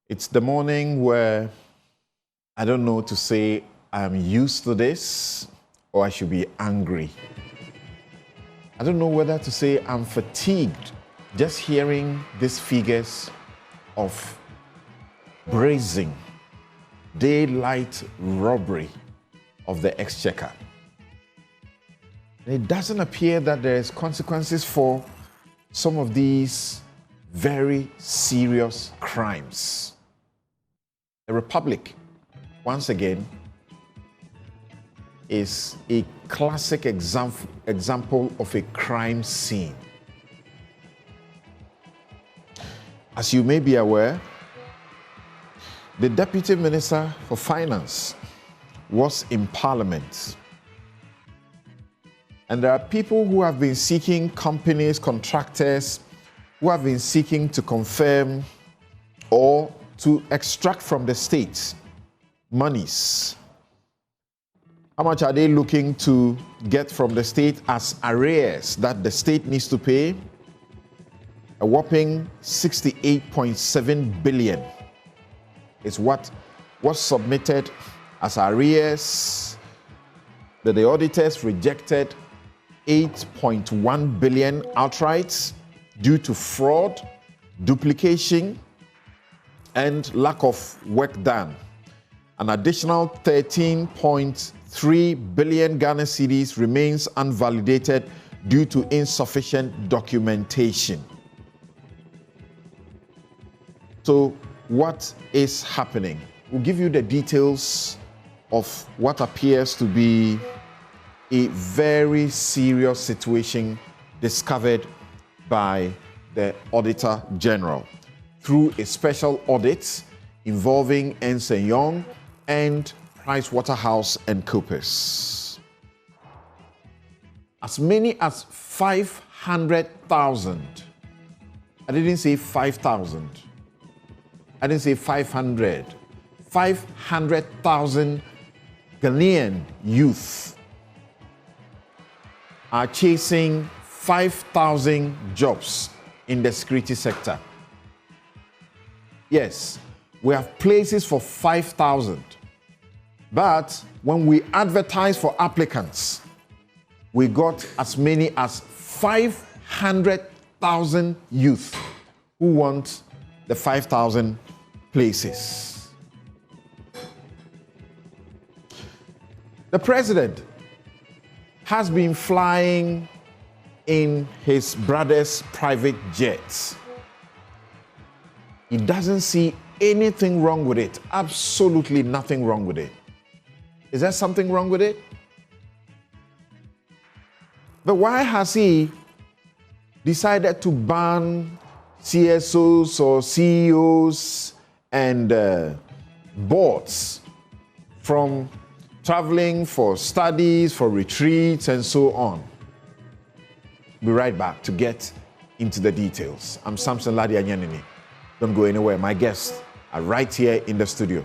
It's the morning where I don't know to say I'm used to this or I should be angry. I don't know whether to say I'm fatigued just hearing these figures of brazen daylight robbery of the exchequer. And it doesn't appear that there's consequences for some of these very serious crimes. The Republic, once again, is a classic example of a crime scene. As you may be aware, the Deputy Minister for Finance was in Parliament. And there are people who have been seeking, companies, contractors, who have been seeking to confirm or to extract from the state monies. How much are they looking to get from the state as arrears that the state needs to pay? A whopping 68.7 billion is what was submitted as arrears. That the auditors rejected 8.1 billion outright due to fraud, duplication, and lack of work done. An additional 13.3 billion Ghana cedis remains unvalidated due to insufficient documentation. So what is happening? We'll give you the details of what appears to be a very serious situation discovered by the Auditor General through a special audit involving Ernst & Young and PricewaterhouseCoopers. As many as 500,000, I didn't say 5,000, I didn't say 500, 500,000 Ghanaian youth are chasing 5,000 jobs in the security sector. Yes, we have places for 5,000, but when we advertise for applicants, we got as many as 500,000 youth who want the 5,000 places. The president has been flying in his brother's private jets. He doesn't see anything wrong with it, absolutely nothing wrong with it. Is there something wrong with it? But why has he decided to ban CSOs or CEOs and boards from traveling for studies, for retreats, and so on? Be right back to get into the details. I'm Samson Lardy, Anyenini. Don't go anywhere. My guests are right here in the studio.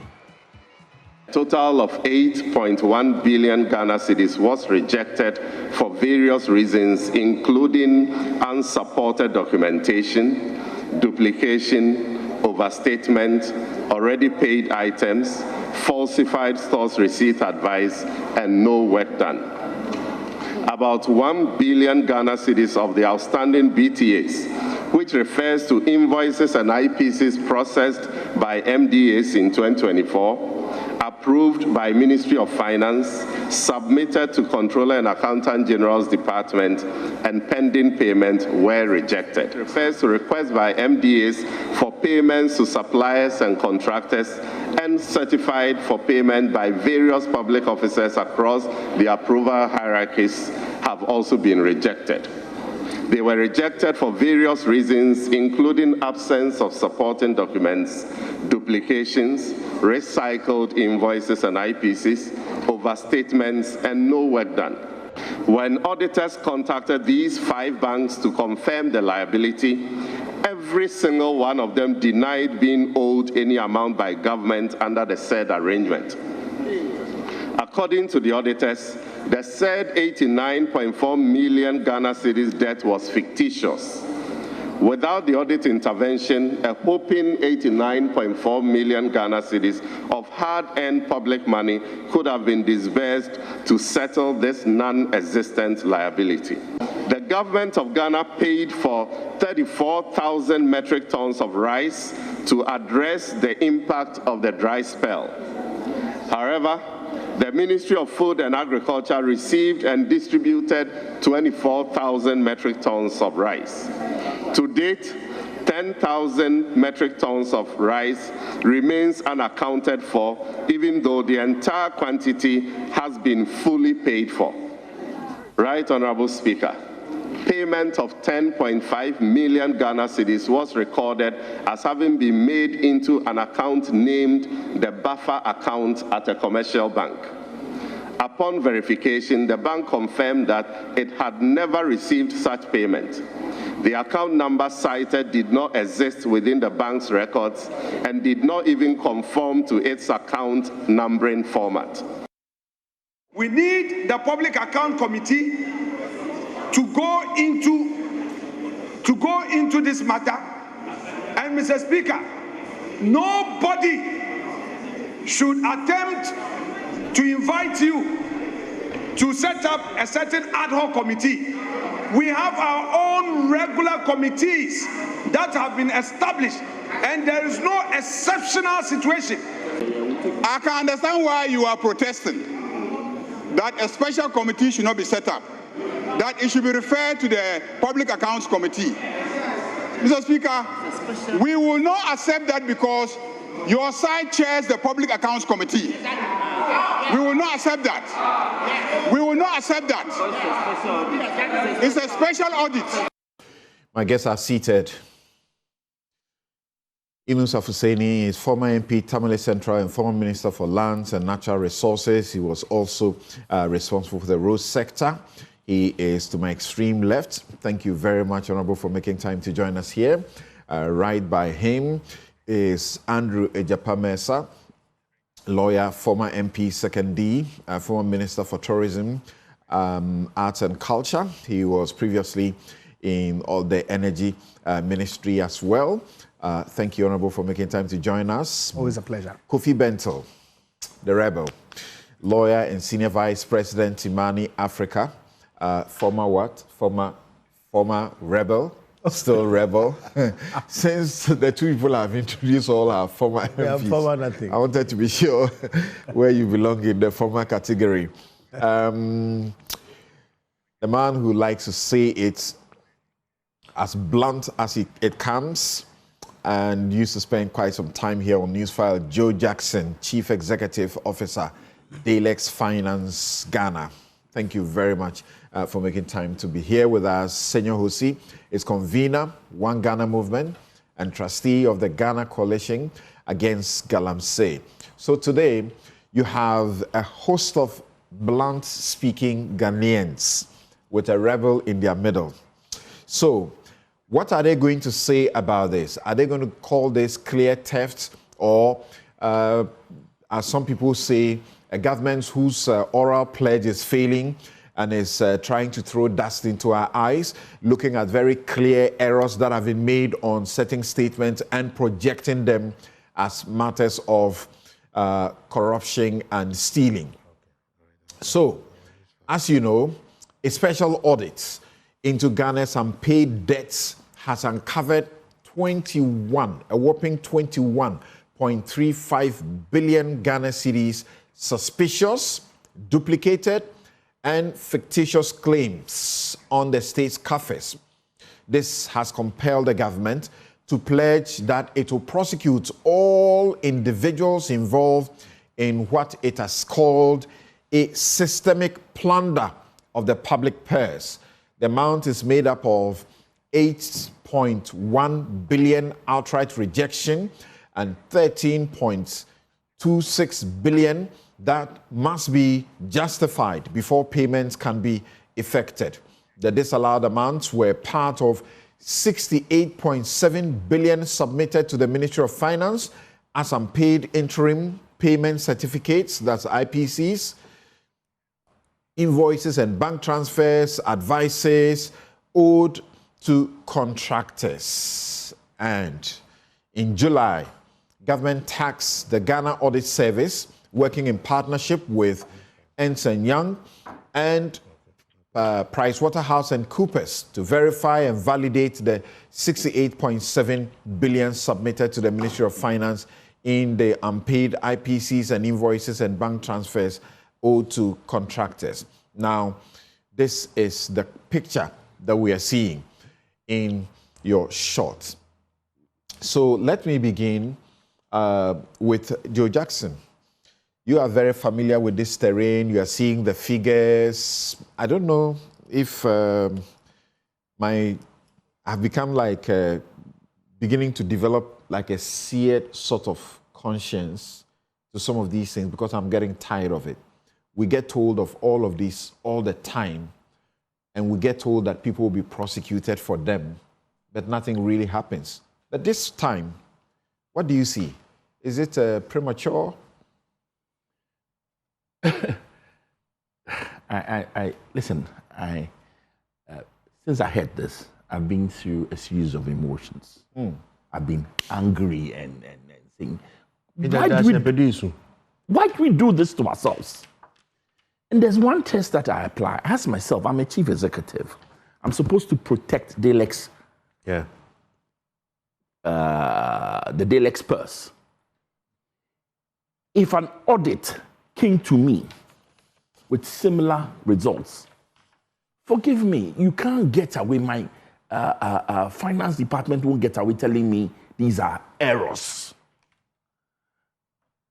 A total of 8.1 billion Ghana cedis was rejected for various reasons, including unsupported documentation, duplication, overstatement, already paid items, falsified stores receipt advice, and no work done. About 1 billion Ghana cedis of the outstanding BTAs, which refers to invoices and IPCs processed by MDAs in 2024, approved by Ministry of Finance, submitted to Controller and Accountant General's Department, and pending payment were rejected. It refers to requests by MDAs for payments to suppliers and contractors and certified for payment by various public officers across the approval hierarchies have also been rejected. They were rejected for various reasons, including absence of supporting documents, duplications, recycled invoices and IPCs, overstatements, and no work done. When auditors contacted these 5 banks to confirm the liability, every single one of them denied being owed any amount by government under the said arrangement. According to the auditors, the said 89.4 million Ghana cedis debt was fictitious. Without the audit intervention, a whopping 89.4 million Ghana cedis of hard-earned public money could have been disbursed to settle this non-existent liability. The government of Ghana paid for 34,000 metric tons of rice to address the impact of the dry spell. However, the Ministry of Food and Agriculture received and distributed 24,000 metric tons of rice. To date, 10,000 metric tons of rice remains unaccounted for, even though the entire quantity has been fully paid for. Right, Honorable Speaker? Payment of 10.5 million Ghana cedis was recorded as having been made into an account named the buffer account at a commercial bank. Upon verification, the bank confirmed that it had never received such payment. The account number cited did not exist within the bank's records and did not even conform to its account numbering format. We need the Public Account Committee to go into this matter. And Mr. Speaker, nobody should attempt to invite you to set up a certain ad hoc committee. We have our own regular committees that have been established, and there is no exceptional situation. I can understand why you are protesting that a special committee should not be set up, that it should be referred to the Public Accounts Committee. Mr. Speaker, we will not accept that because your side chairs the Public Accounts Committee. We will not accept that. We will not accept that. It's a special audit. My guests are seated. Yunus Afuseni is former MP, Tamale Central, and former Minister for Lands and Natural Resources. He was also responsible for the road sector. He is to my extreme left. Thank you very much, Honorable, for making time to join us here. Right by him is Andrew Ejapa-Mensah, lawyer, former MP, 2nd D, former Minister for Tourism, Arts and Culture. He was previously in all the Energy Ministry as well. Thank you, Honorable, for making time to join us. Always a pleasure. Kofi Bentil, the rebel, lawyer and Senior Vice President, Imani Africa. Former what? Former rebel, still rebel. Since the two people I've introduced all are former MPs, former nothing. I wanted to be sure where you belong in the former category. The man who likes to say it as blunt as it comes and used to spend quite some time here on Newsfile, Joe Jackson, Chief Executive Officer, Dalex Finance Ghana. Thank you very much for making time to be here with us. Senyor Hosi is convener, One Ghana Movement, and trustee of the Ghana Coalition Against Galamsey. So today, you have a host of blunt-speaking Ghanaians with a rebel in their middle. So, what are they going to say about this? Are they going to call this clear theft, or as some people say, a government whose oral pledge is failing and is trying to throw dust into our eyes, looking at very clear errors that have been made on certain statements and projecting them as matters of corruption and stealing? So, as you know, a special audit into Ghana's unpaid debts has uncovered a whopping 21.35 billion Ghana cedis suspicious, duplicated, and fictitious claims on the state's coffers. This has compelled the government to pledge that it will prosecute all individuals involved in what it has called a systemic plunder of the public purse. The amount is made up of 8.1 billion outright rejection and 13.26 billion that must be justified before payments can be effected. The disallowed amounts were part of 68.7 billion submitted to the Ministry of Finance as unpaid interim payment certificates, that's IPCs, invoices and bank transfers, advices owed to contractors. And in July, government taxed the Ghana Audit Service, working in partnership with Ernst & Young and PricewaterhouseCoopers to verify and validate the 68.7 billion submitted to the Ministry of Finance in the unpaid IPCs and invoices and bank transfers owed to contractors. Now, this is the picture that we are seeing in your short. So let me begin with Joe Jackson. You are very familiar with this terrain. You are seeing the figures. I don't know if I've become like beginning to develop like a seared sort of conscience to some of these things because I'm getting tired of it. We get told of all of this all the time, and we get told that people will be prosecuted for them, but nothing really happens. But this time, what do you see? Is it premature? Listen, since I heard this, I've been through a series of emotions. I've been angry and saying, why do we do this to ourselves? And there's one test that I apply. I ask myself, I'm a chief executive. I'm supposed to protect DLEX, the DLEX purse. If an audit came to me with similar results, forgive me, you can't get away. My finance department won't get away telling me these are errors.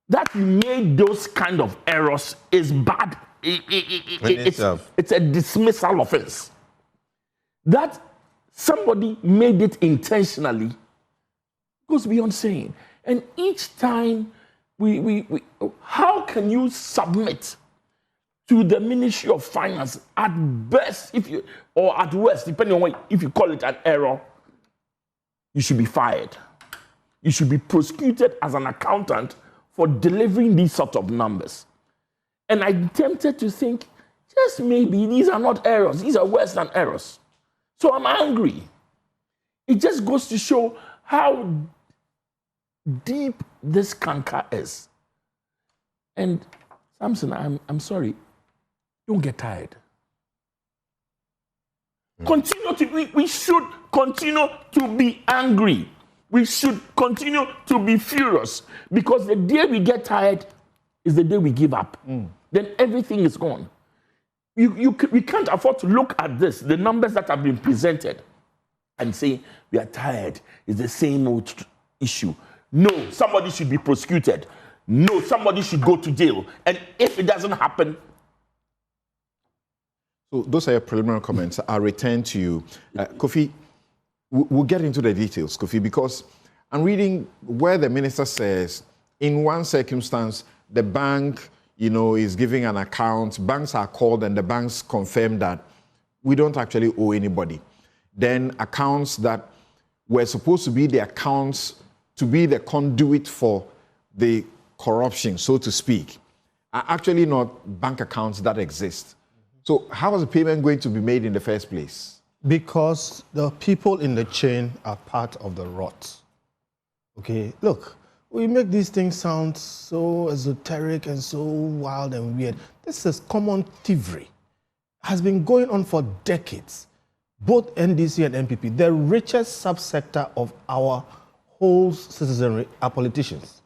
That you made those kind of errors is bad. It's a dismissal offense. That somebody made it intentionally goes beyond saying. And each time how can you submit to the Ministry of Finance at best, or at worst, depending on if you call it an error, you should be fired. You should be prosecuted as an accountant for delivering these sort of numbers. And I'm tempted to think, just maybe these are not errors, these are worse than errors. So I'm angry. It just goes to show how deep this canker is. And Samson, I'm sorry, don't get tired. We should continue to be angry. We should continue to be furious, because the day we get tired is the day we give up. Then everything is gone. We can't afford to look at this, the numbers that have been presented, and say we are tired. It's the same old issue. No, somebody should be prosecuted. No, somebody should go to jail. And if it doesn't happen... So those are your preliminary comments. I'll return to you. Kofi, we'll get into the details, Kofi, because I'm reading where the minister says, in one circumstance, the bank, is giving an account. Banks are called and the banks confirm that we don't actually owe anybody. Then accounts that were supposed to be the accounts to be the conduit for the corruption, so to speak, are actually not bank accounts that exist. So how is the payment going to be made in the first place? Because the people in the chain are part of the rot. Okay, look, we make these things sound so esoteric and so wild and weird. This is common thievery. Has been going on for decades. Both NDC and NPP, the richest subsector of our whole citizenry are politicians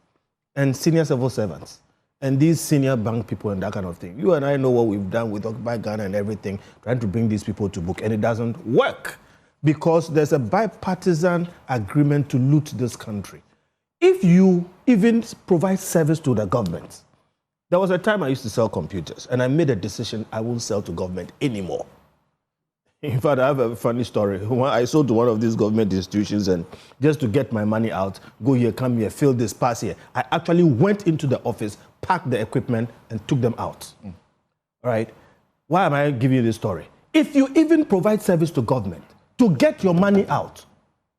and senior civil servants and these senior bank people and that kind of thing. You and I know what we've done with Occupy Ghana and everything, trying to bring these people to book, and it doesn't work because there's a bipartisan agreement to loot this country. If you even provide service to the government, there was a time I used to sell computers, and I made a decision I won't sell to government anymore. In fact, I have a funny story. When I sold to one of these government institutions, and just to get my money out, go here, come here, fill this, pass here, I actually went into the office, packed the equipment, and took them out. All right? Why am I giving you this story? If you even provide service to government, to get your money out,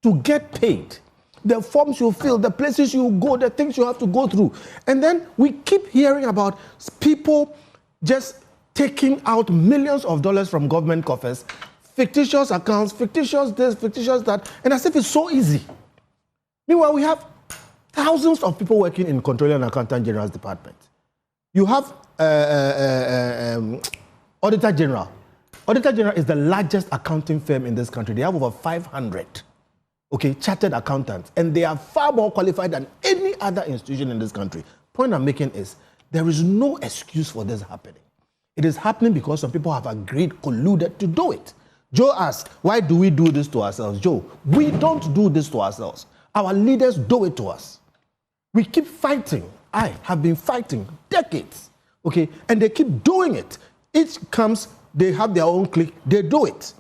to get paid, the forms you fill, the places you go, the things you have to go through, and then we keep hearing about people just taking out millions of dollars from government coffers, fictitious accounts, fictitious this, fictitious that, and as if it's so easy. Meanwhile, we have thousands of people working in Controller and Accountant General's department. You have Auditor General. Auditor General is the largest accounting firm in this country. They have over 500, chartered accountants, and they are far more qualified than any other institution in this country. Point I'm making is, there is no excuse for this happening. It is happening because some people have agreed, colluded to do it. Joe asked, why do we do this to ourselves? Joe, we don't do this to ourselves. Our leaders do it to us. We keep fighting. I have been fighting decades, and they keep doing it. Each comes, they have their own clique, they do it,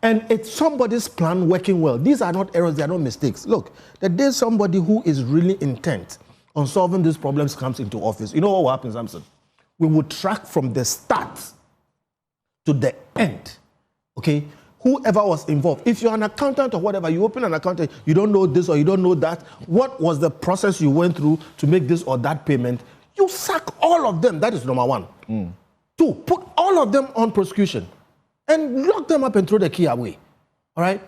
and it's somebody's plan working well. These are not errors, they are not mistakes. Look, the day somebody who is really intent on solving these problems comes into office, you know what will happen, Samson? We will track from the start to the end, Whoever was involved. If you're an accountant or whatever, you open an account, you don't know this or you don't know that, what was the process you went through to make this or that payment? You sack all of them. That is number one. 2, put all of them on prosecution and lock them up and throw the key away. All right?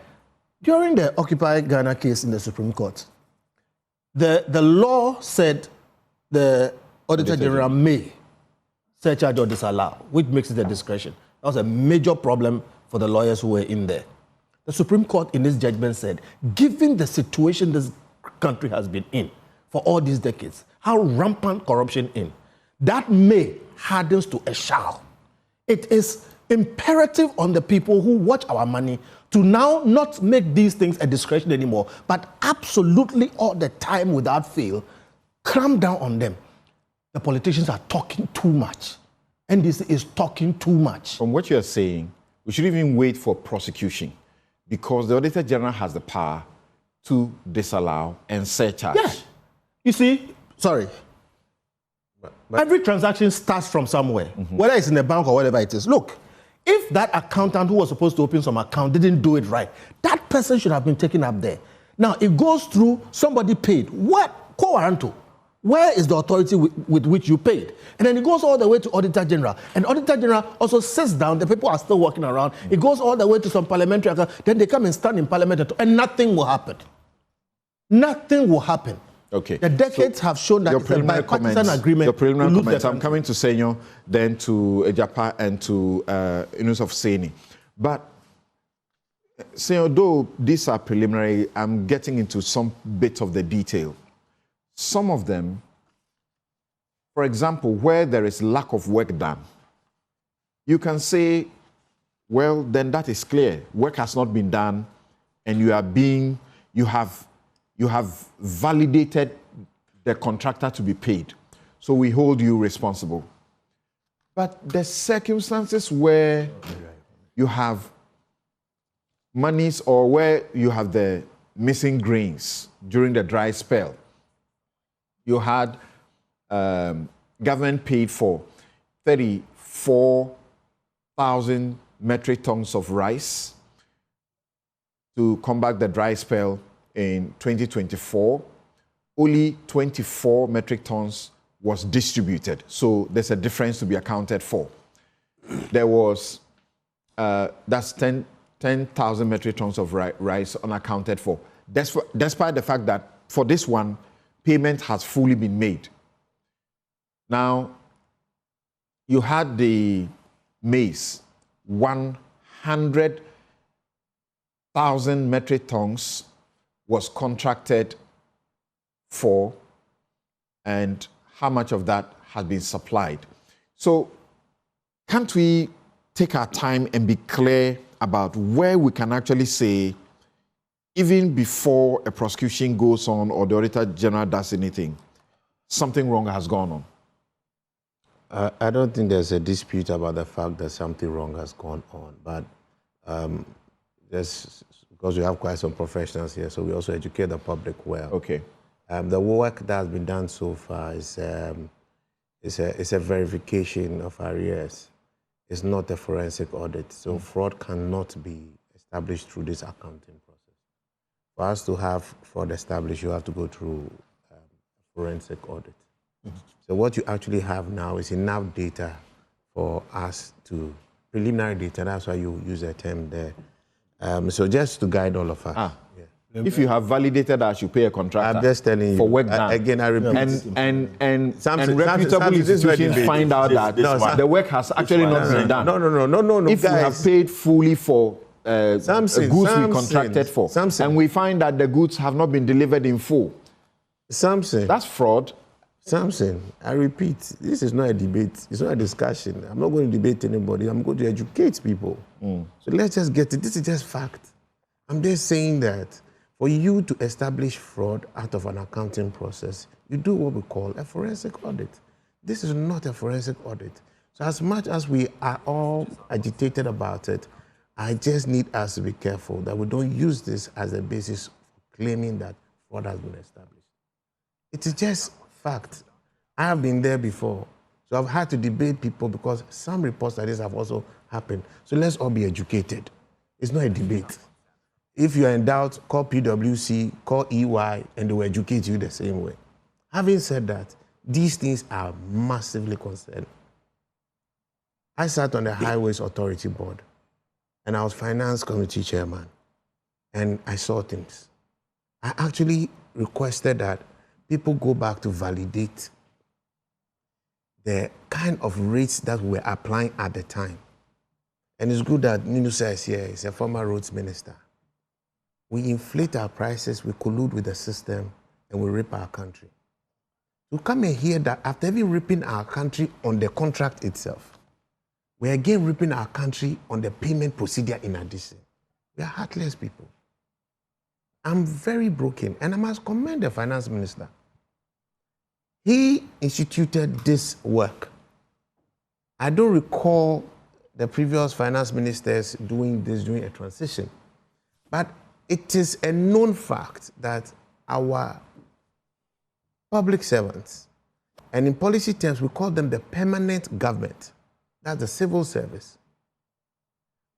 During the Occupy Ghana case in the Supreme Court, the law said the Auditor General may surcharge or disallow, which makes it a discretion. That was a major problem for the lawyers who were in there. The Supreme Court in this judgment said, given the situation this country has been in for all these decades, how rampant corruption is, that may hardens to a shall. It is imperative on the people who watch our money to now not make these things a discretion anymore, but absolutely all the time without fail, clamp down on them. The politicians are talking too much. NDC is talking too much. From what you're saying, we shouldn't even wait for prosecution because the Auditor General has the power to disallow and surcharge. Yeah. You see, sorry. But every transaction starts from somewhere, whether it's in a bank or whatever it is. Look, if that accountant who was supposed to open some account didn't do it right, that person should have been taken up there. Now, it goes through somebody paid. What? Co-warranto. Where is the authority with which you paid? And then it goes all the way to Auditor General. And Auditor General also sits down, the people are still walking around. It goes all the way to some parliamentary account. Then they come and stand in parliament and nothing will happen. Nothing will happen. Okay. The decades have shown that it's a bipartisan agreement. Your preliminary comments. I'm coming to Senyo, then to Ejapa and to Inus of Seni. But Senyo, though these are preliminary, I'm getting into some bit of the detail. Some of them, for example, where there is lack of work done, you can say, well, then that is clear. Work has not been done, and you have validated the contractor to be paid. So we hold you responsible. But the circumstances where you have monies or where you have the missing grains during the dry spell, you had government paid for 34,000 metric tons of rice to combat the dry spell in 2024. Only 24 metric tons was distributed. So there's a difference to be accounted for. There was, that's 10,000 metric tons of rice unaccounted for. Despite the fact that for this one, payment has fully been made. Now, you had the maize, 100,000 metric tons was contracted for, and how much of that has been supplied. So, can't we take our time and be clear about where we can actually say, even before a prosecution goes on or the Auditor General does anything, something wrong has gone on? I don't think there's a dispute about the fact that something wrong has gone on, but because we have quite some professionals here, so we also educate the public well. Okay. The work that has been done so far is a verification of arrears. It's not a forensic audit, so fraud cannot be established through this accounting process. For us to have fraud established, you have to go through forensic audit. So what you actually have now is enough data for us to preliminary data. That's why you use a term there. So just to guide all of us. If you have validated that, you pay a contractor. I'm just telling you. For work done. Again, I repeat. And reputable institutions find out that the work has actually not been done. No. If guys, we have paid fully for goods we contracted for, and we find that the goods have not been delivered in full, that's fraud. Samson, I repeat, this is not a debate. It's not a discussion. I'm not going to debate anybody. I'm going to educate people. So let's just get it. This is just fact. I'm just saying that for you to establish fraud out of an accounting process, you do what we call a forensic audit. This is not a forensic audit. So as much as we are all agitated about it, I just need us to be careful that we don't use this as a basis for claiming that fraud has been established. It is just fact. I have been there before. So I've had to debate people because some reports like this have also happened. So let's all be educated. It's not a debate. If you are in doubt, call PwC, call EY, and they will educate you the same way. Having said that, these things are massively concerning. I sat on the Highways Authority Board, and I was Finance Committee Chairman, and I saw things. I actually requested that people go back to validate the kind of rates that we were applying at the time. And it's good that Minusa is here. He's a former roads minister. We inflate our prices, we collude with the system, and we rip our country. To come and hear that after even ripping our country on the contract itself, we're again ripping our country on the payment procedure in addition. We are heartless people. I'm very broken, and I must commend the finance minister. He instituted this work. I don't recall the previous finance ministers doing this during a transition, but it is a known fact that our public servants, and in policy terms, we call them the permanent government, that's the civil service,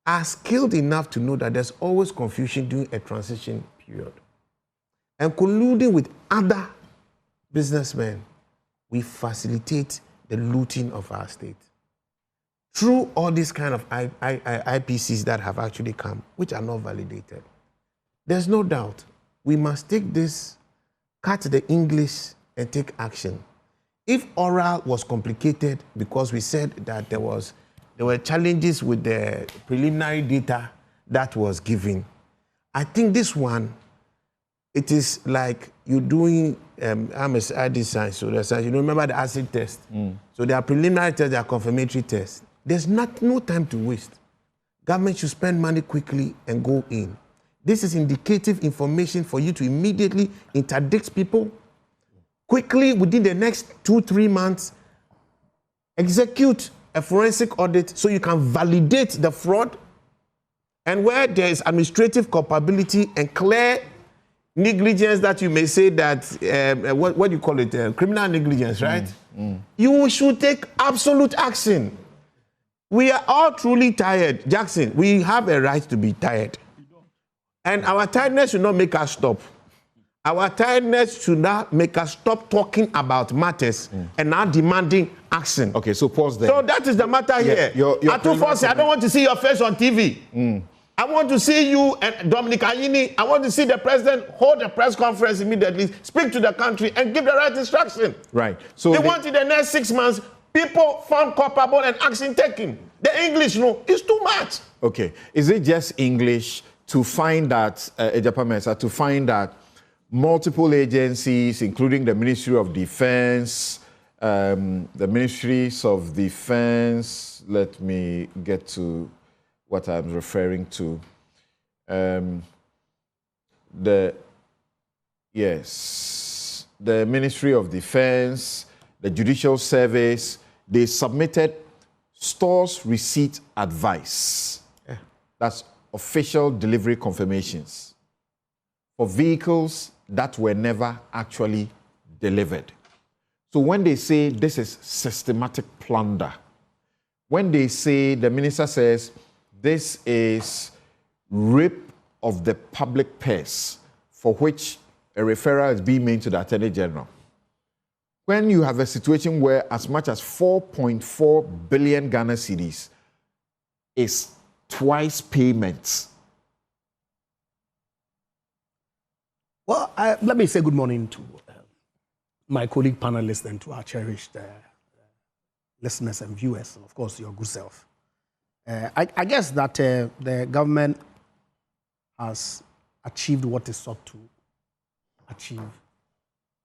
are skilled enough to know that there's always confusion during a transition period. And colluding with other businessmen, we facilitate the looting of our state. Through all these kind of IPCs that have actually come, which are not validated, there's no doubt we must take this, cut the English, and take action. If oral was complicated because we said that there were challenges with the preliminary data that was given, I think this one, it is like you're doing ID science, so you remember the acid test. So there are preliminary tests, there are confirmatory tests. There's no time to waste. Government should spend money quickly and go in. This is indicative information for you to immediately interdict people, quickly within the next 2-3 months, execute a forensic audit so you can validate the fraud, and where there is administrative culpability and clear negligence that you may say that, what do you call it, criminal negligence, right? You should take absolute action. We are all truly tired. Jackson, we have a right to be tired. And our tiredness should not make us stop. Our tiredness should not make us stop talking about matters and now demanding action. Okay, so pause there. So that is the matter here. I don't want to see your face on TV. I want to see you and Dominic Anyenini. I want to see the president hold a press conference immediately, speak to the country, and give the right instruction. Right. So they want in the next 6 months, people found culpable and action taken. The English, is too much. Okay. Is it just English to find that, to find that multiple agencies, including the Ministry of Defense, the Ministries of Defense, let me get to what I'm referring to. The Ministry of Defense, the Judicial Service, they submitted stores receipt advice. That's official delivery confirmations for vehicles that were never actually delivered. So when they say this is systematic plunder, when they say, the minister says, this is rape of the public purse, for which a referral is being made to the Attorney General. When you have a situation where as much as 4.4 billion Ghana cedis is twice payments? Well, let me say good morning to my colleague panelists and to our cherished listeners and viewers, and of course your good self. I guess that the government has achieved what it sought to achieve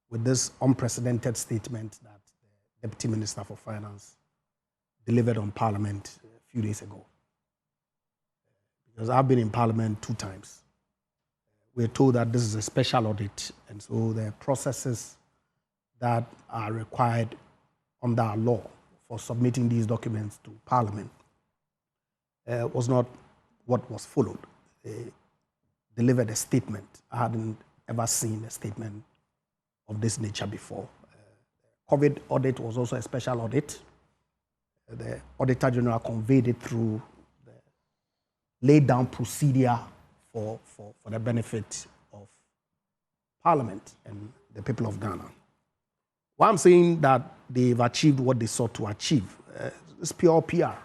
with this unprecedented statement that the Deputy Minister for Finance delivered on Parliament a few days ago. Because I've been in Parliament 2 times. We're told that this is a special audit, and so the processes that are required under our law for submitting these documents to Parliament was not what was followed. They delivered a statement. I hadn't ever seen a statement of this nature before. COVID audit was also a special audit. The Auditor General conveyed it through the laid down procedure for the benefit of Parliament and the people of Ghana. Why I'm saying that they've achieved what they sought to achieve is pure PR.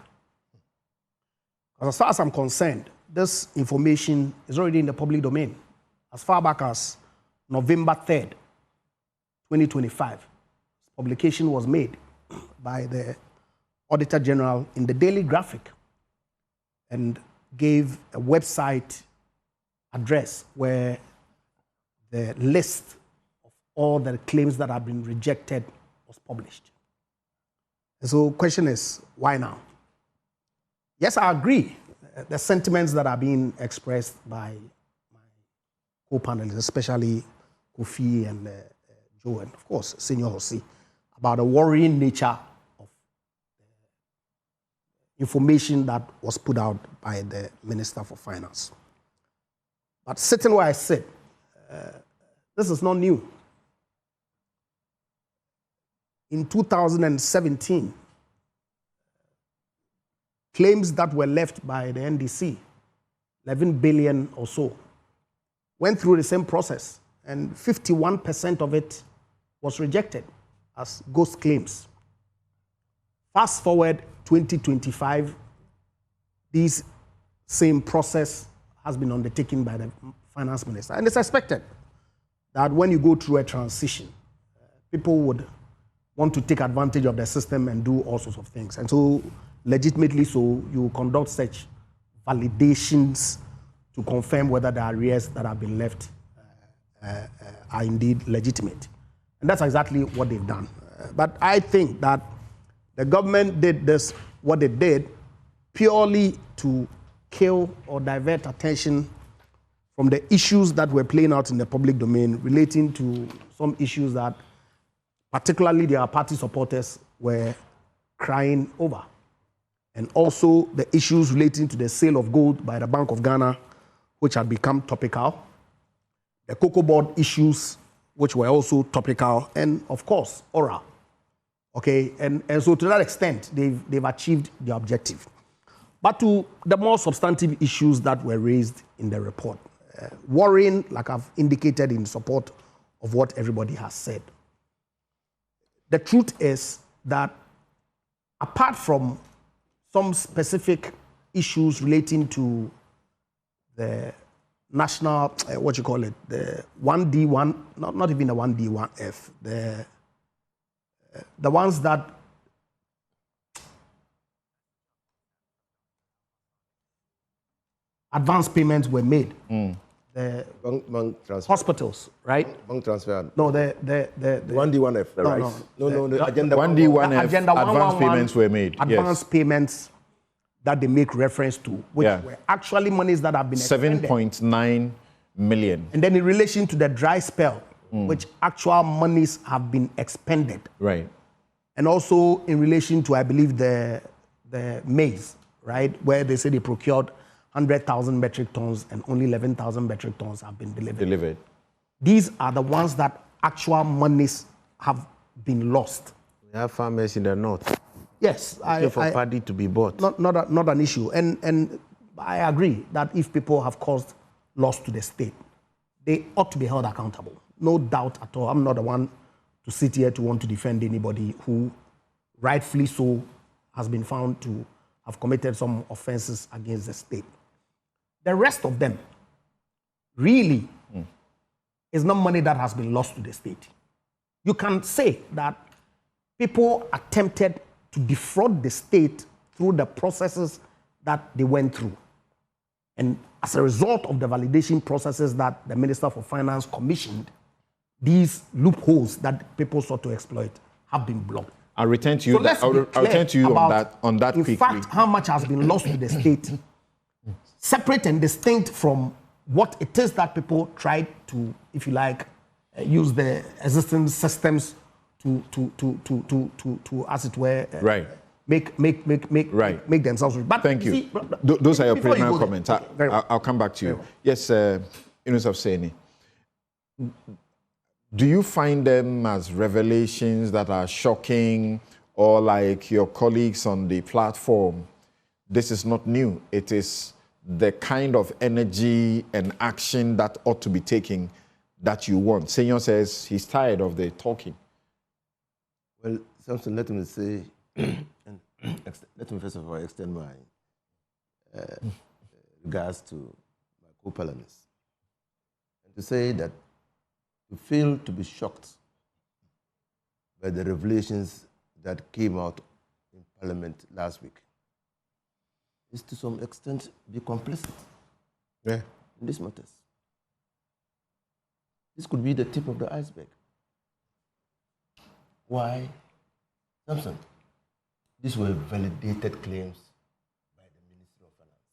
As far as I'm concerned, this information is already in the public domain. As far back as November 3rd, 2025, publication was made by the Auditor General in the Daily Graphic and gave a website address where the list of all the claims that have been rejected was published. And so the question is, why now? Yes, I agree. The sentiments that are being expressed by my co-panelists, especially Kofi and Joe, and of course, Senior Hossi, about the worrying nature of information that was put out by the Minister for Finance. But sitting where I sit, this is not new. In 2017, claims that were left by the NDC, 11 billion or so, went through the same process, and 51% of it was rejected as ghost claims. Fast forward 2025, this same process has been undertaken by the Finance Minister. And it's expected that when you go through a transition, people would want to take advantage of the system and do all sorts of things. And so, legitimately so, you conduct such validations to confirm whether the arrears that have been left are indeed legitimate. And that's exactly what they've done. But I think that the government did this, what they did, purely to kill or divert attention from the issues that were playing out in the public domain relating to some issues that particularly their party supporters were crying over. And also the issues relating to the sale of gold by the Bank of Ghana, which had become topical. The Cocoa Board issues, which were also topical. And of course, oral. Okay, and so to that extent, they've achieved their objective. But to the more substantive issues that were raised in the report, worrying, like I've indicated in support of what everybody has said. The truth is that apart from some specific issues relating to the national, the 1D1, not even the 1D1F, the ones that advance payments were made. The bank transfer. Hospitals, right? Bank transfer. No, the 1D1F. the agenda 1D1F agenda advance payments were made. Advance payments that they make reference to, which were actually monies that have been expended. 7.9 million. And then in relation to the dry spell, which actual monies have been expended. Right. And also in relation to, I believe, the maize, right, where they say they procured 100,000 metric tons and only 11,000 metric tons have been delivered. These are the ones that actual monies have been lost. We have farmers in the north. Yes. For paddy to be bought. Not an issue. And I agree that if people have caused loss to the state, they ought to be held accountable. No doubt at all. I'm not the one to sit here to want to defend anybody who, rightfully so, has been found to have committed some offenses against the state. The rest of them really is not money that has been lost to the state. You can say that people attempted to defraud the state through the processes that they went through. And as a result of the validation processes that the Minister for Finance commissioned, these loopholes that people sought to exploit have been blocked. I'll return to you. I'll return to you on that. In quickly. fact, how much has been lost to the state, separate and distinct from what it is that people tried to, if you like, use the existing systems to as it were, right. make themselves. But thank you. See, those are your preliminary comments. Okay, I'll come back to you. Yes, Yunus of Seni. Do you find them as revelations that are shocking, or like your colleagues on the platform, this is not new? It is the kind of energy and action that ought to be taken that you want. Senor says he's tired of the talking. Well, Samson, let me say, let me first of all extend my regards to my co-panelists, and to say that to feel to be shocked by the revelations that came out in Parliament last week is to some extent be complicit in these matters. This could be the tip of the iceberg. Why? Samson, these were validated claims by the Ministry of Finance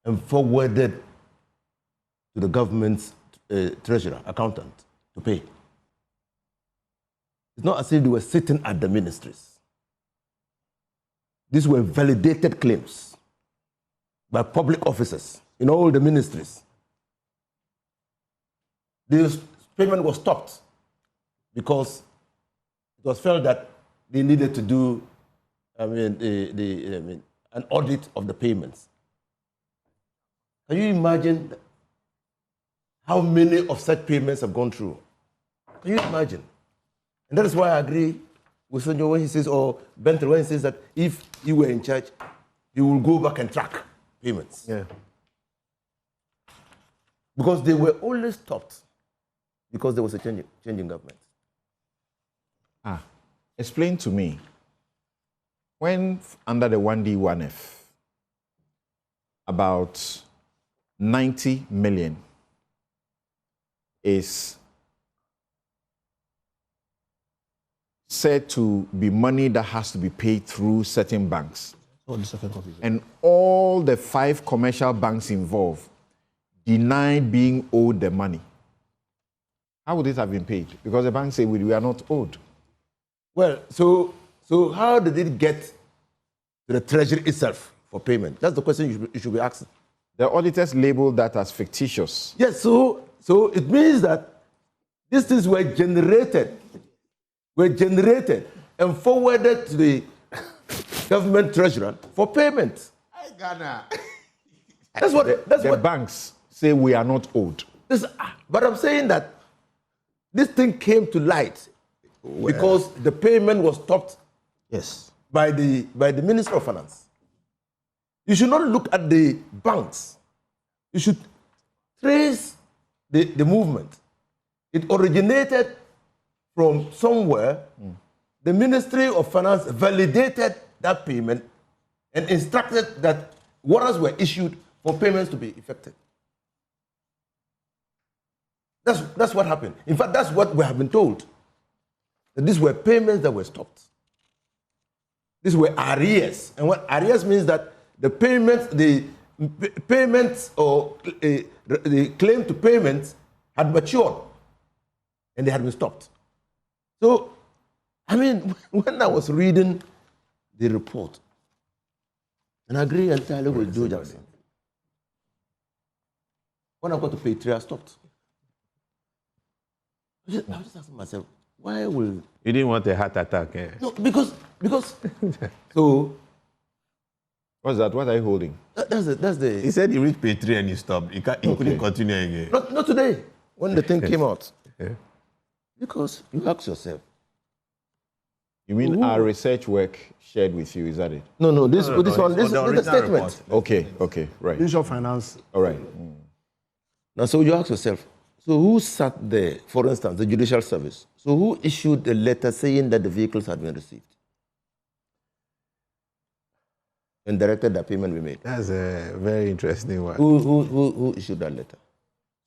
and forwarded to the government's treasurer, accountant, to pay. It's not as if they were sitting at the ministries. These were validated claims by public officers in all the ministries. This payment was stopped because it was felt that they needed to do an audit of the payments. Can you imagine how many of such payments have gone through? Can you imagine? And that is why I agree with Sonjo when he says, or Benton when he says that if he were in charge, he will go back and track payments. Yeah. Because they were only stopped because there was a change in government. Explain to me, when under the 1D, 1F, about 90 million is said to be money that has to be paid through certain banks. And all the 5 commercial banks involved denied being owed the money. How would it have been paid? Because the banks say we are not owed. Well, so how did it get to the treasury itself for payment? That's the question you should be asking. The auditors labeled that as fictitious. Yes, so it means that these things were generated and forwarded to the government treasurer for payment. That's what the banks say we are not owed. But I'm saying that this thing came to light because the payment was stopped by the Minister of Finance. You should not look at the banks. You should trace the movement. It originated from somewhere. The Ministry of Finance validated that payment and instructed that warrants were issued for payments to be effected. That's what happened. In fact, that's what we have been told. That these were payments that were stopped. These were arrears. And what arrears means that the payments or the claim to payments had matured and they had been stopped. So, I mean, when I was reading the report, and I agree entirely with Joe Jackson, when I got to pay 3, I stopped. I was just asking myself, why will... You didn't want a heart attack, eh? No, because so... What's that? What are you holding? That's the... He said he reached pay 3 and you stopped. He couldn't continue again. Not today, when the thing came out. Yeah. Because you ask yourself, You mean our research work shared with you, is that it? No, this is the statement. Okay, right. Ministry of Finance. All right. Now, so you ask yourself, so who sat there, for instance, the Judicial Service? So who issued the letter saying that the vehicles had been received? And directed that payment be made? That's a very interesting one. Who issued that letter?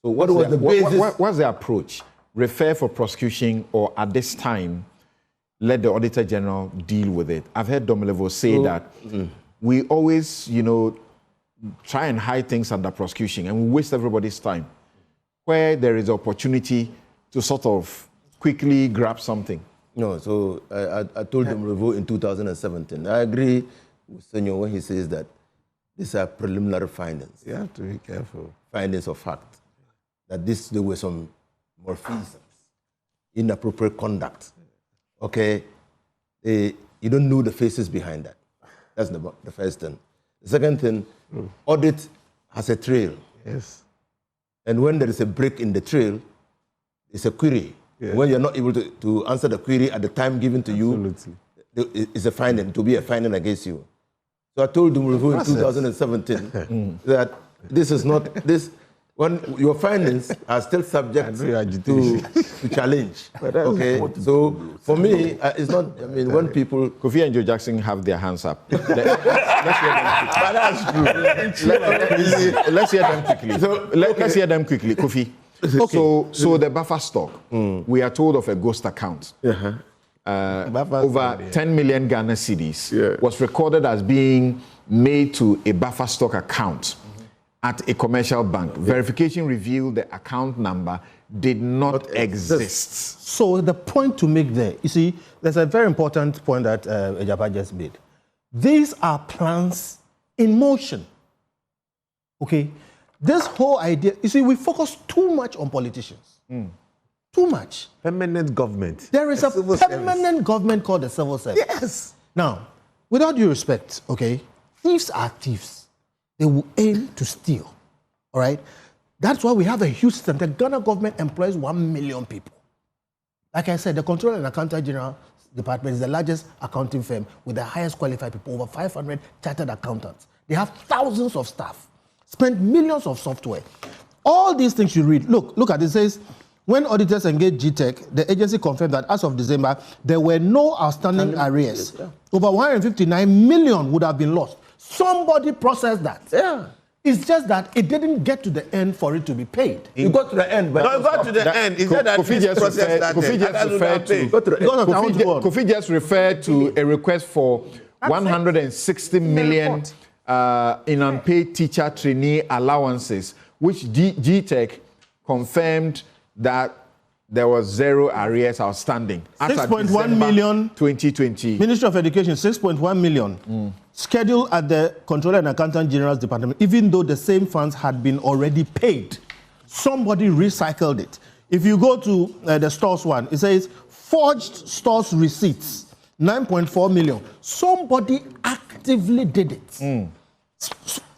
So what was the basis? What's the approach? Refer for prosecution, or at this time, let the Auditor General deal with it? I've heard Domelevo say that we always, try and hide things under prosecution, and we waste everybody's time where there is opportunity to sort of quickly grab something. No, so I told Domelevo in 2017. I agree with Senor when he says that these are preliminary findings. You have to be careful. Findings of fact. That there were some malfeasance, inappropriate conduct. Okay? You don't know the faces behind that. That's the first thing. The second thing, audit has a trail. Yes. And when there is a break in the trail, it's a query. Yeah. When you're not able to answer the query at the time given to you, it's a finding, to be a finding against you. So I told Domelevo in 2017 that this is not, when your findings are still subject to challenge. Okay, so for me, it's not, when people... Kofi and Joe Jackson have their hands up. Let's hear them quickly. Let's hear them quickly, Kofi. Okay. So the buffer stock, we are told of a ghost account. Over 10 million Ghana cedis was recorded as being made to a buffer stock account at a commercial bank. Verification revealed the account number did not exist. So the point to make there, you see, there's a very important point that Ejapa just made. These are plans in motion. Okay? This whole idea, you see, we focus too much on politicians. Too much. Permanent government. There is a permanent government called the civil service. Yes. Now, without due respect, okay, thieves are thieves. They will aim to steal. All right? That's why we have a huge system. The Ghana government employs 1 million people. Like I said, the Controller and Accountant General Department is the largest accounting firm with the highest qualified people, over 500 chartered accountants. They have thousands of staff, spend millions of software. All these things you read. Look at it. It says, when auditors engaged GTEC, the agency confirmed that as of December, there were no outstanding arrears. Over 159 million would have been lost. Somebody processed that. Yeah. It's just that it didn't get to the end for it to be paid. You got to the end, but... No, it got to the end. He said that Kofi just referred to a request for 160 million in unpaid teacher trainee allowances, which GTEC confirmed that there was 0 arrears outstanding. 6.1 million. 2020. Ministry of Education, 6.1 million. Scheduled at the Controller and Accountant General's Department, even though the same funds had been already paid. Somebody recycled it. If you go to the stores one, it says forged stores receipts, 9.4 million. Somebody actively did it.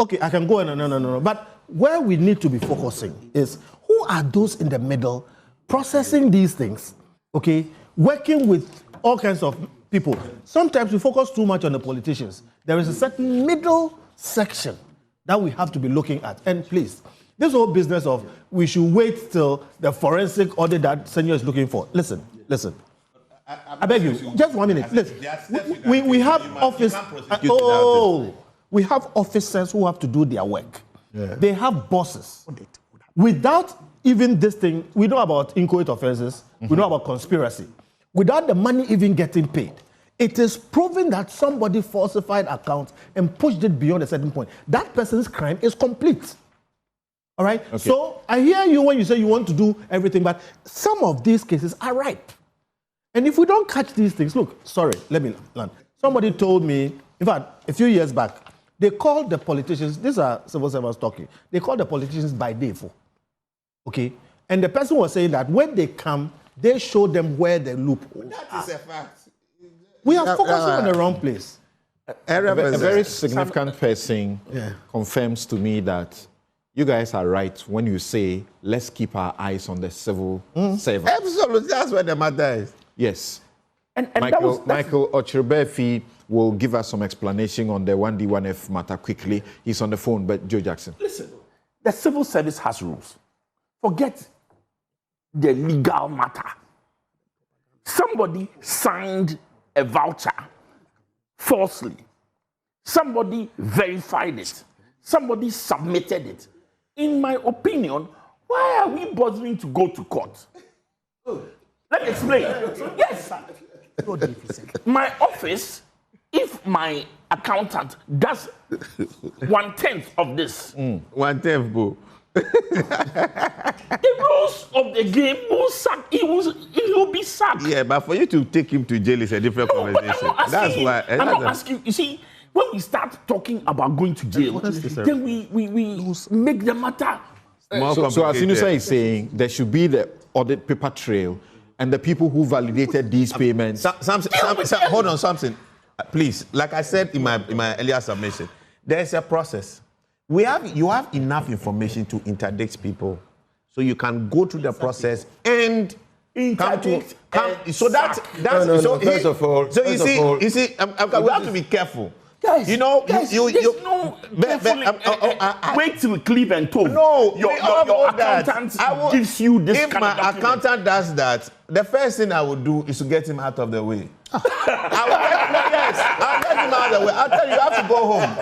Okay, I can go on. No. But where we need to be focusing is who are those in the middle processing these things, okay, working with all kinds of people. Sometimes we focus too much on the politicians. There is a certain middle section that we have to be looking at. And please, this whole business of we should wait till the forensic audit that Senor is looking for. Listen. I beg you, just 1 minute. Listen, we have office. We have officers who have to do their work. Yeah. They have bosses. Without even this thing, we know about inchoate offenses, we know about conspiracy. Without the money even getting paid, it is proven that somebody falsified accounts and pushed it beyond a certain point. That person's crime is complete. All right? Okay. So I hear you when you say you want to do everything, but some of these cases are ripe. And if we don't catch these things, look, sorry, let me land. Somebody told me, in fact, a few years back, they called the politicians, these are civil servants talking, they called the politicians by day for. Okay? And the person was saying that when they come, they show them where the loopholes are. That is a fact. We are focusing on the wrong place. A very significant person confirms to me that you guys are right when you say, let's keep our eyes on the civil servant. Absolutely. That's where the matter is. Yes. And Michael Ochirbefi will give us some explanation on the 1D, 1F matter quickly. He's on the phone, but Joe Jackson. Listen, the civil service has rules. Forget the legal matter. Somebody signed a voucher falsely. Somebody verified it. Somebody submitted it. In my opinion, why are we bothering to go to court? Let me explain. Yes. My office, if my accountant does 1/10 of this, 1/10, boo. the rules of the game will sack. He will be sacked. Yeah, but for you to take him to jail is a different conversation. That's why I'm not asking. You see, when we start talking about going to jail, then we make the matter. So as Sinusa is saying, there should be the audit paper trail, and the people who validated these payments. Hold on, Samson. Please, like I said in my earlier submission, there's a process. You have enough information to interdict people, so you can go through the process and interdict. First of all, you see, we have to be careful. Guys, you know, wait till clip and toe. No, your accountant gives you this. If my accountant does that, the first thing I would do is to get him out of the way. I'll get him out of the way. I'll tell you, you have to go home.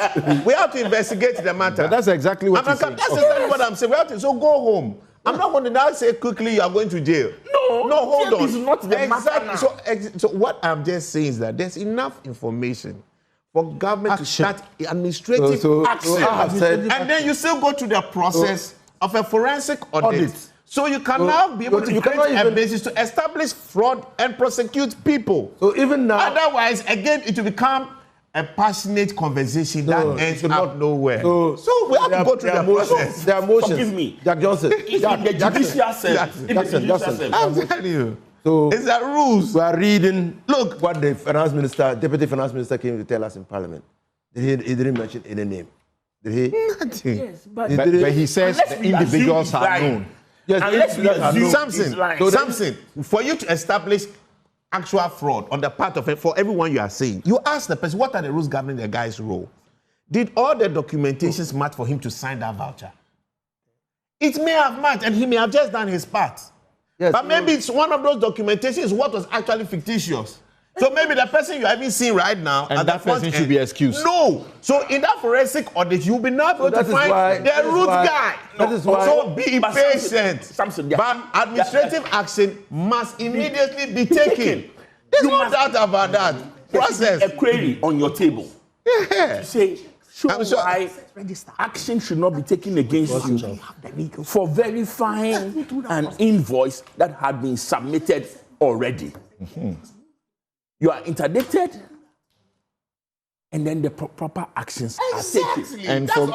We have to investigate the matter. But that's exactly what you're saying. That's exactly what I'm saying. So go home. I'm not going to now say quickly you are going to jail. No, hold on. Is not the matter now. So what I'm just saying is that there's enough information for government to start administrative action. And then you still go through the process of a forensic audit. So you can now be able to create a basis to establish fraud and prosecute people. So even now, otherwise, again, it will become a passionate conversation that ends up nowhere. So we have to go through the process. There are motions. Forgive me. Jack Johnson. Jackson. I'm telling you. So it's the rules. We are reading. Look what the deputy finance minister came to tell us in Parliament. He didn't mention any name. Did he? Nothing. Yes, but he says the individuals are known. Yes, Samson, for you to establish actual fraud on the part of it, for everyone you are saying, you ask the person, what are the rules governing the guy's role? Did all the documentations match for him to sign that voucher? It may have matched, and he may have just done his part. Yes, but maybe it's one of those documentations what was actually fictitious. So maybe the person you are even seeing right now, and that person should be excused. No. So in that forensic audit, you'll be now able to find the root guy. That is why. So be patient. But administrative action must immediately be taken. There's no doubt about that. Process. A query on your table. Yeah. To say, why action should not be taken against you for verifying an invoice that had been submitted already. Mm-hmm. You are interdicted, and then the proper actions are taken. And for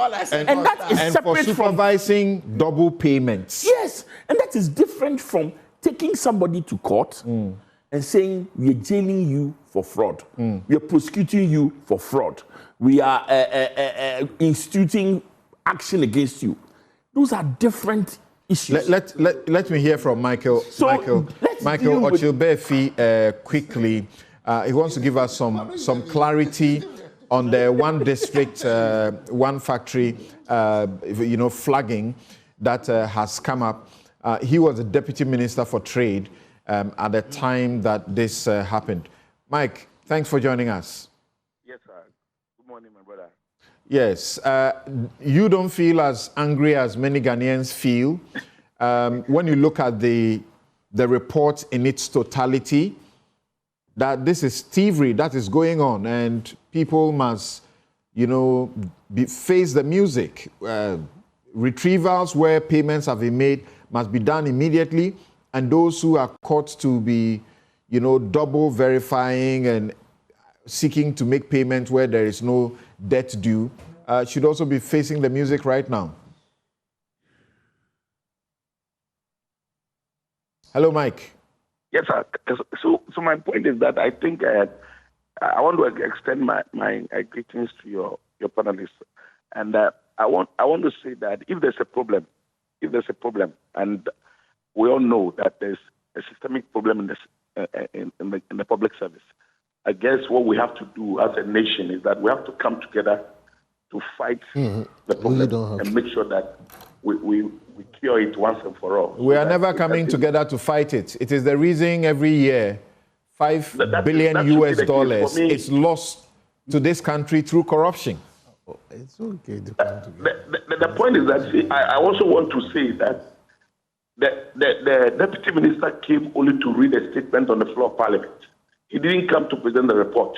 supervising double payments. Yes, and that is different from taking somebody to court and saying we are jailing you for fraud. We are prosecuting you for fraud. We are instituting action against you. Those are different issues. Let me hear from Michael. So Michael Ochilbefi quickly. He wants to give us some clarity on the one district, one factory, flagging that has come up. He was the Deputy Minister for Trade at the time that this happened. Mike, thanks for joining us. Yes, sir. Good morning, my brother. Yes. You don't feel as angry as many Ghanaians feel. When you look at the report in its totality, that this is thievery that is going on, and people must, face the music. Retrievals where payments have been made must be done immediately, and those who are caught to be, double verifying and seeking to make payment where there is no debt due, should also be facing the music right now. Hello, Mike. Yes, sir. So my point is that I think I want to extend my greetings to your panelists, and I want to say that if there's a problem, and we all know that there's a systemic problem in the public service. we have to do as a nation is that we have to come together to fight the problem and make sure that we cure it once and for all. We are never coming together to fight it. It is the reason every year $5 billion US dollars is lost to this country through corruption. It's okay to come together. The point is that I also want to say that the deputy minister came only to read a statement on the floor of parliament. He didn't come to present the report.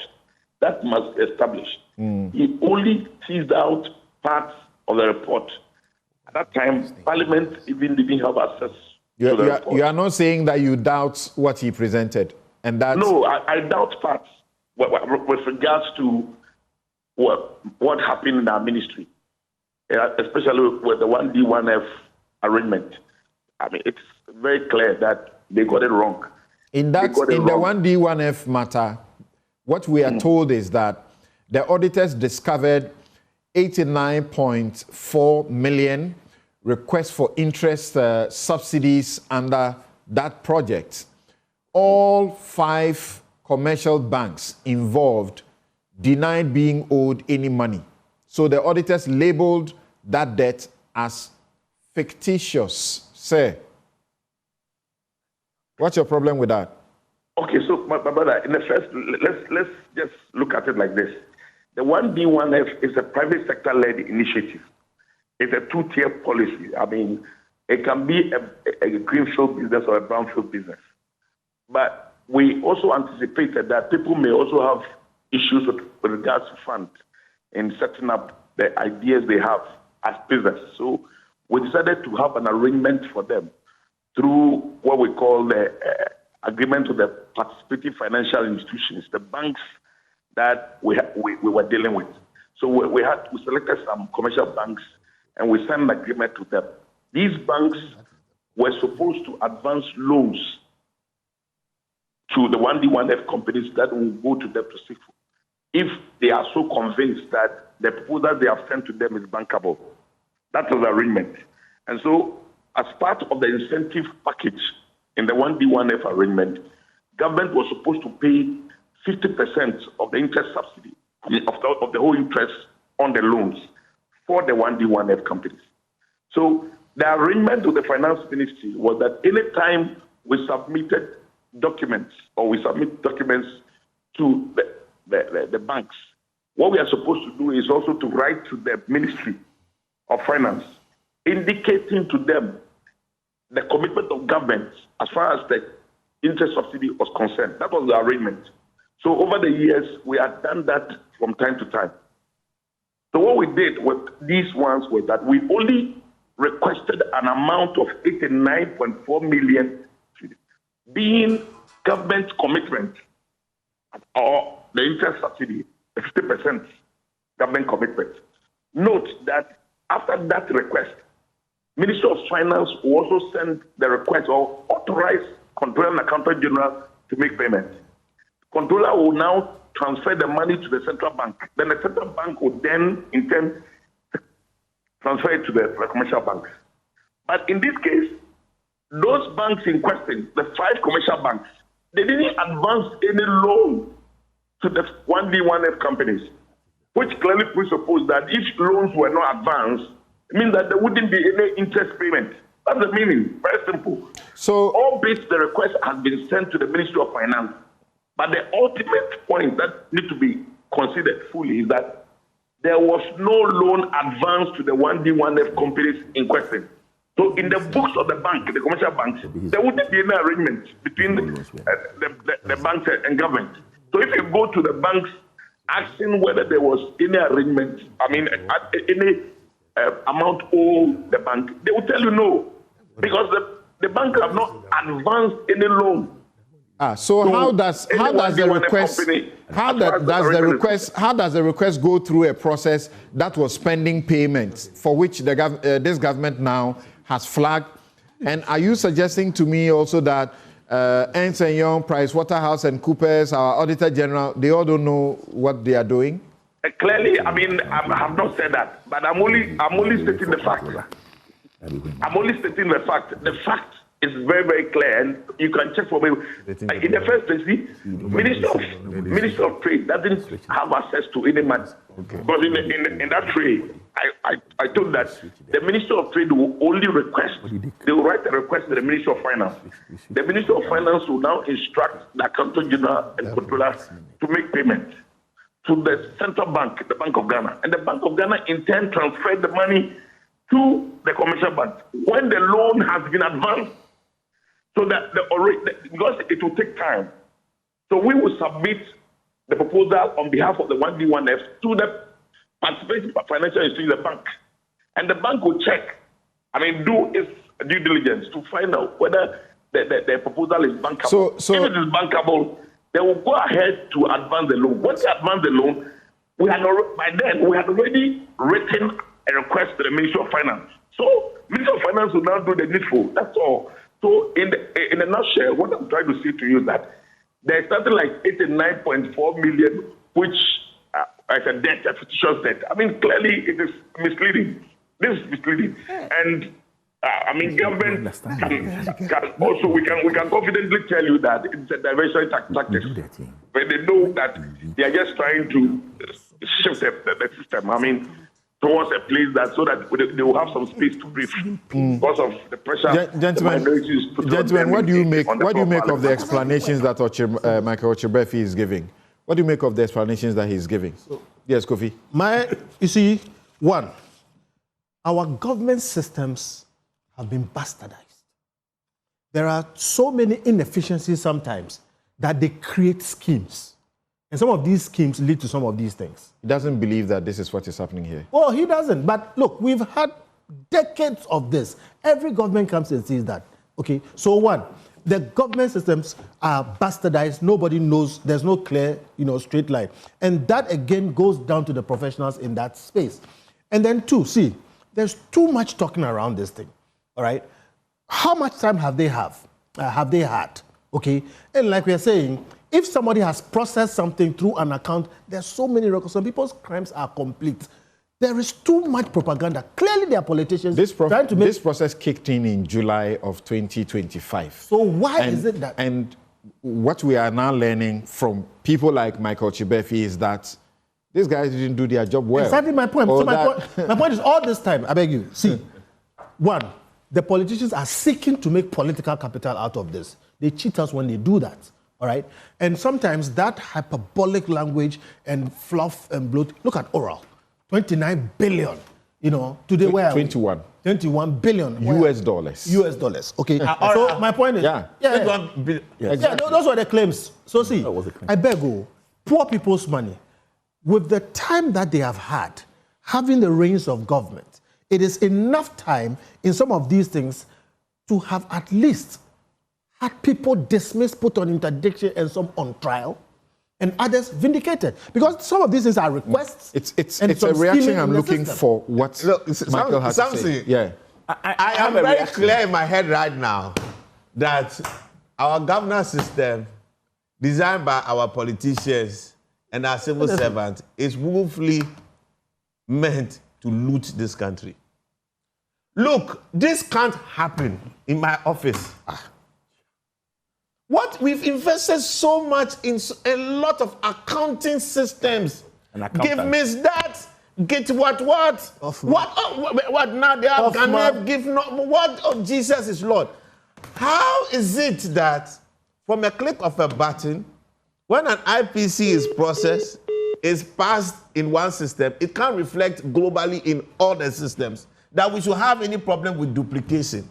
That must be established. He only teased out parts of the report. At that time, parliament even didn't have access to the report. You are not saying that you doubt what he presented? And that No, I doubt parts with regards to what happened in our ministry, especially with the 1D, 1F arrangement. I mean, it's very clear that they got it wrong. In the 1D, 1F matter, what we are told is that the auditors discovered 89.4 million requests for interest subsidies under that project. All 5 commercial banks involved denied being owed any money. So the auditors labeled that debt as fictitious. Sir, what's your problem with that? Okay, so my brother, in the first, let's just look at it like this. The 1D, 1F is a private sector-led initiative. It's a 2-tier policy. I mean, it can be a greenfield business or a brownfield business. But we also anticipated that people may also have issues with regards to funds in setting up the ideas they have as business. So we decided to have an arrangement for them through what we call the agreement with the participating financial institutions, the banks that we were dealing with. So we selected some commercial banks and we signed an agreement with them. These banks were supposed to advance loans to the 1D, 1F companies that will go to them to seek for, if they are so convinced that the proposal they have sent to them is bankable. That was the arrangement. And so, as part of the incentive package in the 1D, 1F arrangement, government was supposed to pay 50% of the interest subsidy, of the whole interest on the loans for the 1D, 1F companies. So the arrangement with the finance ministry was that any time we submitted documents or we submit documents to the banks, what we are supposed to do is also to write to the Ministry of Finance, indicating to them the commitment of government as far as the interest subsidy was concerned. That was the arrangement. So over the years, we have done that from time to time. So what we did with these ones was that we only requested an amount of 89.4 million being government commitment or the interest subsidy, 50% government commitment. Note that after that request, Minister of Finance will also send the request or authorize Controller and Accountant General to make payment. Controller will now transfer the money to the central bank. Then the central bank will then in turn transfer it to the commercial banks. But in this case, those banks in question, the 5 commercial banks, they didn't advance any loan to the 1D, 1F companies, which clearly presuppose that if loans were not advanced, it means that there wouldn't be any interest payment. That's the meaning. Very simple. So, albeit the request has been sent to the Ministry of Finance, but the ultimate point that needs to be considered fully is that there was no loan advanced to the 1D, 1F companies in question. So in the books of the bank, the commercial banks, there wouldn't be any arrangement between the banks and government. So if you go to the banks asking whether there was any arrangement, I mean, any amount owed the bank, they will tell you no, because the bank have not advanced any loan. So how does the request go through a process that was pending payments for which this government now has flagged? And are you suggesting to me also that Ernst & Young, PricewaterhouseCoopers, our Auditor General, they all don't know what they are doing? Clearly, I mean, I have not said that, but I'm only stating the fact. I'm only stating the fact. The fact It's very, very clear, and you can check for me. In the first place, Minister of Trade doesn't have access to any money. Because in that trade, I told that the Minister of Trade will only request, they will write a request to the Minister of Finance. The Minister of Finance will now instruct the Accountant General and Controller to make payment to the central bank, the Bank of Ghana. And the Bank of Ghana in turn transferred the money to the commercial bank. When the loan has been advanced, so that because it will take time, so we will submit the proposal on behalf of the 1D1F to the participating financial institution, the bank, and the bank will check. Do its due diligence to find out whether the proposal is bankable. So if it is bankable, they will go ahead to advance the loan. Once they advance the loan, by then we had already written a request to the Ministry of Finance. So Ministry of Finance will now do the needful. That's all. So in a nutshell, what I'm trying to say to you is that there's something like 89.4 million, which as a debt, a fictitious debt. Clearly it is misleading. This is misleading. And government can also, we can confidently tell you that it's a diversion tactic. When they know that they are just trying to shift the system. Towards a place that so that they will have some space to breathe because of the pressure. Gentlemen, what do you make of the explanations that Michael Ochebefi is giving? What do you make of the explanations that he's giving? Yes, Kofi. You see, one, our government systems have been bastardized. There are so many inefficiencies sometimes that they create schemes. And some of these schemes lead to some of these things. He doesn't believe that this is what is happening here. Well, he doesn't. But look, we've had decades of this. Every government comes and sees that. Okay, so one, the government systems are bastardized. Nobody knows. There's no clear, straight line. And that, again, goes down to the professionals in that space. And then two, see, there's too much talking around this thing, all right? How much time have they had, okay? And like we are saying, if somebody has processed something through an account, there's so many records. Some people's crimes are complete. There is too much propaganda. Clearly, there are politicians trying to make... This process kicked in July of 2025. So why is it that... And what we are now learning from people like Michael Ochebefi is that these guys didn't do their job well. Exactly my point. So my point is all this time, I beg you, see, one, the politicians are seeking to make political capital out of this. They cheat us when they do that. All right? And sometimes that hyperbolic language and fluff and bloat, look at oral, 29 billion, today where 21. 21 billion. US dollars. US dollars, okay. So my point is, those were the claims. So see, I beg you, poor people's money, with the time that they have had, having the reins of government, it is enough time in some of these things to have at least had people dismissed, put on interdiction, and some on trial, and others vindicated. Because some of these things are requests. It's a reaction I'm looking for. What Michael has to say. Yeah. I am very clear in my head right now that our governance system, designed by our politicians and our civil servants, is woefully meant to loot this country. Look, this can't happen in my office. What we've invested so much in a lot of accounting systems. Give me that. Get what? What now? They are gonna give what? Oh, Jesus is Lord. How is it that from a click of a button, when an IPC is processed, is passed in one system, it can't reflect globally in all the systems? That we should have any problem with duplication.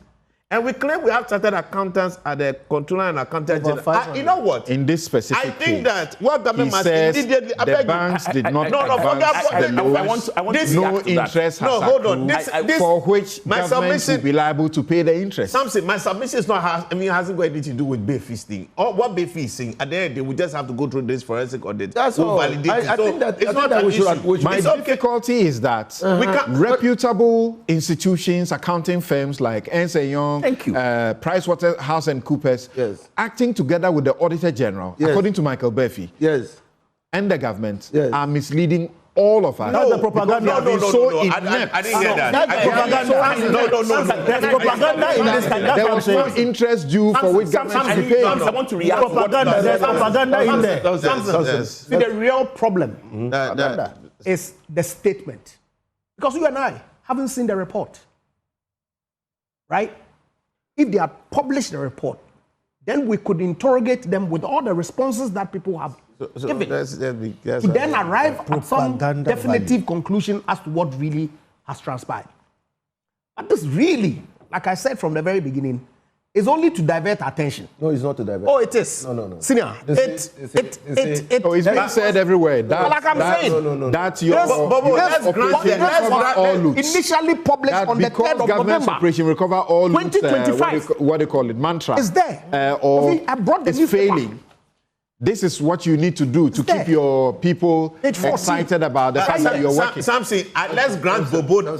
And we claim we have chartered accountants at the controller and accountant general. You know what? In this specific I think that what government must immediately... The banks did not advance the loans. I want to no interest has hold on. This, for which government will be liable to pay the interest. Samson, my submission is not hasn't got anything to do with Bay Fee thing. Or what Bay Fee is saying. At the end, they will just have to go through this forensic audit. That's all. I think that it's not an issue. My difficulty is that reputable institutions, accounting firms like Ernst & Young, thank you. PricewaterhouseCoopers, acting together with the Auditor General, according to Michael Befi, and the government, are misleading all of us. That's the propaganda. I didn't hear that. That's propaganda. No. There's propaganda in this country. There was no interest due for which government to pay. I want to react. Propaganda. There's propaganda in there. See, the real problem is the statement. Because you and I haven't seen the report. Right? If they had published the report, then we could interrogate them with all the responses that people have given to then arrive at some definitive conclusion as to what really has transpired. But this really, like I said from the very beginning, is only to divert attention. No, it's not to divert. Oh, it is. No. Senior, it's being said everywhere. That's your initially published on the 3rd of November. Operation Recover All Loots, 2025. what they call it, mantra. It's there. Or I brought the it's newspaper. failing. This is what you need to do to keep your people excited about the fact that you're working. Samson, let's grant Bobo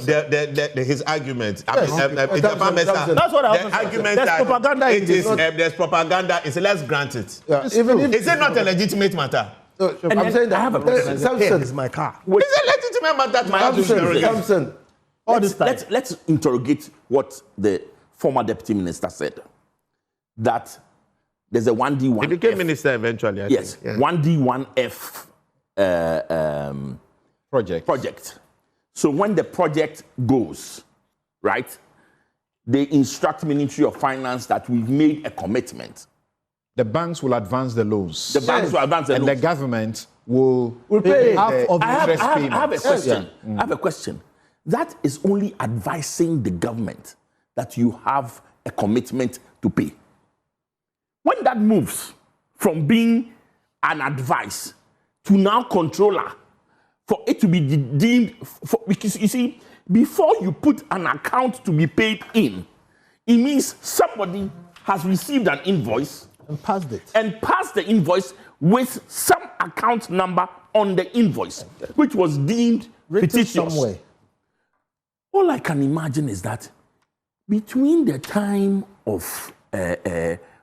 his argument. That's what I was argument there's that propaganda it is, there's propaganda. Let's grant it. Is it not a legitimate matter? I'm saying that I have a question. Samson is my car. It's a legitimate matter. Samson. Let's interrogate what the former deputy minister said. That there's a 1D1F. He became minister eventually, I think. 1D1F project. So when the project goes, right, they instruct Ministry of Finance that we've made a commitment. The banks will advance the loans. The banks will advance the loans. And the government will pay half of the interest payments. I have a question. I have a question. That is only advising the government that you have a commitment to pay. When that moves from being an advice to now controller, for it to be deemed, because you see, before you put an account to be paid in, it means somebody has received an invoice and passed it. And passed the invoice with some account number on the invoice, which was deemed fictitious. Somewhere. All I can imagine is that between the time of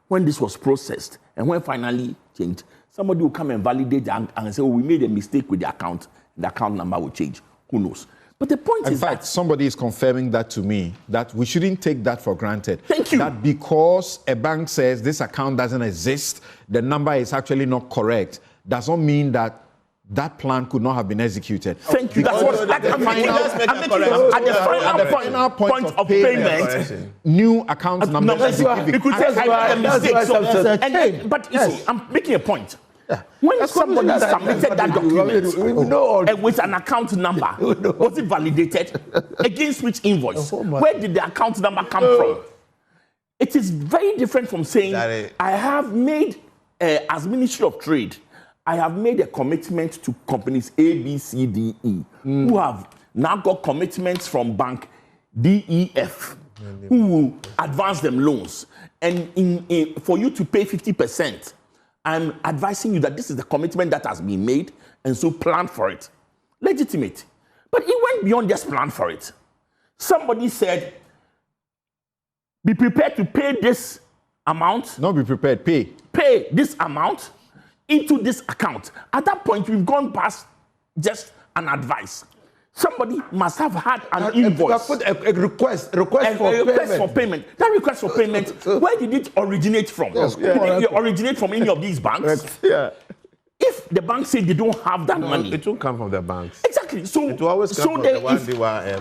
when this was processed and when finally changed, somebody will come and validate and say, oh, we made a mistake with the account number will change. Who knows? But the point is that somebody is confirming that to me, that we shouldn't take that for granted. Thank you. That because a bank says this account doesn't exist, the number is actually not correct, does not mean that that plan could not have been executed. Thank you. That's what at the final point of payment, new account number. But you see, I'm making a point. When somebody submitted that document with an account number, was it validated? Against which invoice? Where did the account number come from? It is very different from saying, I have made, as Ministry of Trade, I have made a commitment to companies A, B, C, D, E, who have now got commitments from bank D, E, F, who will advance them loans. And for you to pay 50%, I'm advising you that this is the commitment that has been made, and so plan for it. Legitimate. But it went beyond just plan for it. Somebody said, be prepared to pay this amount. Not be prepared, pay. Pay this amount into this account. At that point, we've gone past just an advice. Somebody must have had an invoice. Put a request for payment. That request for payment, where did it originate from? Did it originate from any of these banks? Yeah. If the bank say they don't have that money, it won't come from the banks. Exactly. So it will always come from the one they were.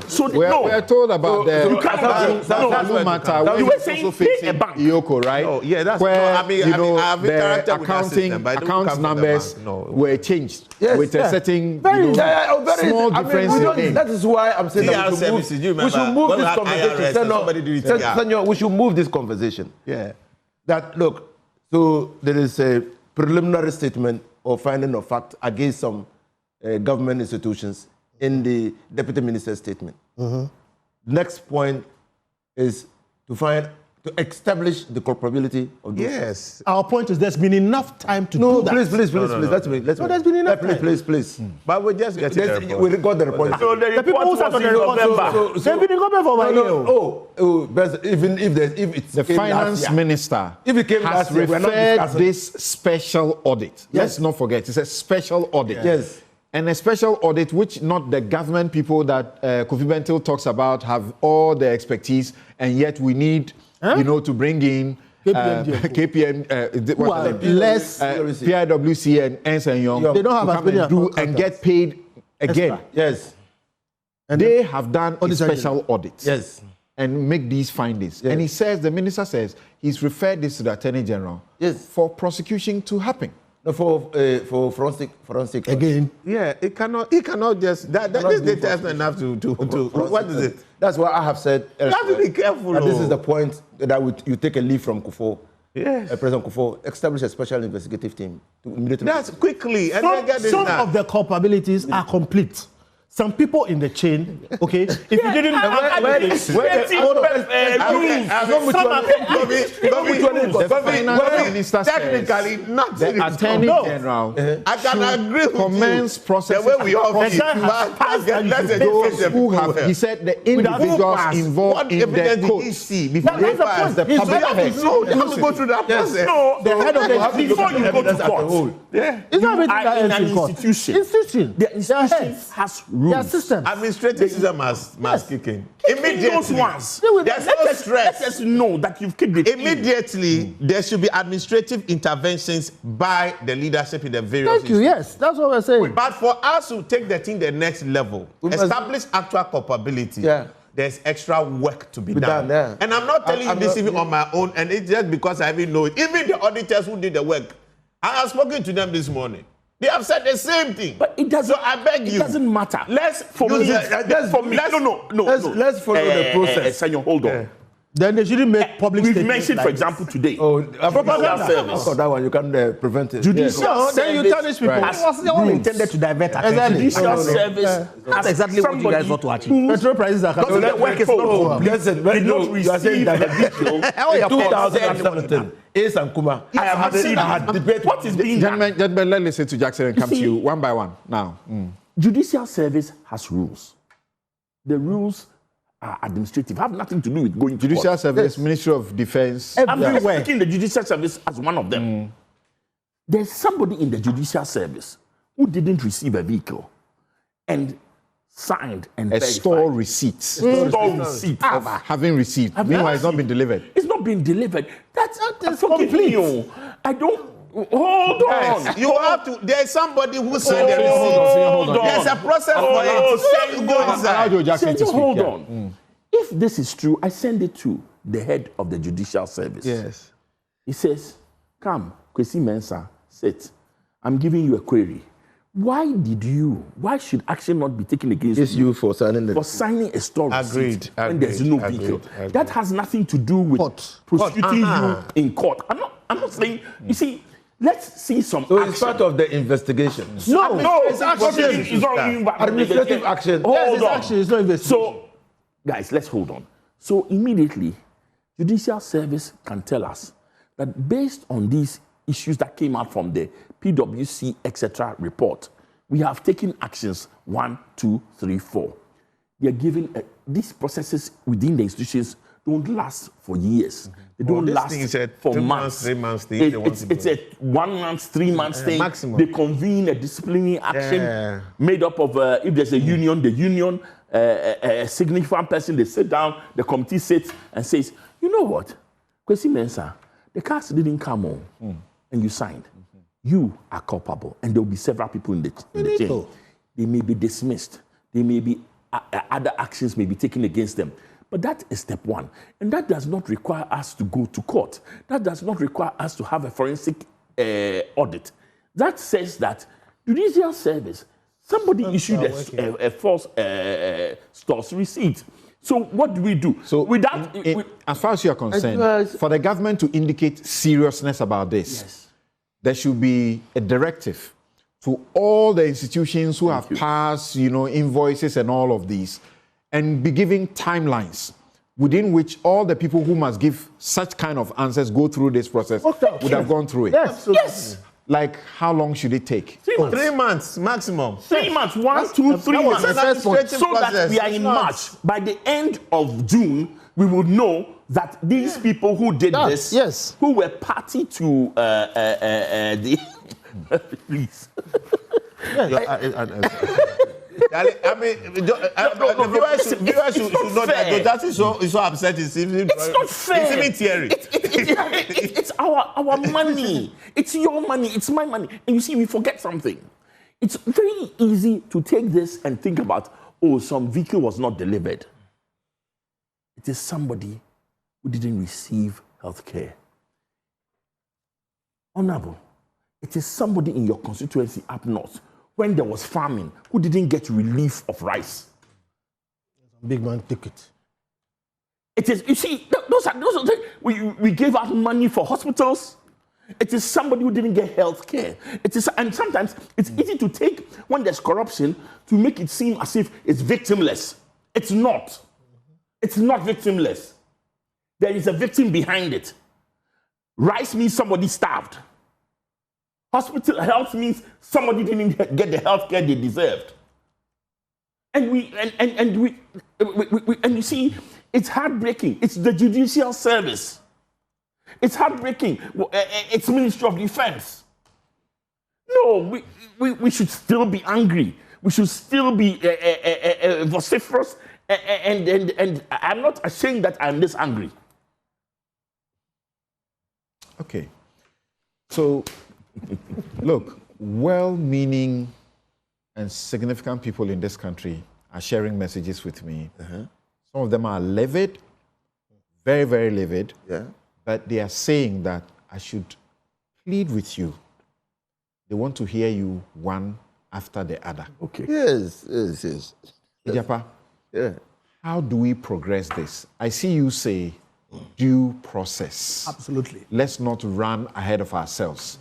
We're told about you can't no matter. You were saying pay a bank. Yoko, right? Oh, yeah, that's where the account numbers were changed with a certain small difference in name. That is why I'm saying that we should move this conversation. Senor, we should move this conversation. Yeah. That look. So there is a preliminary statement or finding of fact against some government institutions in the deputy minister's statement. Next point is to establish the culpability of those. Yes. Our point is there's been enough time to do that. Please. Let's there's been enough time. Please. But we just get it. We got the report. So the people who sat on the report. They've been in government for 1 year. But even if it's the finance minister has referred this special audit. Let's not forget, it's a special audit. Yes. and a special audit, which not the government people that Kofi Bentil talks about have all the expertise, and yet we need, to bring in KPM, less PIWC and Ernst & Young. They don't have as many and get paid again. Extra. Yes. And they have done a special audit. Yes. And make these findings. Yes. And he says, the minister says, he's referred this to the Attorney General for prosecution to happen. No, for forensic. Again. Yeah, he cannot just, this data is not enough to what is it? That's what I have said. You have to be careful. This is the point that you take a leave from Kufo. Yes. President Kufo, establish a special investigative team to immediately. That's quickly. Some of the culpabilities are complete. Some people in the chain, okay, if you didn't technically not the Attorney General I can agree with commence process the way we all he said the individuals involved in the courts before pass the public to go through that process. No, the head of the before you go to court. It's not in an institution. The institution has rules. Administrative system must kick in. Immediately. Those ones. There's no stress. Let us know that you've kicked it. Immediately, there should be administrative interventions by the leadership in the various Thank you, yes. That's what we're saying. But for us to take the thing the next level, establish actual culpability, there's extra work to be done. And I'm not telling you this even on my own, and it's just because I even know it. Even the auditors who did the work, I have spoken to them this morning. They have said the same thing. But it doesn't. So I beg you. It doesn't matter. Let's follow Let's follow the process. Senor, hold on. Then they shouldn't make public statements. We've mentioned, for example, today. Propaganda service. That one you can prevent it. Judicial service. Then you tarnish people. It was all intended to divert attention. Judicial service. That's exactly what you guys want to achieve. Petrol prices are coming. The work is not complete. You are saying that in 2017, Ace and Kuma. I have had debate. What is being done? Gentlemen, let's listen to Jackson and come to you one by one now. Judicial service has rules. The rules are administrative, have nothing to do with going to Judicial court. Service, Ministry of Defense. Everywhere. I'm taking the Judicial Service as one of them. There's somebody in the Judicial Service who didn't receive a vehicle and signed and verified. Store receipts. Store receipt of having received. Meanwhile, it's not been delivered. It's not been delivered. That's complete. I don't. Hold on. You have to. There's somebody who sent the receipt. There's a process for it. Hold on. If this is true, I send it to the head of the Judicial Service. Yes. He says, "Come, Kwesi Mensah, sit. I'm giving you a query. Why should action not be taken against you for signing a store receipt when there's no vehicle? That has nothing to do with prosecuting you in court. I'm not saying. You see, let's see some action. It's part of the investigation. No, it's action. It's not administrative action. Hold on. Action. It's not investigation. So, guys, let's hold on. So immediately, Judicial Service can tell us that based on these issues that came out from the PwC, etc. report, we have taken actions 1, 2, 3, 4. They are given these processes within the institutions don't last for years. They don't last for months. 3 months. It's a 1 month, 3 months thing. Maximum. They convene a disciplinary action made up of if there's a union, the union, a significant person. They sit down. The committee sits and says, "You know what, Kwesi Mensah, the cars didn't come on, and you signed. You are culpable, and there will be several people in the chain. They may be dismissed. They may be other actions may be taken against them." But that is step one. And that does not require us to go to court. That does not require us to have a forensic audit. That says that Judicial Service, somebody issued a false stores receipt. So what do we do? So as far as you are concerned, for the government to indicate seriousness about this, there should be a directive to all the institutions who have passed, invoices and all of these, and be giving timelines within which all the people who must give such kind of answers go through this process would have gone through it. Yes. Like, how long should it take? 3 months. 3 months maximum. 3 months. 1, 2, 3 months. So that we are in March. By the end of June, we would know that these people who did this, who were party to the please. I mean, the viewers should know that that is so upset. It's not fair. It's even teary. It's our money. It's your money. It's my money. And you see, we forget something. It's very easy to take this and think about, oh, some vehicle was not delivered. It is somebody who didn't receive health care. Honorable, it is somebody in your constituency up north, when there was famine, who didn't get relief of rice. Big man ticket. It is, you see, those are things. We gave out money for hospitals. It is somebody who didn't get health care. It is, and sometimes it's easy to take, when there's corruption, to make it seem as if it's victimless. It's not. It's not victimless. There is a victim behind it. Rice means somebody starved. Hospital health means somebody didn't get the health care they deserved. And you see, it's heartbreaking. It's the judicial service. It's heartbreaking. It's Ministry of Defense. No, we should still be angry. We should still be vociferous. And I'm not ashamed that I'm this angry. Okay. So, look, well-meaning and significant people in this country are sharing messages with me. Some of them are livid, very, very livid. Yeah. But they are saying that I should plead with you. They want to hear you one after the other. Okay. Yes. Ijapa, Yeah. how do we progress this? I see you say due process. Absolutely. Let's not run ahead of ourselves.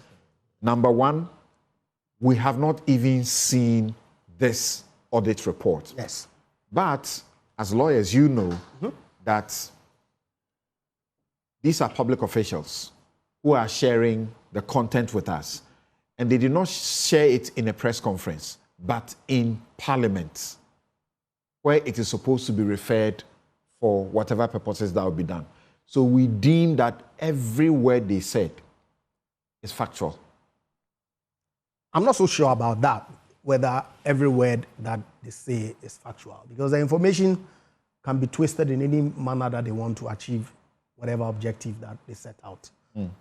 Number one, we have not even seen this audit report. Yes. But as lawyers, you know that these are public officials who are sharing the content with us. And they did not share it in a press conference, but in Parliament, where it is supposed to be referred for whatever purposes that will be done. So we deem that every word they said is factual. I'm not so sure about that, whether every word that they say is factual, because the information can be twisted in any manner that they want to achieve whatever objective that they set out.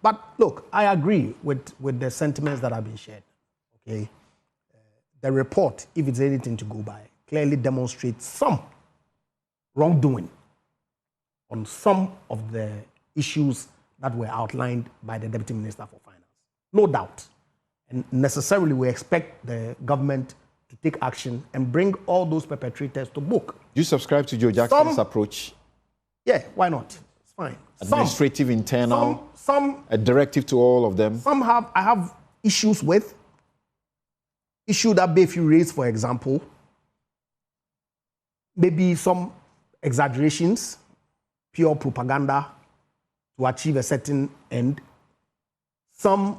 But look, I agree with the sentiments that have been shared. Okay, the report, if it's anything to go by, clearly demonstrates some wrongdoing on some of the issues that were outlined by the Deputy Minister for Finance. No doubt. And necessarily we expect the government to take action and bring all those perpetrators to book. Do you subscribe to Joe Jackson's approach? Yeah, why not? It's fine. Administrative, internal, some a directive to all of them. I have issues with. Issue that Bayview raised, for example, maybe some exaggerations, pure propaganda to achieve a certain end. Some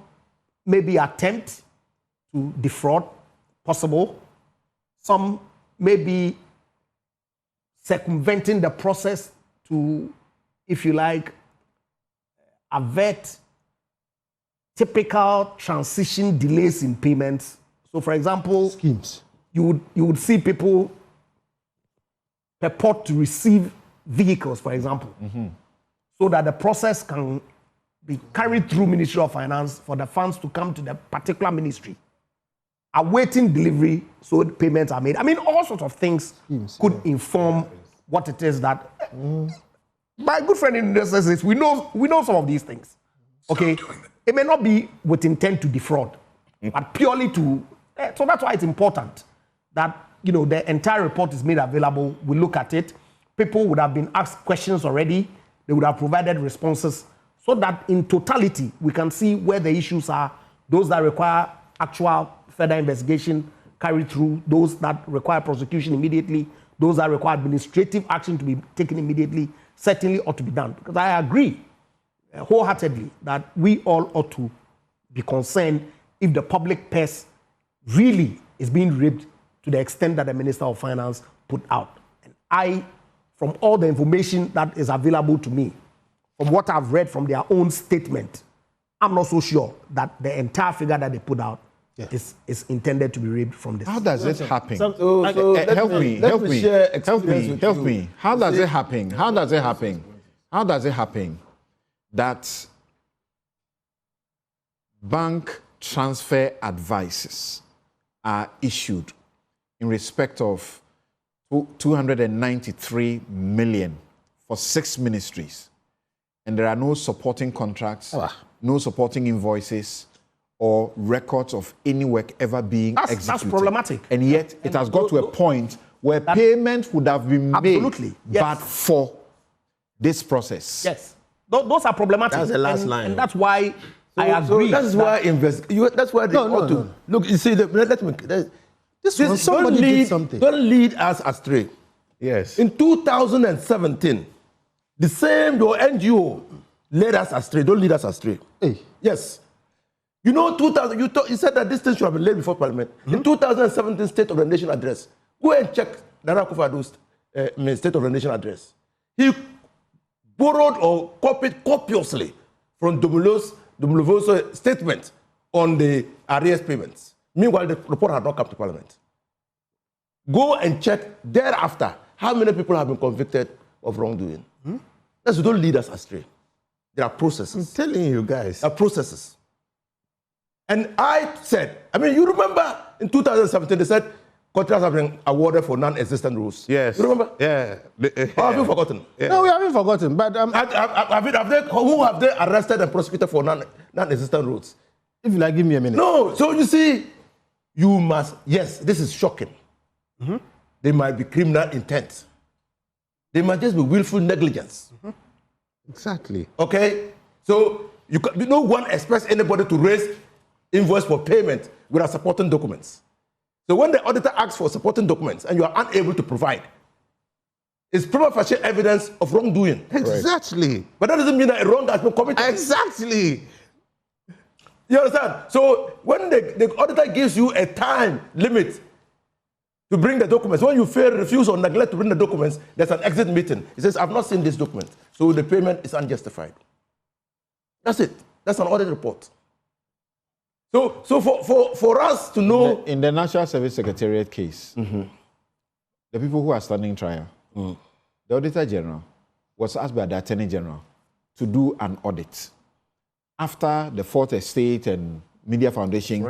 maybe attempt to defraud, possible. Some maybe circumventing the process to, if you like, avert typical transition delays in payments. So, for example, Schemes. you would see people purport to receive vehicles, for example, so that the process can be carried through Ministry of Finance for the funds to come to the particular ministry, awaiting delivery so payments are made. I mean, all sorts of things could inform what it is that my good friend in the says we know some of these things. Okay, it may not be with intent to defraud, but purely to. So that's why it's important that the entire report is made available. We look at it. People would have been asked questions already. They would have provided responses, so that in totality we can see where the issues are. Those that require actual further investigation carried through. Those that require prosecution immediately. Those that require administrative action to be taken immediately certainly ought to be done. Because I agree wholeheartedly that we all ought to be concerned if the public purse really is being ripped to the extent that the Minister of Finance put out. And I, from all the information that is available to me, from what I've read from their own statement, I'm not so sure that the entire figure that they put out is intended to be reaped from this. How does it happen? Help me. How does it happen? How does it happen that bank transfer advices are issued in respect of 293 million for 6 ministries, and there are no supporting contracts, no supporting invoices, or records of any work ever being executed? That's problematic. And yet it has got to a point where payment would have been made, but for this process. Yes, those are problematic. That's the last line. And that's why I agree. So that's why that's why they ought to look. You see, somebody did something. Don't lead us astray. Yes. In 2017, the same NGO led us astray. Don't lead us astray. Hey. Yes. You know, you said that this thing should have been laid before Parliament. In 2017 State of the Nation address, go and check Nana Akufo-Addo's State of the Nation address. He borrowed or copied copiously from Dumuluvo's statement on the arrears payments. Meanwhile, the report had not come to Parliament. Go and check thereafter how many people have been convicted of wrongdoing. That's don't lead us astray. There are processes. I'm telling you guys. There are processes. And I said, you remember in 2017 they said contracts have been awarded for non-existent rules. Yes. You remember? Yeah. Or have you forgotten? Yeah. No, we haven't forgotten. But who have they arrested and prosecuted for non-existent rules? If you like, give me a minute. No. So you see, you must. Yes, this is shocking. They might be criminal intent. They might just be willful negligence. Exactly. Okay. So no one expects anybody to raise invoice for payment without supporting documents. So when the auditor asks for supporting documents and you are unable to provide, it's prima facie evidence of wrongdoing. Exactly. But that doesn't mean that a wrong has been committed. Exactly. You understand? So when the auditor gives you a time limit to bring the documents, when you refuse or neglect to bring the documents, there's an exit meeting. He says, I've not seen this document, so the payment is unjustified. That's it. That's an audit report. So for us to know... In the National Service Secretariat case, the people who are standing trial, the Auditor General was asked by the Attorney General to do an audit. After the Fourth Estate and Media Foundation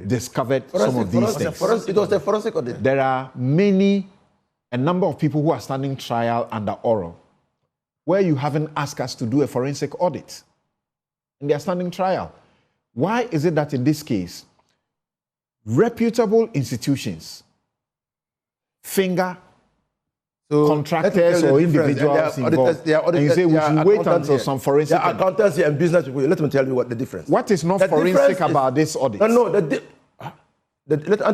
discovered some of these things. It was a forensic audit. There are a number of people who are standing trial under oral, where you haven't asked us to do a forensic audit. And they are standing trial. Why is it that in this case, reputable institutions finger contractors or individuals involved, and you say we should wait until some forensic... There are accountants and business people. Let me tell you what the difference. What is not forensic about this audit? I'll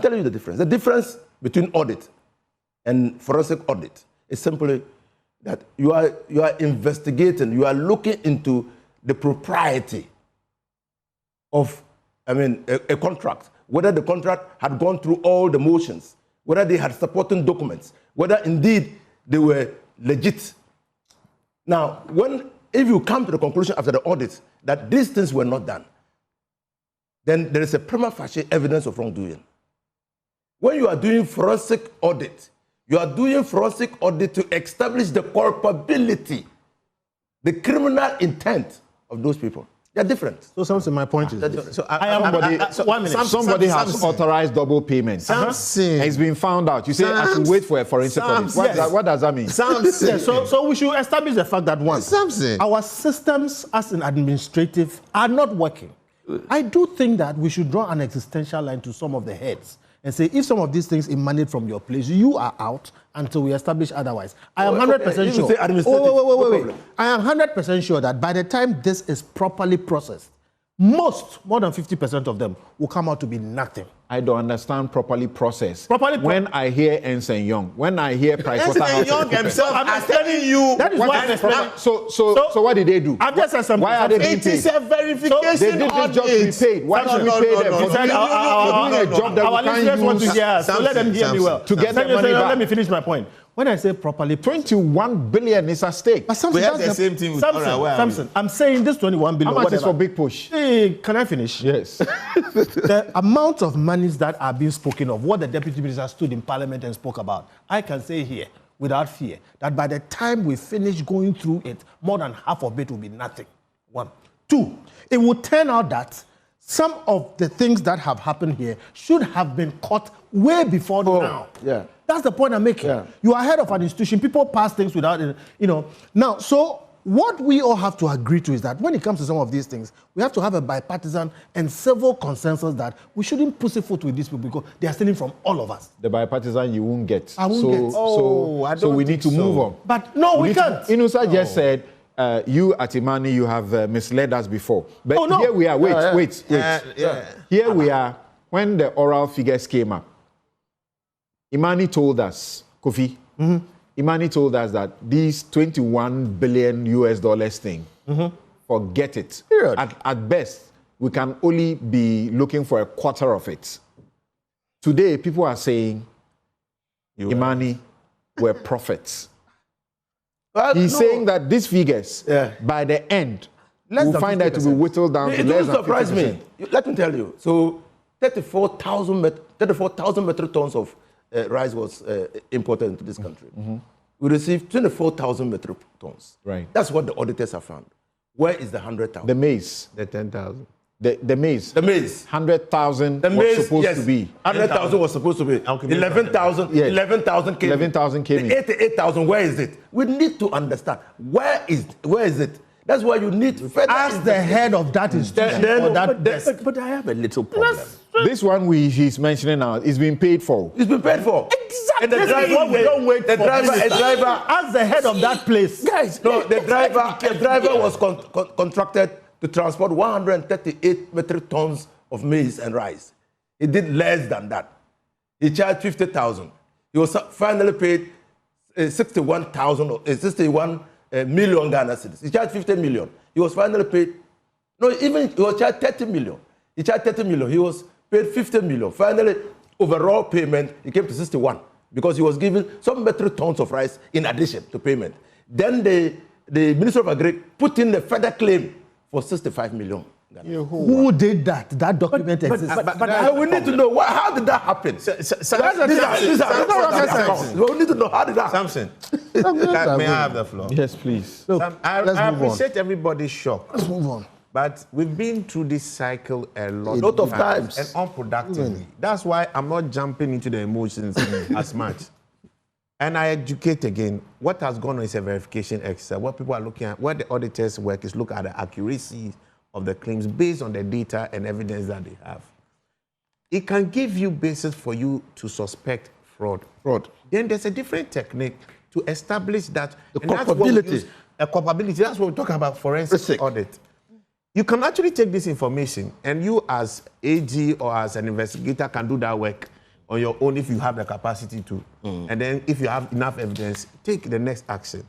tell you the difference. The difference between audit and forensic audit is simply that you are investigating, you are looking into the propriety of, a contract, whether the contract had gone through all the motions, whether they had supporting documents, whether indeed they were legit. Now, if you come to the conclusion after the audit that these things were not done, then there is a prima facie evidence of wrongdoing. When you are doing forensic audit, you are doing forensic audit to establish the culpability, the criminal intent of those people. They're different. So, Samson, my point is this. Somebody has authorized double payment. Samson. It's been found out. You say I should wait for a forensic audit. What does that mean? Samson. So we should establish the fact that our systems as an administrative are not working. I do think that we should draw an existential line to some of the heads and say, if some of these things emanate from your place, you are out until we establish otherwise. I am 100% sure. Wait. I am 100% sure that by the time this is properly processed, more than 50% of them will come out to be nothing. I don't understand properly processed. When I hear Ensign Young, when I hear Ensign Young himself, I'm telling you. That is what I'm explaining. So what did they do? I've just said something. Why are they being paid? It is a verification they did this job to be paid. Why should we pay them? He said our listeners want to hear, so let them hear me well. To get the money back. Let me finish my point. when I say properly, 21 billion is at stake. But Samson, we have the same thing with Samson, I'm saying this 21 billion. How much whatever. is for Big Push? Hey, can I finish? Yes. The amount of monies that are being spoken of, what the deputy minister stood in parliament and spoke about, I can say here, without fear, that by the time we finish going through it, more than half of it will be nothing. One. Two, it will turn out that some of the things that have happened here should have been caught way before now. Yeah. That's the point I'm making. Yeah. You are head of an institution. People pass things without, Now, so what we all have to agree to is that when it comes to some of these things, we have to have a bipartisan and civil consensus that we shouldn't pussyfoot with these people because they are stealing from all of us. The bipartisan you won't get. I won't get. So we need to move on. But no, we can't. Inusa just said, you at Imani, you have misled us before. But here we are. Wait. Here we are. When the oral figures came up, Imani told us, Kofi, Imani told us that these 21 billion US dollars thing, forget it. At best, we can only be looking for a quarter of it. Today, people are saying Imani were prophets. He's saying that these figures, by the end, we'll find that to be whittled down to less than 50%. It surprise me. Let me tell you. So 34,000 metric tons of rice was imported into this country. We received 24,000 metric tons. Right. That's what the auditors have found. Where is the 100,000? The maize. The 10,000. The maize. The maize. 100,000 The was maize, supposed yes. to be. 100,000 was supposed to be. 11,000. Yes. 11,000 came. 11,000 came in. 88,000. Where is it? We need to understand. Where is it? That's why you need further. As the head of that institution or that desk. But I have a little problem. This one he's mentioning now is being paid for. It's been paid for. Exactly. And the driver, we don't wait the for driver, this. a driver, As the head of that place. guys. No, the driver was contracted to transport 138 metric tons of maize and rice. He did less than that. He charged 50,000. He was finally paid 61 million Ghana cedis. He charged 50 million. He was finally paid. No, even he was charged 30 million. He charged 30 million. He was paid 50 million. Finally, overall payment, he came to 61 because he was given some metric tons of rice in addition to payment. Then the Minister of Agri put in the further claim for 65 million. Who did that? That document exists. But we need to know how did that happen? We need to know how did that happen. Samson, may I have the floor? Yes, please. Look, I appreciate everybody's shock. Let's move on. But we've been through this cycle a lot of times. And unproductively. That's why I'm not jumping into the emotions as much. And I educate again. What has gone on is a verification exercise. What people are looking at, what the auditors work is look at the accuracy of the claims based on the data and evidence that they have. It can give you basis for you to suspect fraud. Then there's a different technique to establish that. The culpability. A culpability. That's what we're talking about, forensic audit. You can actually take this information and you as AG or as an investigator can do that work on your own if you have the capacity to. And then if you have enough evidence, take the next action.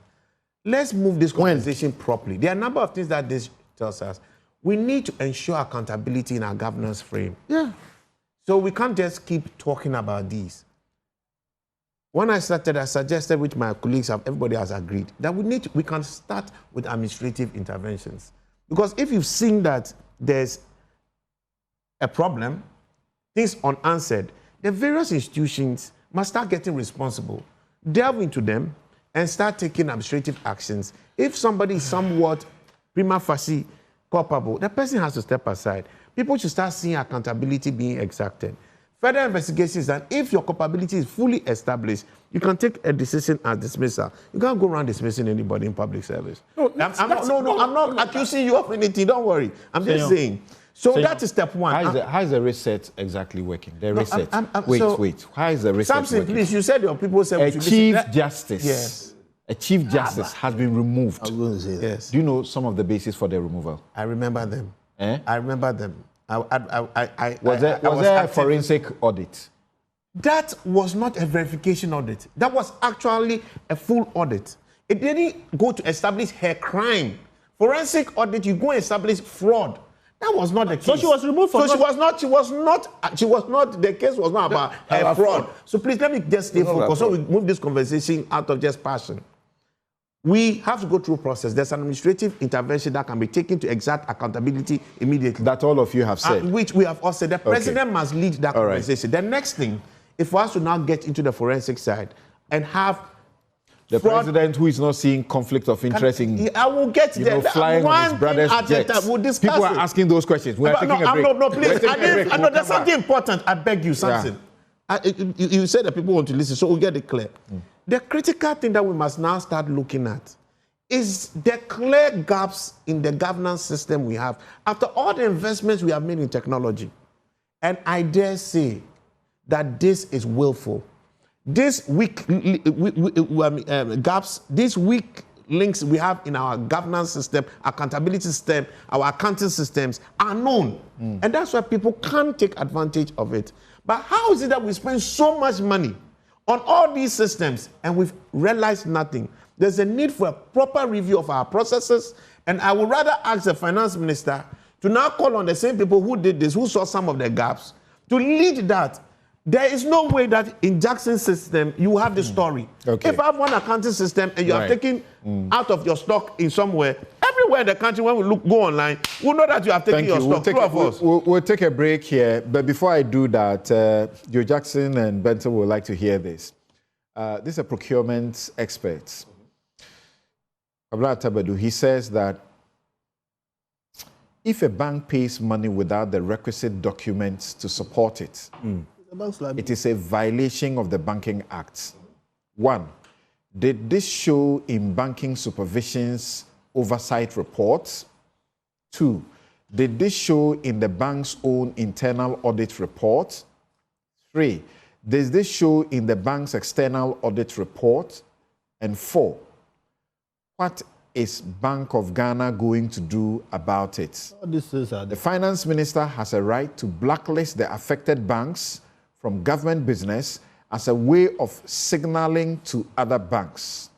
Let's move this conversation properly. There are a number of things that this tells us. We need to ensure accountability in our governance frame. Yeah. So we can't just keep talking about these. When I started, I suggested with my colleagues, everybody has agreed, that we can start with administrative interventions. Because if you've seen that there's a problem, things unanswered, the various institutions must start getting responsible, delve into them, and start taking administrative actions. If somebody is somewhat prima facie culpable, the person has to step aside. People should start seeing accountability being exacted. Further investigations, and if your culpability is fully established, you can take a decision as dismissal. You can't go around dismissing anybody in public service. I'm not accusing you of anything. Don't worry. I'm just saying. So that is step one. How is the reset exactly working? The reset. Wait. How is the reset Samson, working? please, you said your people said a chief justice. Yes. A chief justice has been removed. I was going to say that. Yes. Do you know some of the basis for their removal? I remember them. I remember them. Was there a forensic audit? That was not a verification audit. That was actually a full audit. It didn't go to establish her crime. Forensic audit, you go and establish fraud. That was not the case. So she was removed from. So she was not. The case was not about her fraud. So please let me just stay focused. So we move this conversation out of just passion. We have to go through a process. There's an administrative intervention that can be taken to exact accountability immediately. That all of you have said. Which we have all said. The president must lead that conversation. Right. The next thing, if for us to now get into the forensic side and have the president who is not seeing conflict of interest I will get there. Flying on his brother's jets. We'll discuss People are asking those questions. We are taking a break. No, please. There's something important. I beg you, Samson. Yeah. You said that people want to listen, so we'll get it clear. The critical thing that we must now start looking at is the clear gaps in the governance system we have after all the investments we have made in technology. And I dare say that this is willful. These weak gaps, these weak links we have in our governance system, accountability system, our accounting systems are known. And that's why people can't take advantage of it. But how is it that we spend so much money on all these systems and we've realized nothing? There's a need for a proper review of our processes, and I would rather ask the finance minister to now call on the same people who did this, who saw some of the gaps, to lead that. There is no way that in Jackson's system you have the story. Okay. If I have one accounting system and you are taking out of your stock in somewhere, everywhere in the country when we go online, we'll know that you have taken your stock. We'll take a break here, but before I do that, Joe Jackson and Benton would like to hear this. This is a procurement expert. Abdullah Tabadu, he says that if a bank pays money without the requisite documents to support it, it is a violation of the Banking Act. 1, did this show in banking supervision's oversight reports? 2, did this show in the bank's own internal audit report? 3, does this show in the bank's external audit report? And 4, what is Bank of Ghana going to do about it? The finance minister has a right to blacklist the affected banks from government business as a way of signaling to other banks.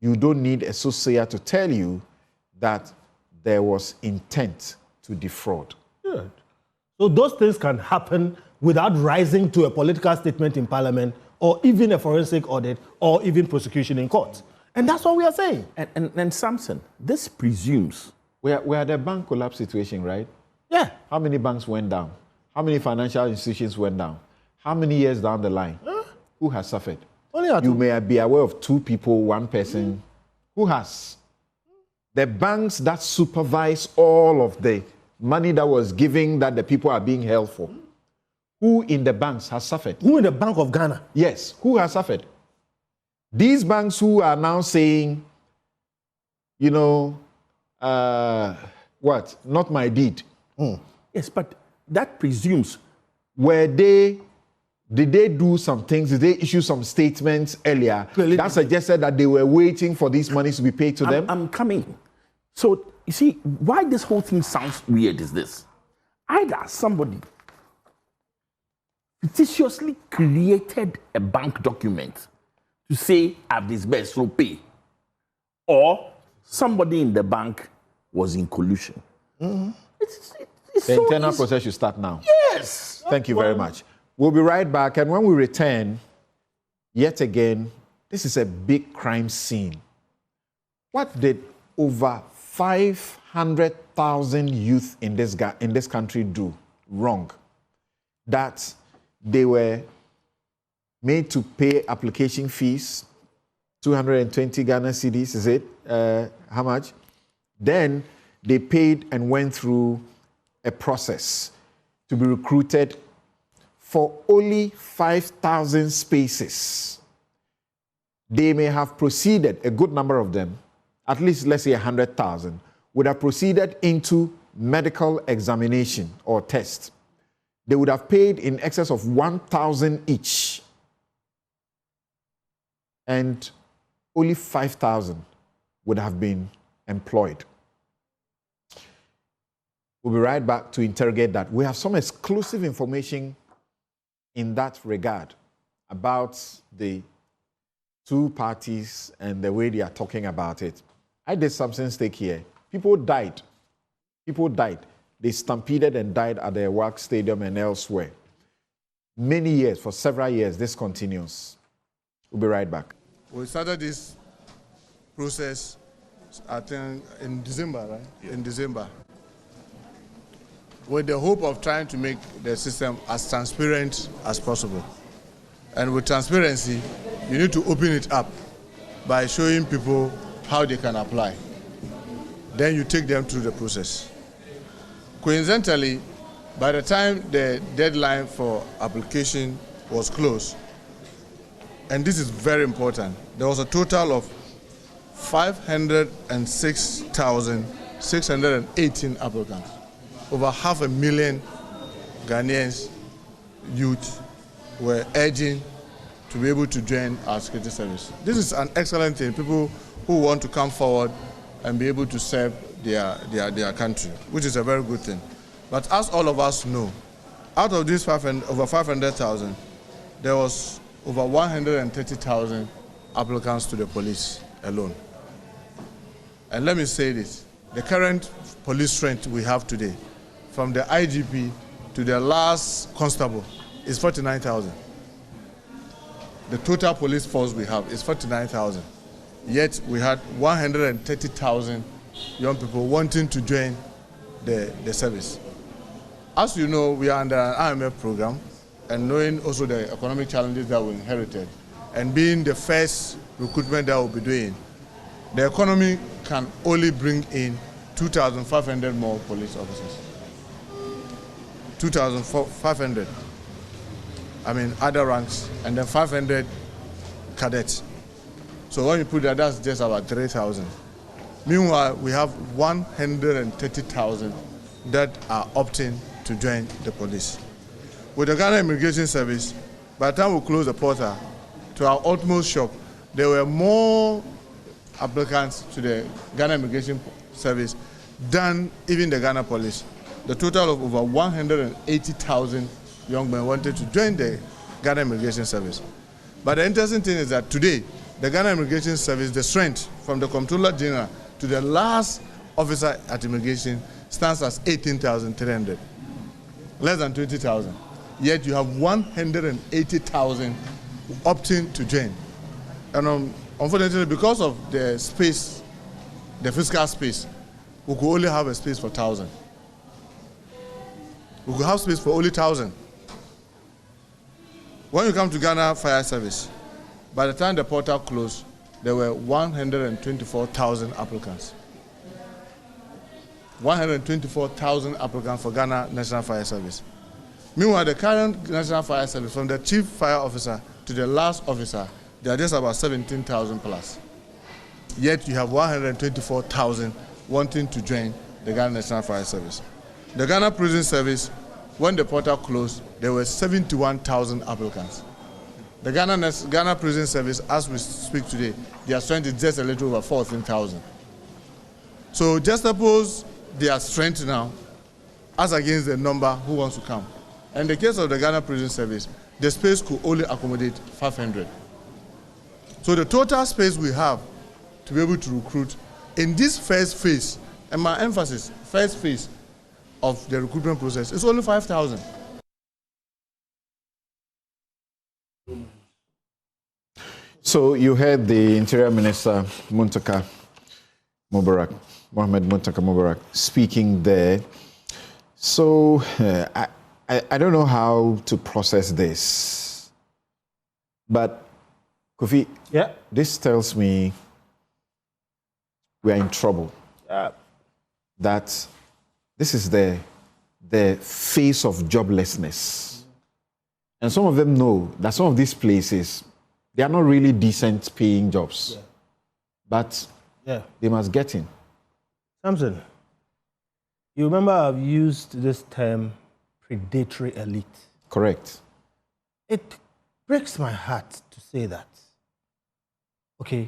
You don't need a soothsayer to tell you that there was intent to defraud. Good. So those things can happen without rising to a political statement in parliament or even a forensic audit or even prosecution in court. And that's what we are saying. And Samson, this presumes... We're at a bank collapse situation, right? Yeah. How many banks went down? How many financial institutions went down? How many years down the line? Who has suffered? You may be aware of 2 people, 1 person. Who has? The banks that supervise all of the money that was given that the people are being held for. Who in the banks has suffered? Who in the Bank of Ghana? Yes. Who has suffered? These banks who are now saying, you know, what? Not my deed. Yes, but that presumes. Did they do some things? Did they issue some statements earlier that suggested that they were waiting for these monies to be paid to them? I'm coming. So, you see, why this whole thing sounds weird is this. Either somebody fictitiously created a bank document to say, I've disbursed, so pay. Or somebody in the bank was in collusion. It's the so internal easy. process should start now. Yes. Thank you very much. We'll be right back. And when we return, yet again, this is a big crime scene. What did over 500,000 youth in this country do wrong? That they were made to pay application fees, 220 Ghana cedis, is it? How much? Then they paid and went through a process to be recruited for only 5,000 spaces. They may have proceeded, a good number of them, at least let's say 100,000, would have proceeded into medical examination or test. They would have paid in excess of 1,000 each. And only 5,000 would have been employed. We'll be right back to interrogate that. We have some exclusive information in that regard about the 2 parties and the way they are talking about it. I did Samson's take here. People died. People died. they stampeded and died at the Work Stadium and elsewhere. Many years, for several years, this continues. We'll be right back. We started this process, I think, in December, right? Yeah. In December. With the hope of trying to make the system as transparent as possible. And with transparency, you need to open it up by showing people how they can apply. Then you take them through the process. Coincidentally, by the time the deadline for application was closed, and this is very important, there was a total of 506,618 applicants. Over 500,000 Ghanaians youth were urging to be able to join our security service. This is an excellent thing. People who want to come forward and be able to serve their country, which is a very good thing. But as all of us know, out of these over 500,000, there was over 130,000 applicants to the police alone. And let me say this, the current police strength we have today, from the IGP to the last constable, is 49,000. The total police force we have is 49,000. Yet we had 130,000 young people wanting to join the service. As you know, we are under an IMF program, and knowing also the economic challenges that we inherited, and being the first recruitment that we'll be doing, the economy can only bring in 2,500 more police officers. 2,500. I mean, other ranks, and then 500 cadets. So when you put that, that's just about 3,000. Meanwhile, we have 130,000 that are opting to join the police. With the Ghana Immigration Service, by the time we closed the portal, to our utmost shock, there were more applicants to the Ghana Immigration Service than even the Ghana Police. The total of over 180,000 young men wanted to join the Ghana Immigration Service. But the interesting thing is that today, the Ghana Immigration Service, the strength from the Comptroller General to the last officer at immigration stands as 18,300, less than 20,000. Yet you have 180,000 opting to join. And unfortunately, because of the space, the fiscal space, we could only have a space for 1,000. We could have space for only 1,000. When you come to Ghana Fire Service, by the time the portal closed, there were 124,000 applicants. 124,000 applicants for Ghana National Fire Service. Meanwhile, the current National Fire Service, from the chief fire officer to the last officer, they are just about 17,000 plus. Yet you have 124,000 wanting to join the Ghana National Fire Service. The Ghana Prison Service, when the portal closed, there were 71,000 applicants. The Ghana Prison Service, as we speak today, their strength is just a little over 14,000. So just suppose their strength now, as against the number who wants to come. In the case of the Ghana Prison Service, the space could only accommodate 500. So the total space we have to be able to recruit in this first phase, and my emphasis, first phase of the recruitment process, is only 5,000. So you heard the Interior Minister, Mohamed Muntaka Mubarak, speaking there. So I don't know how to process this, but Kofi, yeah, this tells me we are in trouble. That this is the face of joblessness. And some of them know that some of these places, they are not really decent paying jobs. Yeah. But they must get in. Samson, you remember I've used this term, predatory elite. Correct. It breaks my heart to say that. Okay?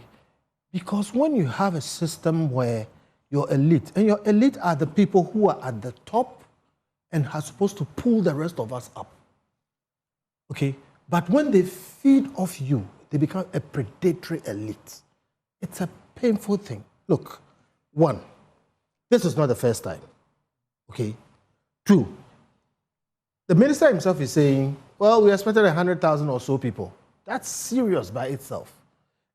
Because when you have a system where your elite, and your elite are the people who are at the top and are supposed to pull the rest of us up. Okay? But when they feed off you, they become a predatory elite. It's a painful thing. Look, one, this is not the first time. Okay? Two, the minister himself is saying, well, we expected 100,000 or so people. That's serious by itself.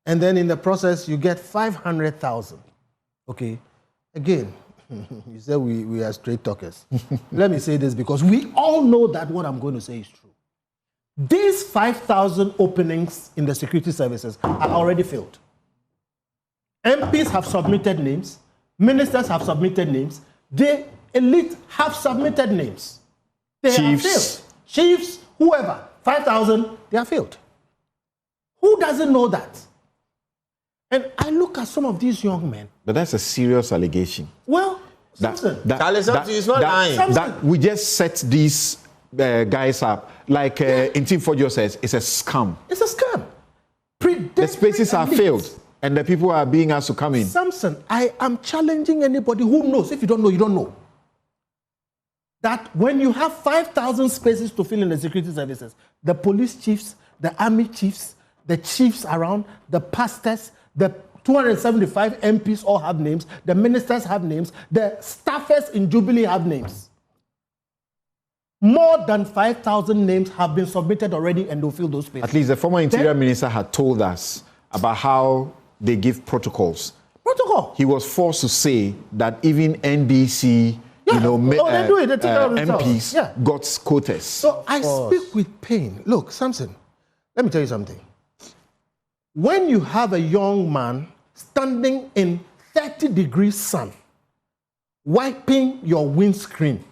And then in the process, you get 500,000. Okay, again, you said we are straight talkers. Let me say this because we all know that what I'm going to say is true. These 5,000 openings in the security services are already filled. MPs have submitted names, ministers have submitted names, the elite have submitted names. They are filled. Chiefs, whoever, 5,000, they are filled. Who doesn't know that? And I look at some of these young men. But that's a serious allegation. Well, Samson. That we just set these guys up. Like Intim Fojo says, it's a scam. It's a scam. The spaces are filled and the people are being asked to come in. Samson, I am challenging anybody who knows. If you don't know, you don't know. That when you have 5,000 spaces to fill in the security services, the police chiefs, the army chiefs, the chiefs around, the pastors, the 275 MPs all have names, the ministers have names, the staffers in Jubilee have names. More than 5,000 names have been submitted already and they'll fill those spaces. At least the former interior minister had told us about how they give protocols. Protocol? He was forced to say that even NDC, MPs got quotas. So I speak with pain. Look, Samson, let me tell you something. When you have a young man standing in 30-degree sun, wiping your windscreen,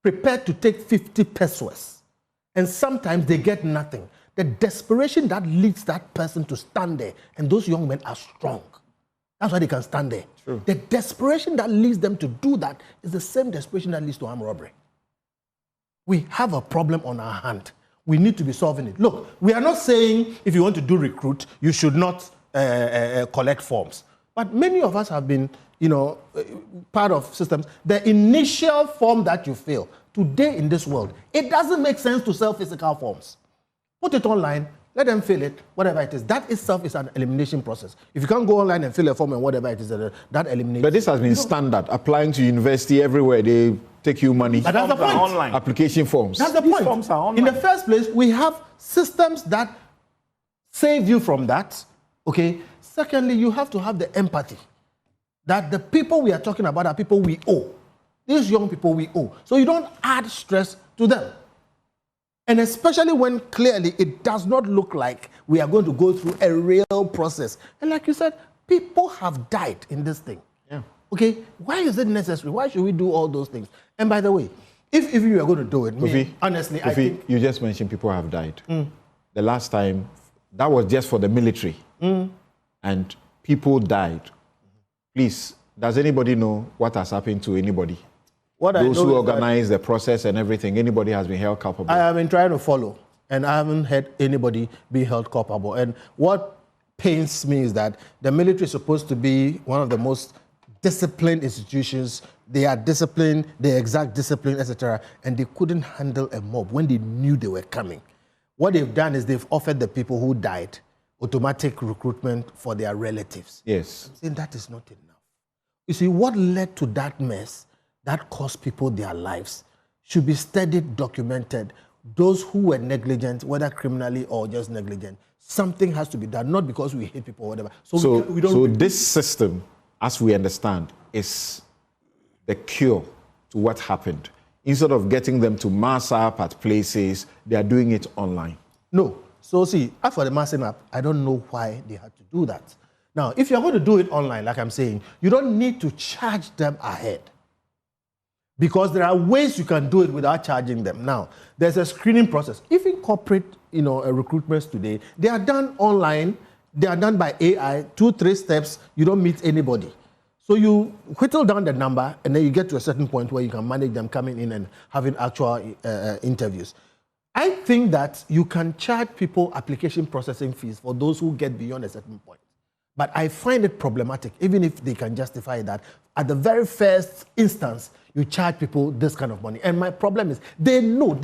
prepared to take 50 pesos, and sometimes they get nothing, the desperation that leads that person to stand there, and those young men are strong. That's why they can stand there. True. The desperation that leads them to do that is the same desperation that leads to armed robbery. We have a problem on our hand. We need to be solving it. Look, we are not saying if you want to do recruit, you should not collect forms. But many of us have been, part of systems. The initial form that you fill today in this world, it doesn't make sense to sell physical forms. Put it online, let them fill it, whatever it is. That itself is an elimination process. If you can't go online and fill a form and whatever it is, that eliminates. But this has been standard, applying to university everywhere. They take you money. But that's the point. Online. Application forms. That's the point. Forms are online. In the first place, we have systems that save you from that. Okay. Secondly, you have to have the empathy that the people we are talking about are people we owe. These young people we owe. So you don't add stress to them. And especially when clearly it does not look like we are going to go through a real process. And like you said, people have died in this thing. Yeah. Okay, why is it necessary? Why should we do all those things? And by the way, if you are going to do it, honestly, I think... You just mentioned people have died. The last time, that was just for the military. And people died. Please, does anybody know what has happened to anybody? Those who organize the process and everything, anybody has been held culpable? I have been trying to follow, and I haven't had anybody be held culpable. And what pains me is that the military is supposed to be one of the most disciplined institutions. They are disciplined, they exact discipline, etc. And they couldn't handle a mob when they knew they were coming. What they've done is they've offered the people who died automatic recruitment for their relatives. Yes. I'm saying that is not enough. You see, what led to that mess that cost people their lives should be studied, documented. Those who were negligent, whether criminally or just negligent, something has to be done, not because we hate people or whatever. So this system, as we understand, is the cure to what happened. Instead of getting them to mass up at places, they are doing it online. No. So see, as for the massing up, I don't know why they had to do that. Now, if you're going to do it online, like I'm saying, you don't need to charge them ahead. Because there are ways you can do it without charging them. Now, there's a screening process. Even corporate, recruitments today, they are done online. They are done by AI, 2-3 steps. You don't meet anybody. So you whittle down the number, and then you get to a certain point where you can manage them coming in and having actual interviews. I think that you can charge people application processing fees for those who get beyond a certain point. But I find it problematic, even if they can justify that. At the very first instance, you charge people this kind of money. And my problem is, they know.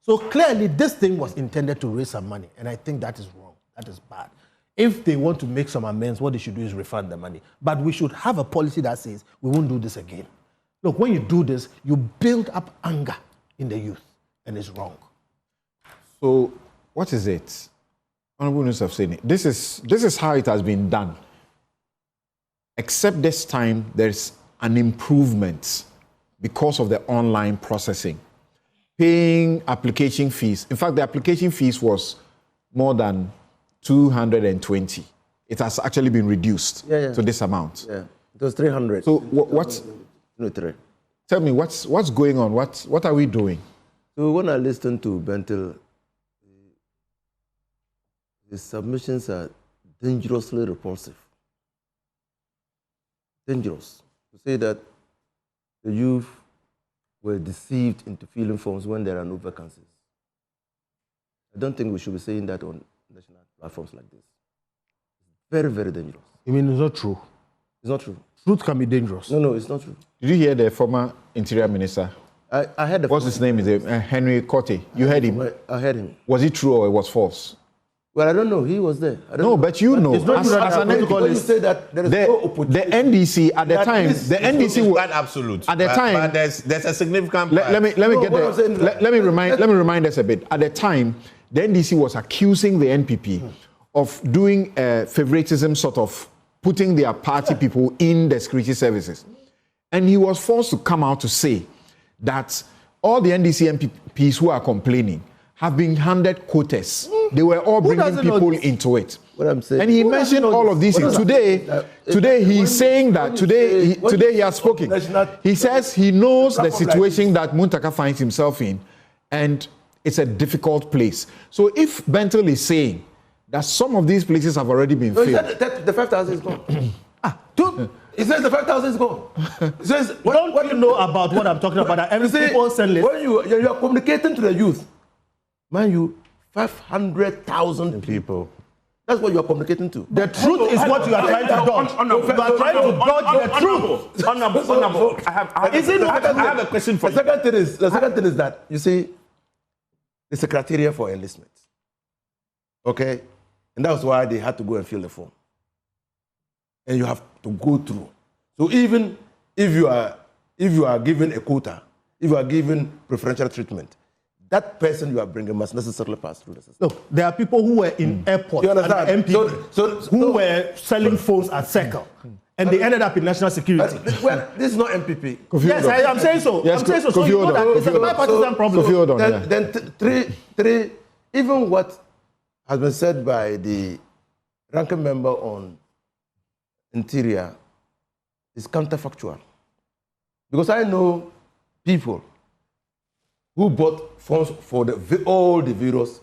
So clearly, this thing was intended to raise some money. And I think that is wrong. That is bad. If they want to make some amends, what they should do is refund the money. But we should have a policy that says, we won't do this again. Look, when you do this, you build up anger in the youth, and it's wrong. So, what is it? Honorable Minister of State, this is how it has been done. Except this time, there's an improvement because of the online processing. Paying application fees. In fact, the application fees was more than 220. It has actually been reduced to this amount. Yeah, it was 300. So what's... No, 3. Tell me, what's going on? What are we doing? So when I listen to Bentil, his submissions are dangerously repulsive. Dangerous. To say that the youth were deceived into filling forms when there are no vacancies. I don't think we should be saying that on national platforms like this. It's very, very dangerous. You mean it's not true? It's not true. Truth can be dangerous. No, it's not true. Did you hear the former Interior Minister? I heard the... What's his name? Is it Henry Cote? You heard him? I heard him. Was it true or it was false? Well, I don't know. He was there. I don't know. But you know. It's not as an when you say that there is no opportunity. The NDC at the time, the NDC was not absolute. At the time, but there's a significant. Let me remind us a bit. At the time, the NDC was accusing the NPP of doing favoritism, sort of putting their party people in the security services, and he was forced to come out to say that all the NDC MPs who are complaining have been handed quotas. They were all bringing people into it. What I'm saying. And he mentioned all of these things. Today he's saying that today he has spoken. He says he knows the situation that Muntaka finds himself in, and it's a difficult place. So if Bentil is saying that some of these places have already been filled. The 5,000 is gone. He says the 5,000 is gone. He says, what you know about what I'm talking about? Every people send list. When you are communicating to the youth, mind you, 500,000 people. That's what you are communicating to. The truth is what you are trying to dodge. You are trying to dodge the truth. Honorable, I have a question for you. The second thing is that, you see, there's a criteria for enlistment. Okay? And that's why they had to go and fill the form. And you have to go through. So even if you are given a quota, if you are given preferential treatment, that person you are bringing must necessarily pass through the system. Look, there are people who were in airports and MPs who were selling phones at Circle, and they ended up in national security. Well, this is not MPP. Yes, I am saying so. Yes, I'm saying so. So you know that it's a bipartisan problem. Then three, even what has been said by the ranking member on Interior is counterfactual. Because I know people who bought forms for all the various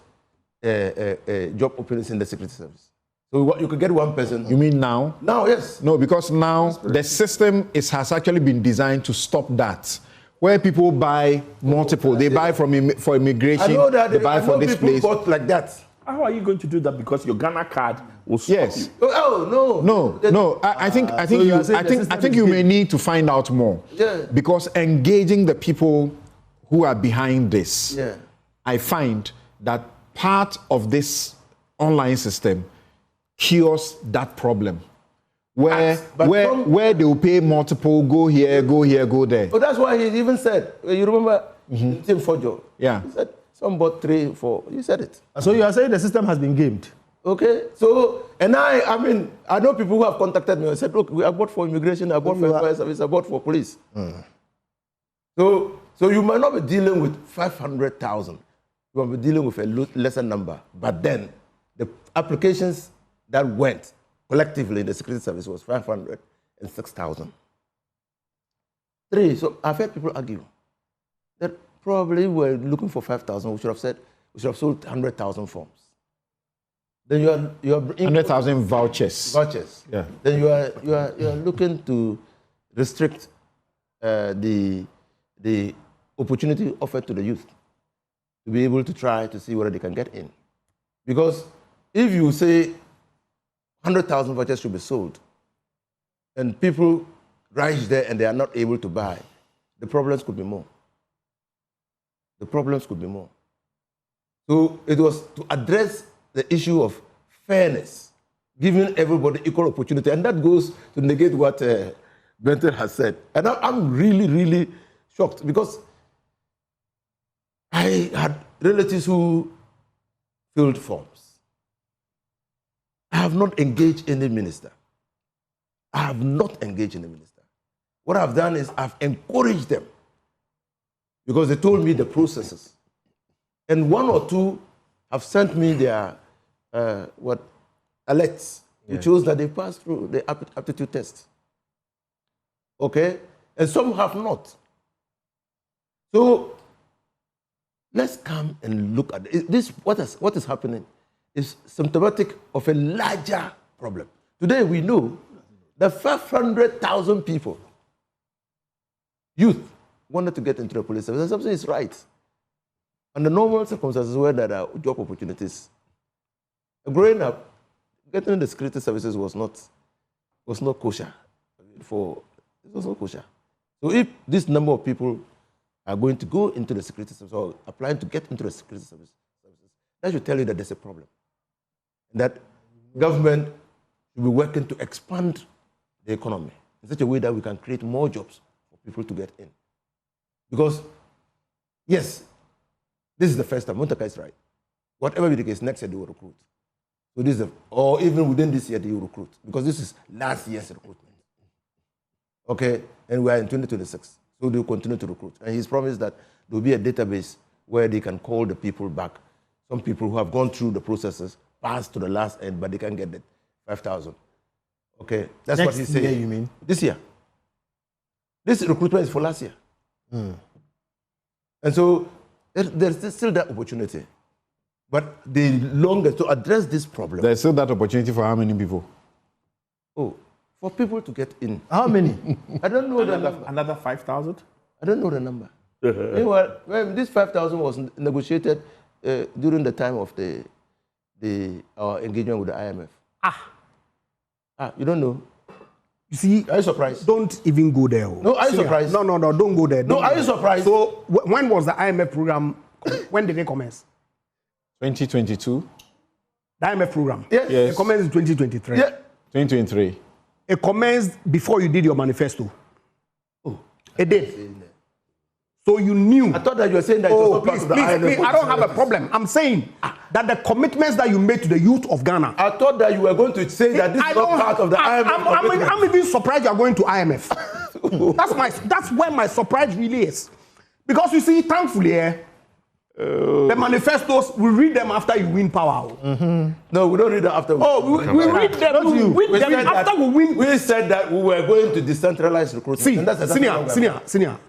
job openings in the security service. So you could get one person. You mean now? Now, yes. No, because now the system has actually been designed to stop that. Where people buy multiple, they buy for immigration, I know that they buy for this place. Bought like that. How are you going to do that? Because your Ghana card will stop you. Oh no. I think you may need to find out more. Yeah. Because engaging the people who are behind this, yeah. I find that part of this online system cures that problem. Where they will pay multiple, go here, go there. Oh, that's why he even said, you remember Tim Fojo? Yeah. He said, some bought 3, 4. You said it. So you are saying the system has been gamed? Okay. So, and I mean, I know people who have contacted me and said, look, I bought for immigration, I bought for fire service, I bought for police. So you might not be dealing with 500,000. You might be dealing with a lesser number. But then the applications that went collectively in the security service was 506,000. 3. So I've heard people argue that probably we're looking for 5,000. We should have sold 100,000 forms. Then you are 100,000 vouchers. Vouchers. Yeah. Then you are looking to restrict the opportunity offered to the youth to be able to try to see whether they can get in. Because if you say 100,000 vouchers should be sold, and people rise there and they are not able to buy, the problems could be more. The problems could be more. So it was to address the issue of fairness, giving everybody equal opportunity, and that goes to negate what Benton has said. And I'm really, really shocked because I had relatives who filled forms. I have not engaged any minister. I have not engaged any minister. What I've done is I've encouraged them because they told me the processes. And one or two have sent me their alerts, which shows that they passed through the aptitude test. Okay? And some have not. So let's come and look at this. What is happening is symptomatic of a larger problem. Today we know that 500,000 people, youth, wanted to get into the police service. And something is right. Under normal circumstances where there are job opportunities, growing up, getting into the security services was not kosher. It was not kosher. So if this number of people are going to go into the security service or applying to get into the security services, that should tell you that there's a problem. And that government should be working to expand the economy in such a way that we can create more jobs for people to get in. Because, yes, this is the first time. Montaka is right. Whatever be the case, next year they will recruit. So this is or even within this year they will recruit. Because this is last year's recruitment. Okay? And we are in 2026. So they will continue to recruit. And he's promised that there will be a database where they can call the people back. Some people who have gone through the processes, passed to the last end, but they can get the 5,000. Okay? That's what he's saying. Next year, you mean? This year. This recruitment is for last year. And so there's still that opportunity. But the longest to address this problem. There's still that opportunity for how many people? Oh, for people to get in. How many? I don't know the number. Another 5,000? I don't know the number. Meanwhile, this 5,000 was negotiated during the time of our engagement with the IMF. You don't know? You see, are you surprised? Don't even go there. No, are you surprised? No, don't go there. Are you surprised? So, when was the IMF program? When did it commence? 2022. The IMF program? Yes. It commenced in 2023. Yeah. 2023. It commenced before you did your manifesto. Oh. It did. So you knew. I thought that you were saying that it was not part of the IMF. Please, I don't have a problem. I'm saying that the commitments that you made to the youth of Ghana. I thought that you were going to say that this is not part of the IMF. I'm even surprised you are going to IMF. That's where my surprise really is. Because you see, thankfully, the manifestos, we read them after you win power. No, we don't read them after. We read them. We read them after we win. We said that we were going to decentralize recruitment. See, senior.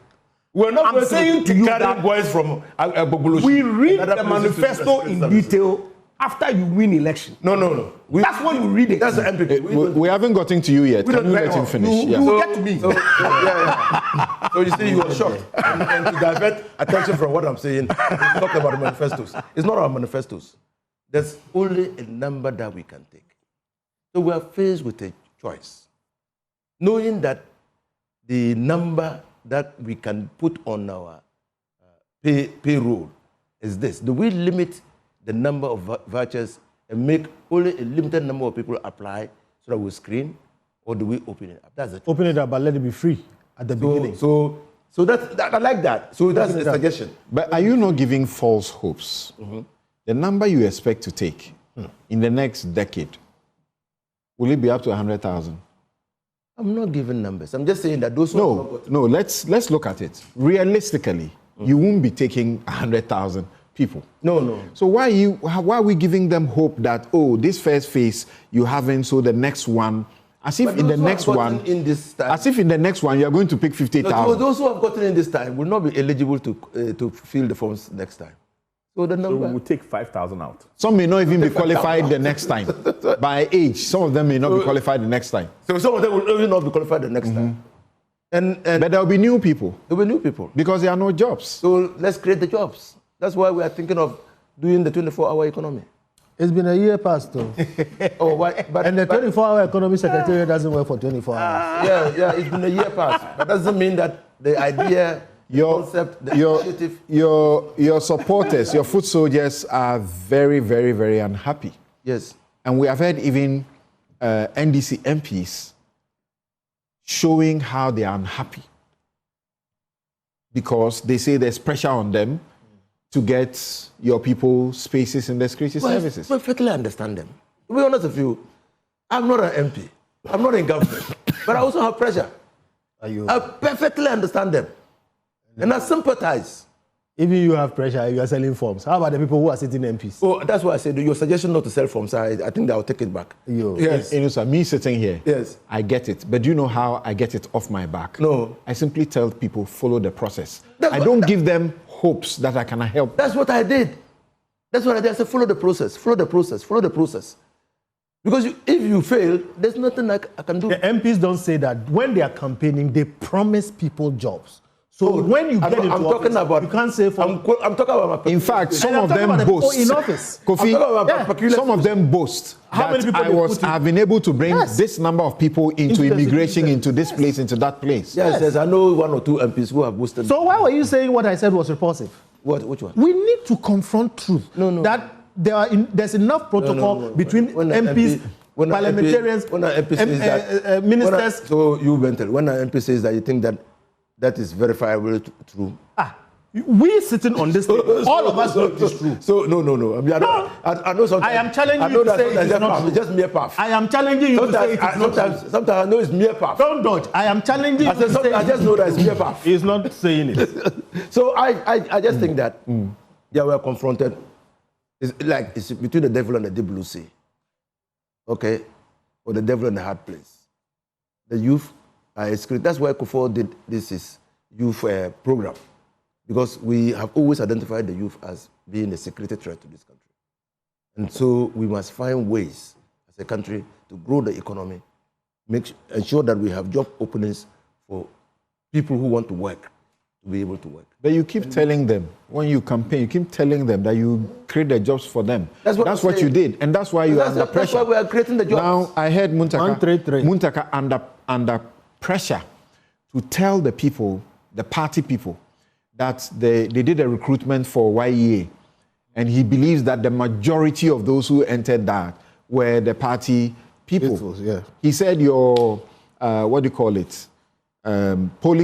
We're not saying to carry boys from Bobulushi. We read the manifesto in detail after you win election. No. That's when we read it. That's the MPP. We haven't gotten to you yet. Can you let him finish? You will get to me. So you see, you are shocked. And to divert attention from what I'm saying, talk about the manifestos. It's not our manifestos. There's only a number that we can take. So we are faced with a choice. Knowing that the number that we can put on our payroll is this. Do we limit the number of vouchers and make only a limited number of people apply so that we screen, or do we open it up? That's the open it up, but let it be free at the beginning. So that I like that. So that's the suggestion. But are you not giving false hopes? The number you expect to take in the next decade, will it be up to 100,000? I'm not giving numbers. I'm just saying that those. No. Let's look at it realistically. You won't be taking 100,000 people. No. So why are we giving them hope that this first phase you haven't, so the next one, as if in the next one, you are going to pick 50,000. Those who have gotten in this time will not be eligible to fill the forms next time. So the number. So we'll take 5,000 out. Some may not even be qualified the next time. By age, some of them may not be qualified the next time. So some of them will even not be qualified the next time. But there will be new people. There will be new people. Because there are no jobs. So let's create the jobs. That's why we are thinking of doing the 24-hour economy. It's been a year past, though. And the 24-hour economy secretariat doesn't work for 24 hours. Yeah, it's been a year past. But that doesn't mean that the idea, concept, the initiative. Your supporters, your foot soldiers are very, very, very unhappy. Yes. And we have heard even NDC MPs showing how they are unhappy because they say there's pressure on them to get your people spaces in the security services. I perfectly understand them. To be honest with you, I'm not an MP. I'm not in government. But I also have pressure. I perfectly understand them. And I sympathize. Even you have pressure, you are selling forms. How about the people who are sitting MPs? Oh, that's why I said your suggestion not to sell forms, I think that I'll take it back. Yes. You know, sir, me sitting here, yes, I get it. But do you know how I get it off my back? No. I simply tell people, follow the process. I don't give them hopes that I can help. That's what I did. That's what I did. I said, follow the process, follow the process, follow the process. Because if you fail, there's nothing I can do. The MPs don't say that. When they are campaigning, they promise people jobs. So when you get into office, you can't say for... I'm talking about my... In fact, some of them boast. In office. Kofi, some of them boast that I've been able to bring this number of people into immigration, into this place, into that place. Yes, I know 1 or 2 MPs who have boosted. So why were you saying what I said was repulsive? Which one? We need to confront truth. That there's enough protocol between MPs, parliamentarians, ministers. So you mental. When an MP says that, you think that is verifiable true? We sitting on this table, all of us know it is true. So no. I mean, I know something. I am challenging you to say it is not true. It's just mere puff. I am challenging you to say it is not true. Sometimes I know it's mere puff. Don't dodge. I am challenging you to say I just know that it's mere puff. He's not saying it. So I just think that they were confronted. It's between the devil and the deep blue sea. Okay? Or the devil and the hard place. The youth are excluded. That's why Kufuor did this youth program. Because we have always identified the youth as being a security threat to this country. And so we must find ways as a country to grow the economy, ensure that we have job openings for people who want to work, to be able to work. But you keep telling them, when you campaign, you keep telling them that you create the jobs for them. That's what you did. And that's why you are under pressure. That's why we are creating the jobs. Now, I heard Muntaka under pressure to tell the people, the party people, that they did a recruitment for YEA. And he believes that the majority of those who entered that were the party people. He said your, polling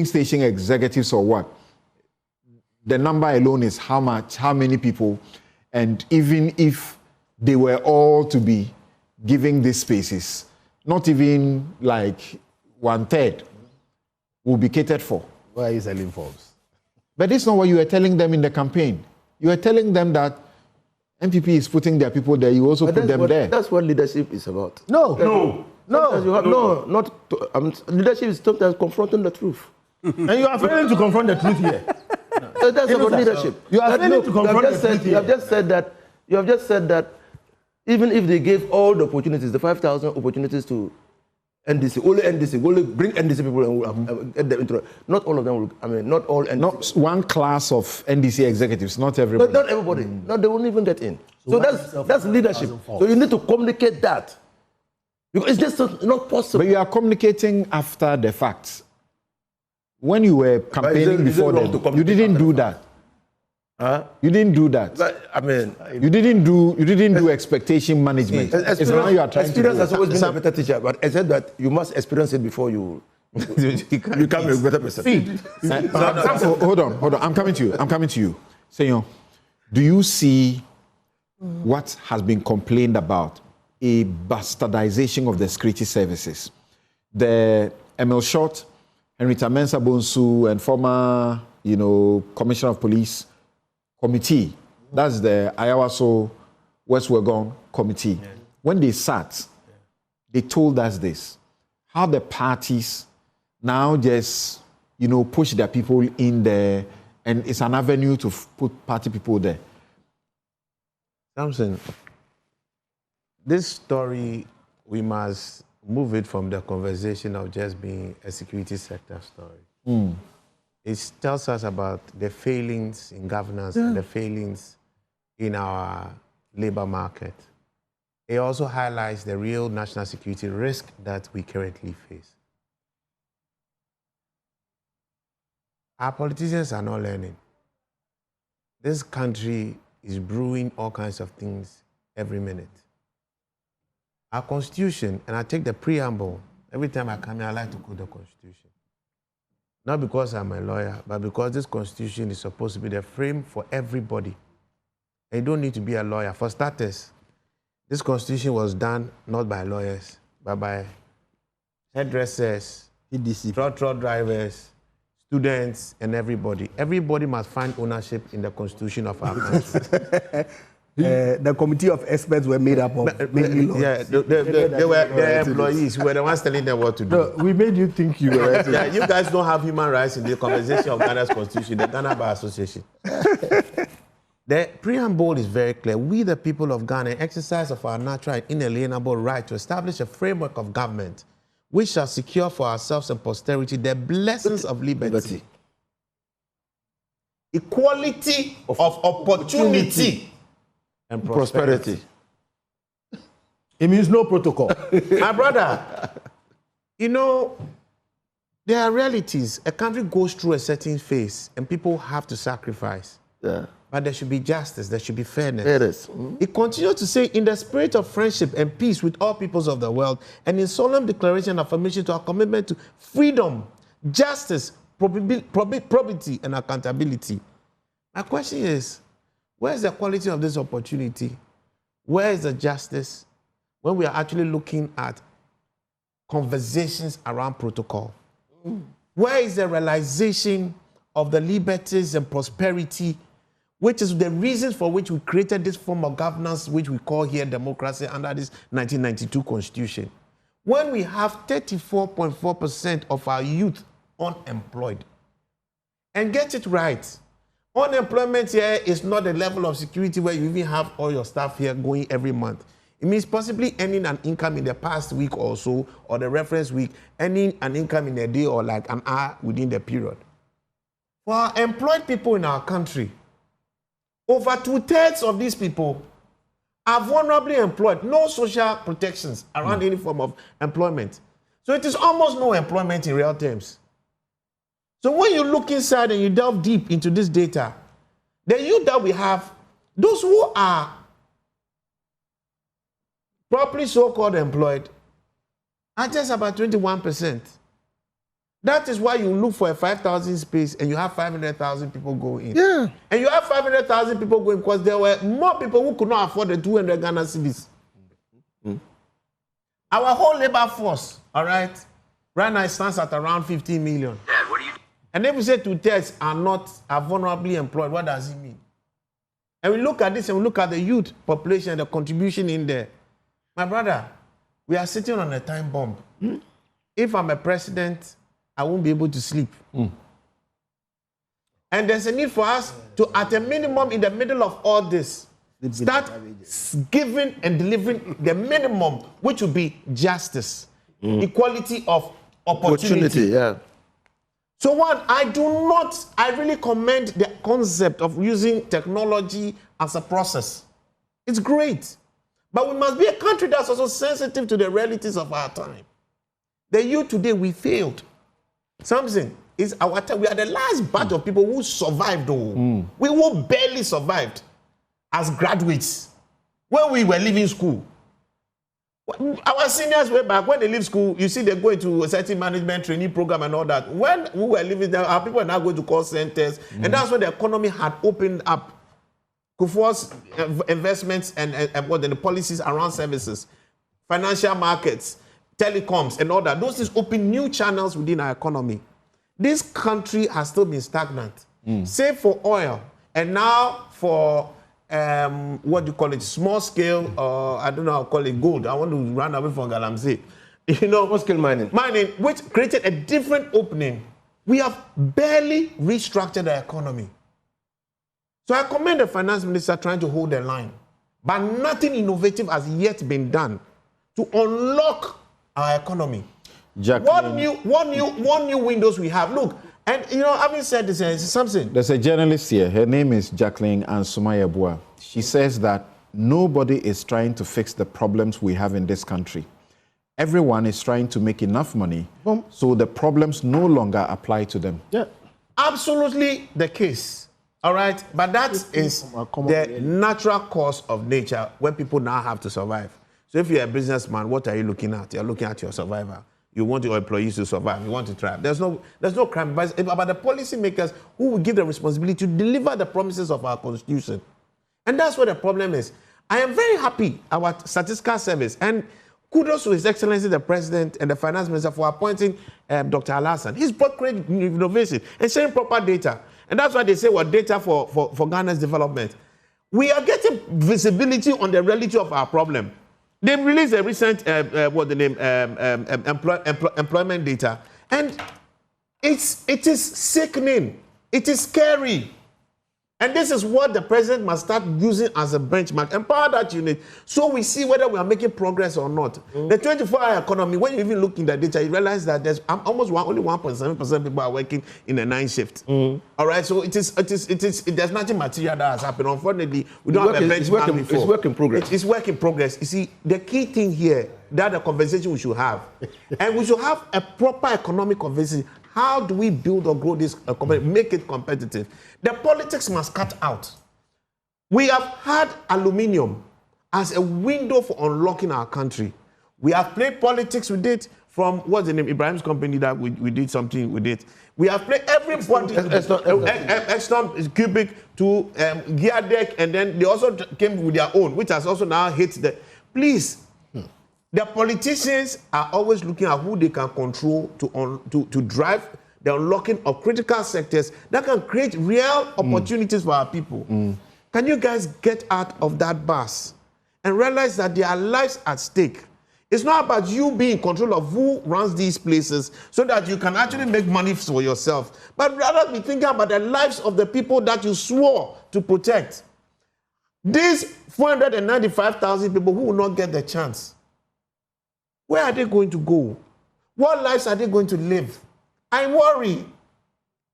station executives or what? The number alone is how many people, and even if they were all to be giving these spaces, not even like 1/3 will be catered for. Why are you selling forms? But it's not what you were telling them in the campaign. You were telling them that MPP is putting their people there, you also put them there. That's what leadership is about. Leadership is sometimes confronting the truth. And you are failing to confront the truth here. That's about leadership. You are failing to confront the truth here. You have just said that even if they gave all the opportunities, the 5,000 opportunities to NDC, only bring NDC people and get them into it. Not all of them will, not all NDC. Not one class of NDC executives, not everybody. Not everybody. No, they won't even get in. So that's leadership. So you need to communicate that. Because it's just not possible. But you are communicating after the fact. When you were campaigning before them, you didn't do that. You didn't do that. You didn't do expectation management. It's now you are trying to do. Experience has always been a better teacher, but I said that you must experience it before you become a better person. Hold on. I'm coming to you. Senor, do you see what has been complained about? A bastardization of the security services. The ML Short, Henrietta Mensah Bonsu, and former, Commissioner of Police Committee, that's the Ayawaso West Wuogon Committee. Yeah. When they sat, they told us this, how the parties now just, push their people in there, and it's an avenue to put party people there. Samson, this story, we must move it from the conversation of just being a security sector story. It tells us about the failings in governance and the failings in our labor market. It also highlights the real national security risk that we currently face. Our politicians are not learning. This country is brewing all kinds of things every minute. Our constitution, and I take the preamble, every time I come here, I like to quote the Constitution. Not because I'm a lawyer, but because this Constitution is supposed to be the frame for everybody. And you don't need to be a lawyer. For starters, this Constitution was done not by lawyers, but by hairdressers, truck drivers, students, and everybody. Everybody must find ownership in the Constitution of our country. The committee of experts were made up of mainly lawyers. Yeah, they were the employees who were the ones telling them what to do. No, we made you think you were right. Yeah, you guys don't have human rights in the conversation of Ghana's Constitution, the Ghana Bar Association. The preamble is very clear. We, the people of Ghana, exercise of our natural and inalienable right to establish a framework of government which shall secure for ourselves and posterity the blessings of liberty, equality of opportunity, and prosperity. It means no protocol. My brother, you know, there are realities. A country goes through a certain phase and people have to sacrifice. Yeah. But there should be justice, there should be fairness. Fairness. It continues to say, in the spirit of friendship and peace with all peoples of the world, and in solemn declaration and affirmation to our commitment to freedom, justice, probity, and accountability. My question is, where is the quality of this opportunity? Where is the justice when we are actually looking at conversations around protocol? Where is the realization of the liberties and prosperity, which is the reasons for which we created this form of governance, which we call here democracy under this 1992 Constitution? When we have 34.4% of our youth unemployed. And get it right. Unemployment here is not the level of security where you even have all your staff here going every month. It means possibly earning an income in the past week or so, or the reference week, earning an income in a day or like an hour within the period. For our employed people in our country, over 2/3 of these people are vulnerably employed, no social protections around any form of employment. So it is almost no employment in real terms. So when you look inside and you delve deep into this data, the youth that we have, those who are properly so-called employed, are just about 21%. That is why you look for a 5,000 space and you have 500,000 people go in. Yeah. And you have 500,000 people going because there were more people who could not afford the 200 Ghana cedis. Our whole labor force, all right now it stands at around 15 million. Dad, what do you... And if we say 2/3 are vulnerably employed, what does it mean? And we look at this and we look at the youth population and the contribution in there. My brother, we are sitting on a time bomb. If I'm a president, I won't be able to sleep. And there's a need for us to, at a minimum, in the middle of all this, start giving and delivering the minimum, which will be justice, equality of opportunity. Yeah. So one, I really commend the concept of using technology as a process. It's great. But we must be a country that's also sensitive to the realities of our time. The youth today, we failed. Samson, it's our time. We are the last batch of people who survived. We who barely survived as graduates when we were leaving school. Our seniors way back, when they leave school, you see they go into a certain management training program and all that. When we were leaving there, our people are now going to call centers, and that's when the economy had opened up. Kufuor's investments and the policies around services, financial markets, telecoms, and all that. Those things open new channels within our economy. This country has still been stagnant, save for oil, and now for what do you call it, small scale, I don't know how to call it, gold. I want to run away from Galamsey. You know, small scale mining. Mining, which created a different opening. We have barely restructured the economy. So I commend the finance minister trying to hold the line. But nothing innovative has yet been done to unlock our economy. Jacqueline, What new windows we have? Look, and you know, having said this, something. There's a journalist here. Her name is Jacqueline Ansumaya. She says that nobody is trying to fix the problems we have in this country. Everyone is trying to make enough money, so the problems no longer apply to them. Yeah, absolutely the case. All right, but that is the natural course of nature when people now have to survive. So if you're a businessman, what are you looking at? You're looking at your survival. You want your employees to survive. You want to thrive. There's no crime. But it's about the policymakers who will give the responsibility to deliver the promises of our constitution. And that's where the problem is. I am very happy our statistical service, and kudos to His Excellency the President and the Finance Minister for appointing Dr. Alassane. He's brought great innovation and sharing proper data. And that's why they say, well, data for Ghana's development. We are getting visibility on the reality of our problem. They released a recent, employment data, and it is sickening. It is scary. And this is what the president must start using as a benchmark. Empower that unit so we see whether we are making progress or not. The 24-hour economy, when you even look in the data, you realize that there's almost only 1.7% people are working in a 9 shift. All right, so there's nothing material that has happened. Unfortunately, we don't have a benchmark before. It's work in progress. It's work in progress. You see, the key thing here, that the conversation we should have, and we should have a proper economic conversation. How do we build or grow this company, make it competitive? The politics must cut out. We have had aluminium as a window for unlocking our country. We have played politics with it from, what's the name, Ibrahim's company that we did something with it. We have played everybody, Exxon, Cubic to Geardeck, and then they also came with their own, which has also now hit the... Please, the politicians are always looking at who they can control to drive the unlocking of critical sectors that can create real opportunities for our people. Can you guys get out of that bus and realize that there are lives at stake? It's not about you being in control of who runs these places so that you can actually make money for yourself, but rather be thinking about the lives of the people that you swore to protect. These 495,000 people who will not get the chance, where are they going to go? What lives are they going to live? I worry.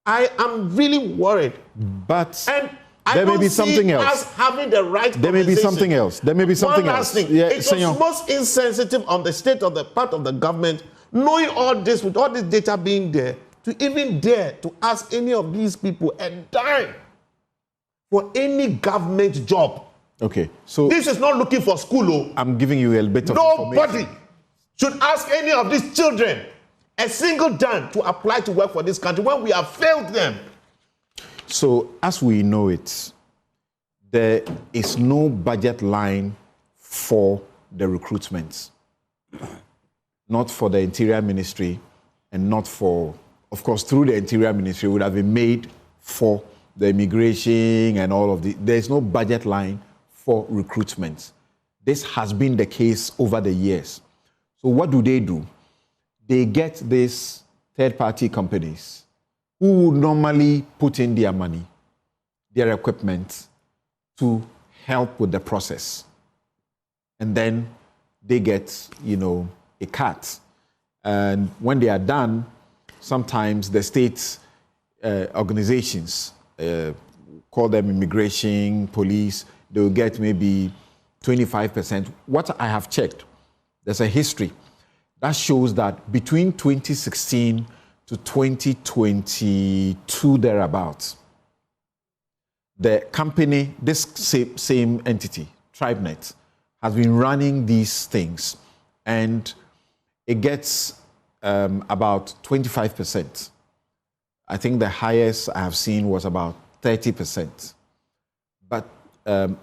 I am really worried. But and there may be something else. Us having the right there may be something else. There may be something One else. last thing. Yeah, it was most insensitive on the state of the part of the government, knowing all this, with all this data being there, to even dare to ask any of these people a dime for any government job. Okay, so this is not looking for school. I'm giving you a bit of nobody information. Should ask any of these children a single dime to apply to work for this country when we have failed them. So, as we know it, there is no budget line for the recruitment. Not for the Interior Ministry, and not for, of course, through the Interior Ministry, would have been made for the immigration and all of the. There is no budget line for recruitment. This has been the case over the years. So what do? They get these third-party companies who would normally put in their money, their equipment, to help with the process. And then they get, a cut. And when they are done, sometimes the state organizations, call them immigration, police, they will get maybe 25%. What I have checked, there's a history that shows that between 2016 to 2022 thereabouts, the company, this same entity, TribeNet, has been running these things, and it gets about 25%. I think the highest I have seen was about 30%. But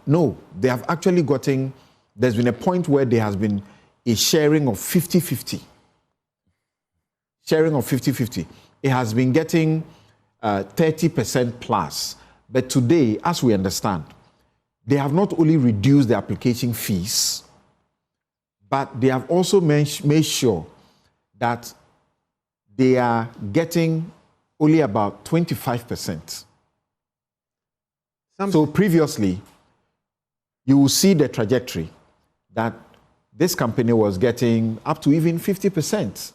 no, they have actually gotten, there's been a point where there has been a sharing of 50-50. Sharing of 50-50. It has been getting 30% plus. But today, as we understand, they have not only reduced the application fees, but they have also made sure that they are getting only about 25%. So previously, you will see the trajectory that this company was getting up to even 50%.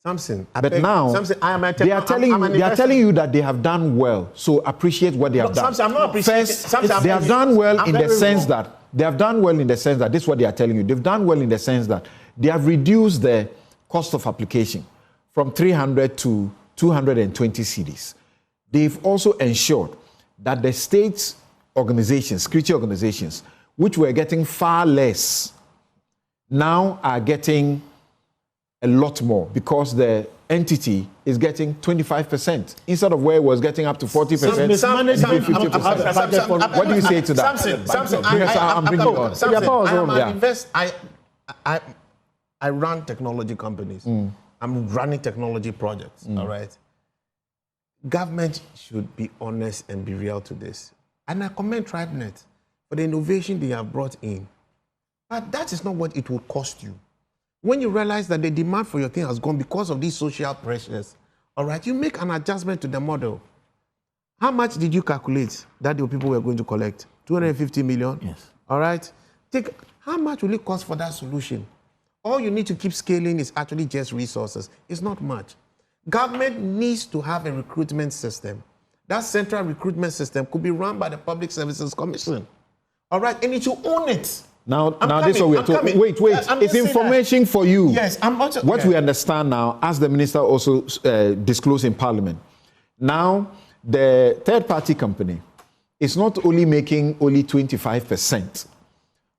Samson, but now they are telling you that they have done well. So appreciate what they have done. Samson, I'm not appreciating. First, they have done well in the sense that this is what they are telling you. They've done well in the sense that they have reduced the cost of application from 300 to 220 cedis. They've also ensured that the state organizations, security organizations, which were getting far less, now are getting a lot more because the entity is getting 25% instead of where it was getting up to 40%. What do you say to that? Samson, I run technology companies. I'm running technology projects, all right? Government should be honest and be real to this. And I commend TribeNet for the innovation they have brought in. But that is not what it will cost you. When you realize that the demand for your thing has gone because of these social pressures, all right, you make an adjustment to the model. How much did you calculate that the people were going to collect? 250 million? Yes. All right? How much will it cost for that solution? All you need to keep scaling is actually just resources. It's not much. Government needs to have a recruitment system. That central recruitment system could be run by the Public Services Commission. All right? And it should own it. Now this is what we are talking. Wait. It's information for you. Yes, I'm also. What we understand now, as the minister also disclosed in Parliament, now the third-party company is not only making only 25%,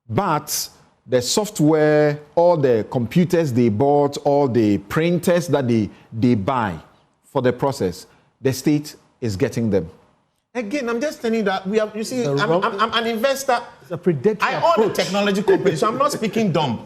but the software, all the computers they bought, all the printers that they buy for the process, the state is getting them. Again, I'm just telling you that we have. You see, I'm an investor. It's a predatory I own a technology company, so I'm not speaking dumb,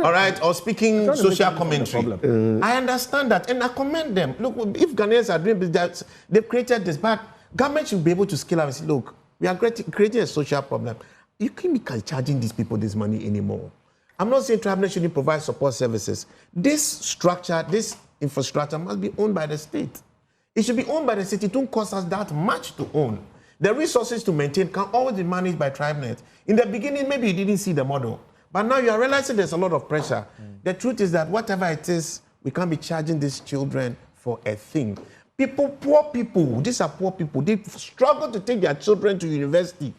all right, or speaking social commentary. I understand that, and I commend them. Look, if Ghanaians are doing that, they've created this, but government should be able to scale up and say, look, we are creating a social problem. You can't be charging these people this money anymore. I'm not saying TribeNet shouldn't provide support services. This structure, this infrastructure must be owned by the state. It should be owned by the city. It don't cost us that much to own. The resources to maintain can always be managed by TribeNet. In the beginning, maybe you didn't see the model. But now you are realizing there's a lot of pressure. The truth is that whatever it is, we can't be charging these children for a thing. Poor people, these are poor people. They struggle to take their children to university,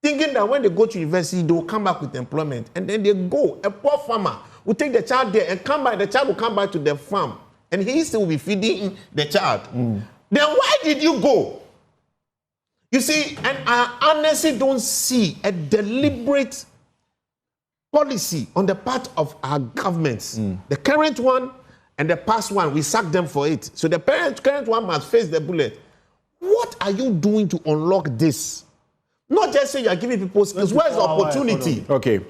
thinking that when they go to university, they will come back with employment. And then they go. A poor farmer will take the child there and come back. The child will come back to the farm. And he still will be feeding the child. Then why did you go? You see, and I honestly don't see a deliberate policy on the part of our governments. The current one and the past one, we sack them for it. So the current one must face the bullet. What are you doing to unlock this? Not just say you are giving people skills. Where's the opportunity? Okay.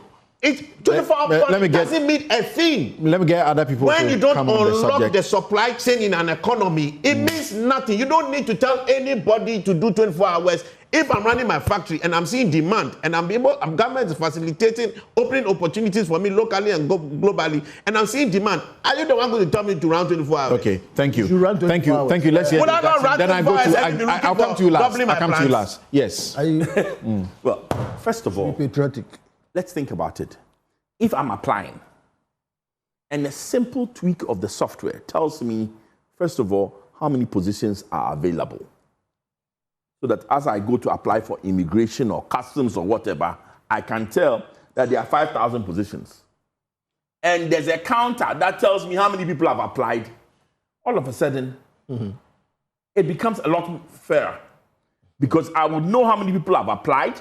It 24 hours doesn't mean a thing. Let me get other people when to you don't come on unlock the supply chain in an economy, it means nothing. You don't need to tell anybody to do 24 hours. If I'm running my factory and I'm seeing demand and government is facilitating, opening opportunities for me locally and globally, and I'm seeing demand, are you the one going to tell me to run 24 hours? Okay, thank you. Thank you. Let's hear then I'll come to you last. I'll come to you last. Yes. Well, first of all, patriotic. Let's think about it. If I'm applying and a simple tweak of the software tells me, first of all, how many positions are available, so that as I go to apply for immigration or customs or whatever, I can tell that there are 5,000 positions. And there's a counter that tells me how many people have applied. All of a sudden, it becomes a lot fairer because I would know how many people have applied.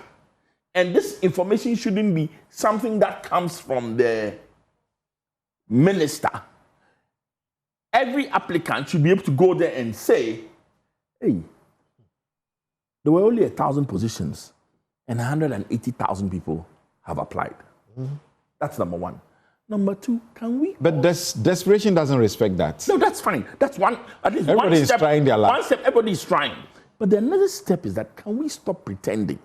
And this information shouldn't be something that comes from the minister. Every applicant should be able to go there and say, hey, there were only 1,000 positions and 180,000 people have applied. That's number one. Number two, can we... But desperation doesn't respect that. No, that's fine. That's one. At least everybody one step, is trying their luck. One step, everybody is trying. But the another step is that can we stop pretending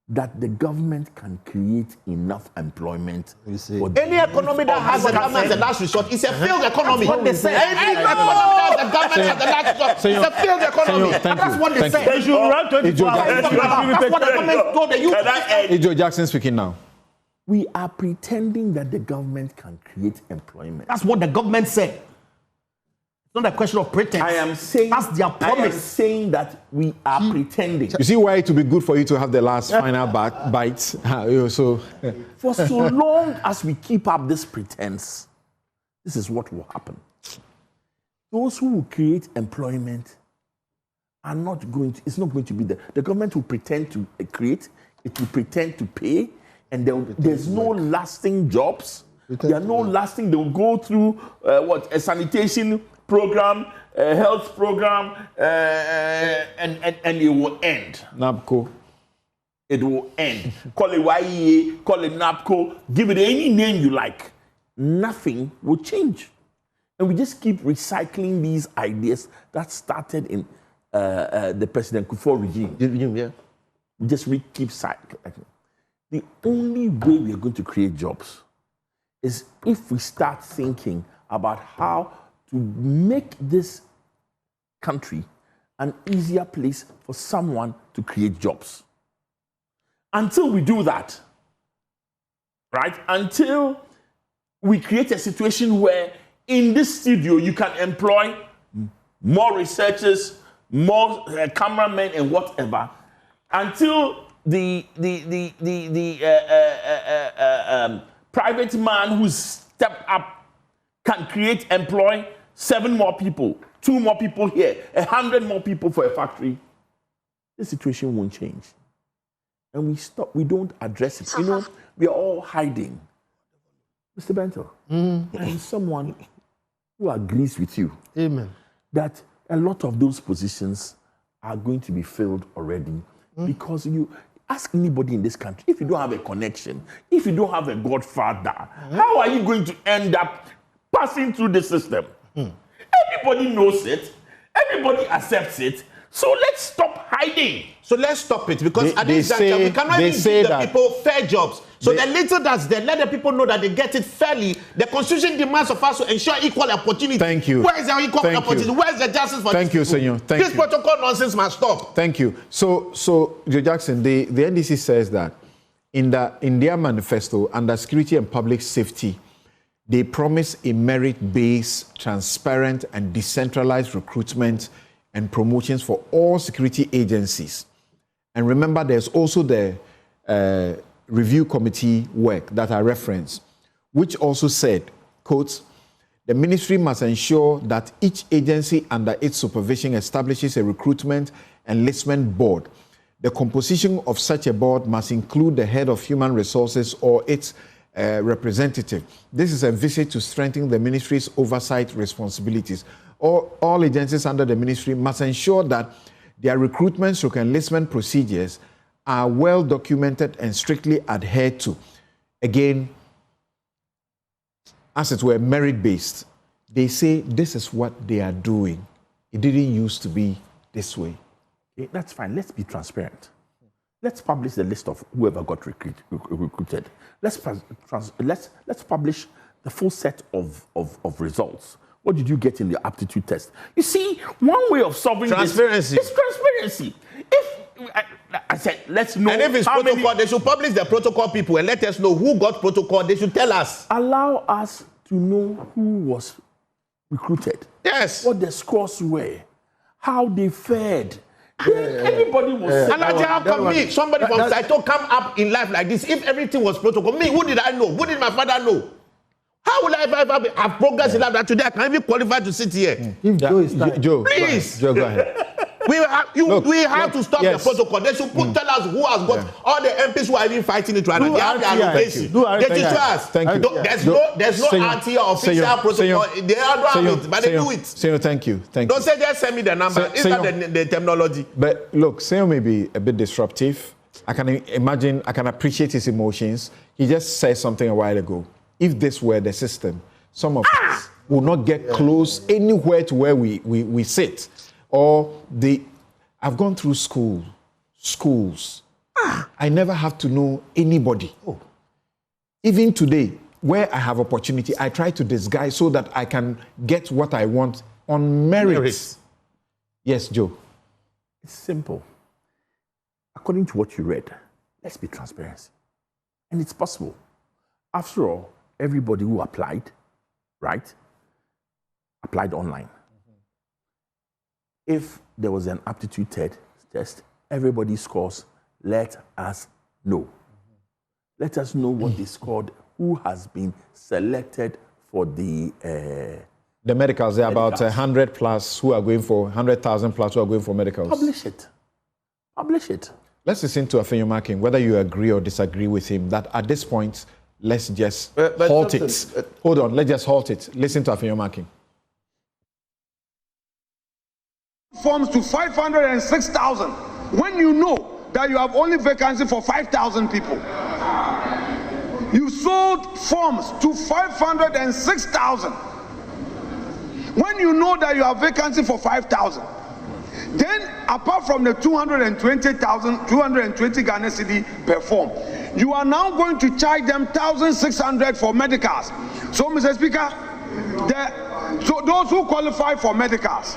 that the government can create enough employment? Any economy that has the government as the last resort is a failed economy. What they say. Any economy that has the government as the last resort is a failed economy. That's what they say. They should run 24 hours. That's what the government told the youth. Ijo Jackson speaking now. We are pretending that the government can create employment. That's what the government said. It's not a question of pretense. I am saying that's their promise. I am saying that we are pretending. You see why it would be good for you to have the last final bite. So for so long as we keep up this pretense, this is what will happen. Those who will create employment are not going to. It's not going to be there. The government will pretend to create. It will pretend to pay, and there's no lasting jobs. They are not lasting. They will go through a sanitation program, a health program, and it will end. NABCO. It will end. Call it YEA, call it NABCO, give it any name you like. Nothing will change. And we just keep recycling these ideas that started in the President Kufuor regime. Yeah. We just keep cycling. The only way we are going to create jobs is if we start thinking about how to make this country an easier place for someone to create jobs. Until we do that, right? Until we create a situation where in this studio you can employ more researchers, more cameramen and whatever, until the private man who's stepped up can employ 7 more people, 2 more people here, 100 more people for a factory, the situation won't change. And we don't address it. You know, we are all hiding. Mr. Bento, I'm someone who agrees with you. Amen. That a lot of those positions are going to be filled already because you ask anybody in this country, if you don't have a connection, if you don't have a godfather, how are you going to end up passing through the system? Everybody knows it. Everybody accepts it. So let's stop hiding. So let's stop it because at this juncture we cannot even give the people fair jobs. So the little that's there, let the people know that they get it fairly. The Constitution demands of us to ensure equal opportunity. Thank you. Where is our equal opportunity? Where is the justice for Thank you, Senor. Thank you. This protocol nonsense must stop. Thank you. So Joe Jackson, the NDC says that in their manifesto under security and public safety, they promise a merit-based, transparent, and decentralized recruitment and promotions for all security agencies. And remember, there's also the review committee work that I referenced, which also said, quote, the ministry must ensure that each agency under its supervision establishes a recruitment enlistment board. The composition of such a board must include the head of human resources or its representative. This is envisaged to strengthen the ministry's oversight responsibilities. All agencies under the ministry must ensure that their recruitment / enlistment procedures are well documented and strictly adhered to. Again, as it were, merit-based. They say this is what they are doing. It didn't used to be this way. Okay, that's fine. Let's be transparent. Let's publish the list of whoever got recruited. Let's publish the full set of results. What did you get in the aptitude test? You see, one way of solving transparency. This is transparency. If I said, let's know. And if it's protocol, they should publish the protocol people and let us know who got protocol. They should tell us. Allow us to know who was recruited. Yes. What the scores were, how they fared. Everybody was how come me, somebody from Saito come up in life like this? If everything was protocol, me, who did I know? Who did my father know? How will I ever have progress in life that today I can even qualify to sit here? Joe, please. Joe, go ahead. We have to stop the protocol. They should tell us who has got all the MPs who are even fighting it right now. They have their location. They should tell us. Thank you. There's no RT or official protocol. They don't have it, but they do it. Senor, thank you. Don't say just send me the number. Is that the terminology? But look, Senor may be a bit disruptive. I can imagine, I can appreciate his emotions. He just said something a while ago. If this were the system, some of us will not get close anywhere to where we sit. Or I've gone through schools. I never have to know anybody. Even today, where I have opportunity, I try to disguise so that I can get what I want on merit. Yes, Joe. It's simple. According to what you read, let's be transparent. And it's possible. After all, everybody who applied, right, applied online. If there was an aptitude test, everybody scores, let us know. Let us know what they scored, who has been selected for the medicals. There are about 100 plus who are going for 100,000 plus who are going for medicals. Publish it. Let's listen to Afenyo Makin, whether you agree or disagree with him, that at this point, let's just halt it. Hold on, let's just halt it. Listen to Afenyo King. Forms to 506,000 when you know that you have only vacancy for 5,000 people. You sold forms to 506,000 when you know that you have vacancy for 5,000. Then, apart from the 220 Ghana cedi per form, you are now going to charge them 1,600 for medicals. So, Mr. Speaker, so those who qualify for medicals,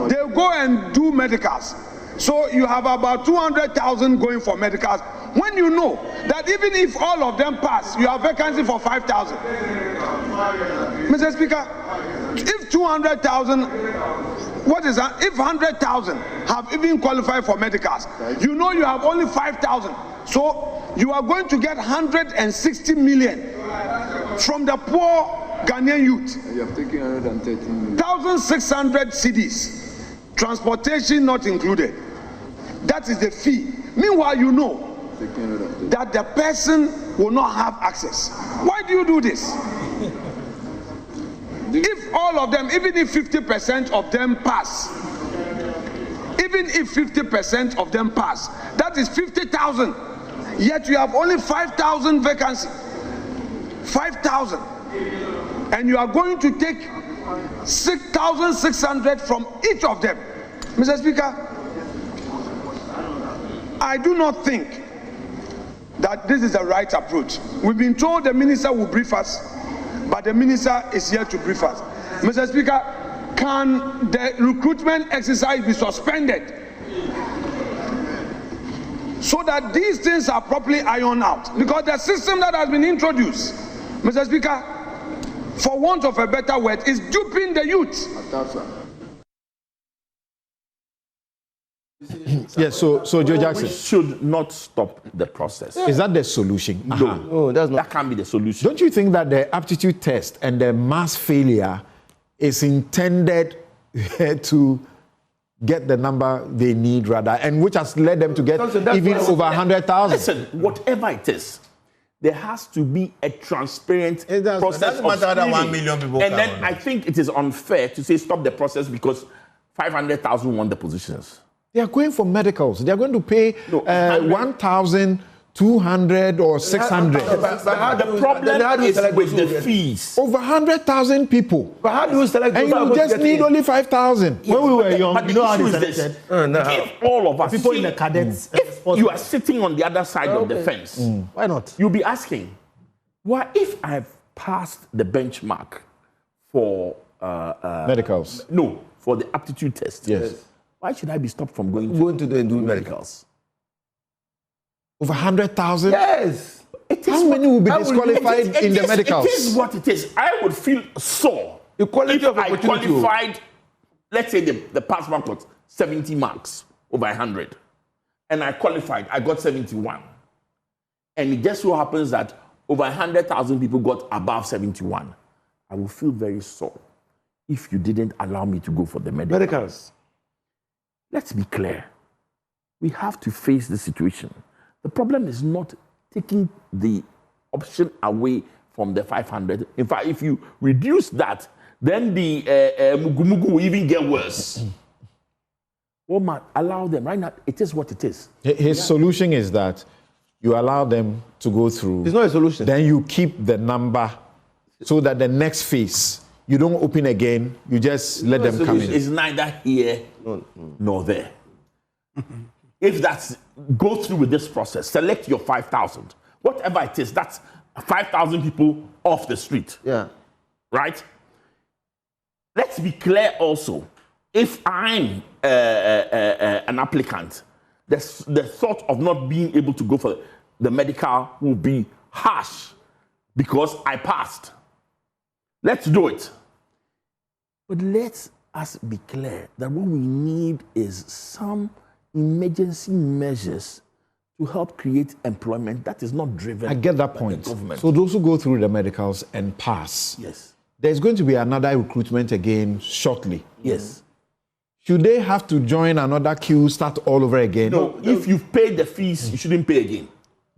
they go and do medicals. So you have about 200,000 going for medicals. When you know that even if all of them pass, you have vacancy for 5,000. Mr. Speaker, if 200,000, what is that? If 100,000 have even qualified for medicals, you know you have only 5,000. So you are going to get 160 million from the poor Ghanaian youth. You have taken 113 million. 1,600 cedis, transportation not included. That is the fee. Meanwhile, you know that the person will not have access. Why do you do this? If all of them, even if 50% of them pass, even if 50% of them pass, that is 50,000. Yet you have only 5,000 vacancy. 5,000. And you are going to take 6,600 from each of them. Mr. Speaker, I do not think that this is the right approach. We've been told the minister will brief us, but the minister is here to brief us. Mr. Speaker, can the recruitment exercise be suspended so that these things are properly ironed out? Because the system that has been introduced, Mr. Speaker, for want of a better word, is duping the youth. Yes, so Joe Jackson. We should not stop the process. Is that the solution? No, that can't be the solution. Don't you think that the aptitude test and the mass failure is intended to get the number they need rather, and which has led them to get even over 100,000? Listen, whatever it is, there has to be a transparent process of screening. 1 million people. And then I think it is unfair to say stop the process because 500,000 won the positions. They are going for medicals. They are going to pay 1,200 or 600. The problem is with the fees. Over 100,000 people. But how do you select? And you just need only 5,000. When we were young, you know how they selected? selected? Give all of us. People in the cadets. If you are sitting on the other side of the fence, why not? You'll be asking, why if I've passed the benchmark for medicals? No, for the aptitude test. Yes. Why should I be stopped from going to do medicals? Over 100,000? Yes. How many will be disqualified in the medicals? It is what it is. I would feel sore if I qualified, let's say the pass mark was 70 marks over 100. And I qualified, I got 71. And it just so happens that over 100,000 people got above 71. I will feel very sore if you didn't allow me to go for the medicals. Let's be clear. We have to face the situation. The problem is not taking the option away from the 500. In fact, if you reduce that, then the mugu will even get worse. Oh man, allow them. Right now, it is what it is. His solution is that you allow them to go through. It's not a solution. Then you keep the number so that the next phase, you don't open again, you just let them come in. It's neither here nor there. If that's, go through with this process, select your 5,000. Whatever it is, that's 5,000 people off the street. Yeah. Right? Let's be clear also. If I'm an applicant, the thought of not being able to go for the medical will be harsh because I passed. Let's do it. But let us be clear that what we need is some emergency measures to help create employment that is not driven. I get that point. So those who go through the medicals and pass, yes, there's going to be another recruitment again shortly. Yes. Should they have to join another queue, start all over again? No, if you've paid the fees, you shouldn't pay again.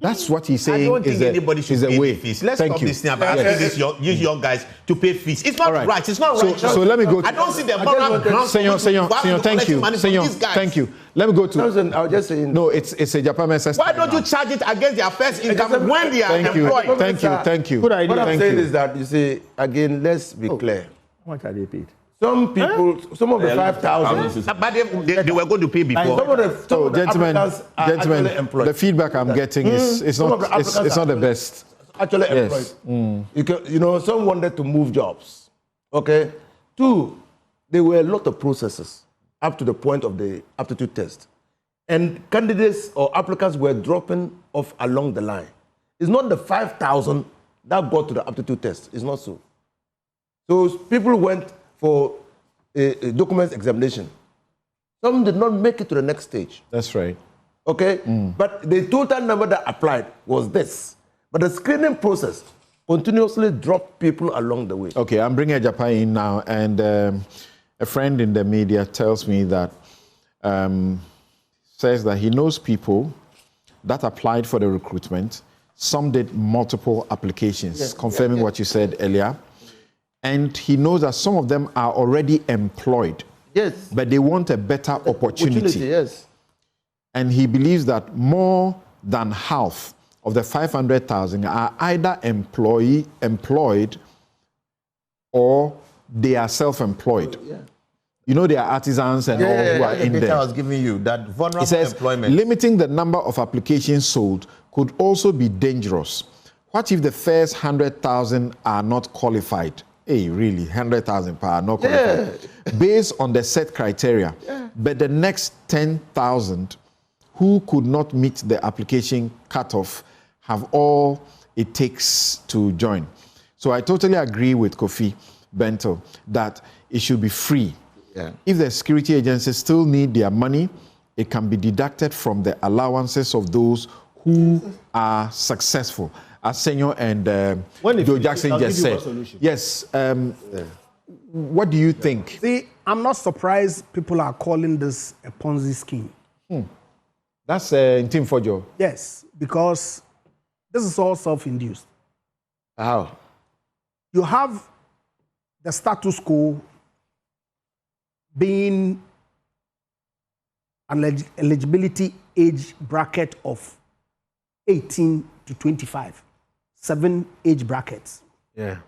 That's what he's saying. I don't think anybody should pay way. fees. Let's Thank stop you. this thing about asking these young guys to pay fees. It's not right. It's not right. So let me go. I don't see the moral grounds. Senor, thank you. Senor, thank you. Let me go to. I was just saying. No, it's a Japan. Why don't you charge it against their first income when they are employed? Thank you. Good idea. What I'm saying is that, you see, again, let's be clear. How much are they paid? Some people, some of the 5,000. But they were going to pay before. Gentlemen, the feedback I'm getting is not the best. Actually employed. Some wanted to move jobs. Okay. 2, there were a lot of processes up to the point of the aptitude test. And candidates or applicants were dropping off along the line. It's not the 5,000 that got to the aptitude test. It's not so. So people went for a documents examination. Some did not make it to the next stage. That's right. Okay? But the total number that applied was this. But the screening process continuously dropped people along the way. Okay, I'm bringing Japan in now, and a friend in the media tells me that, says that he knows people that applied for the recruitment. Some did multiple applications, confirming what you said earlier. And he knows that some of them are already employed. Yes. But they want a better opportunity. Yes. And he believes that more than half of the 500,000 are either employed or they are self-employed. Yeah. You know, they are artisans and all who are in there. I was giving you that vulnerable employment. Limiting the number of applications sold could also be dangerous. What if the first 100,000 are not qualified? Hey, really, 100,000 per not qualified. Based on the set criteria. But the next 10,000 who could not meet the application cutoff have all it takes to join. So I totally agree with Kofi Bento that it should be free. Yeah. If the security agencies still need their money, it can be deducted from the allowances of those who are successful. As Senor and Joe Jackson just said. Yes. What do you think? See, I'm not surprised people are calling this a Ponzi scheme. That's in Team Fojo. Yes, because this is all self-induced. How? You have the status quo being an eligibility age bracket of 18 to 25. 7 age brackets. Yeah.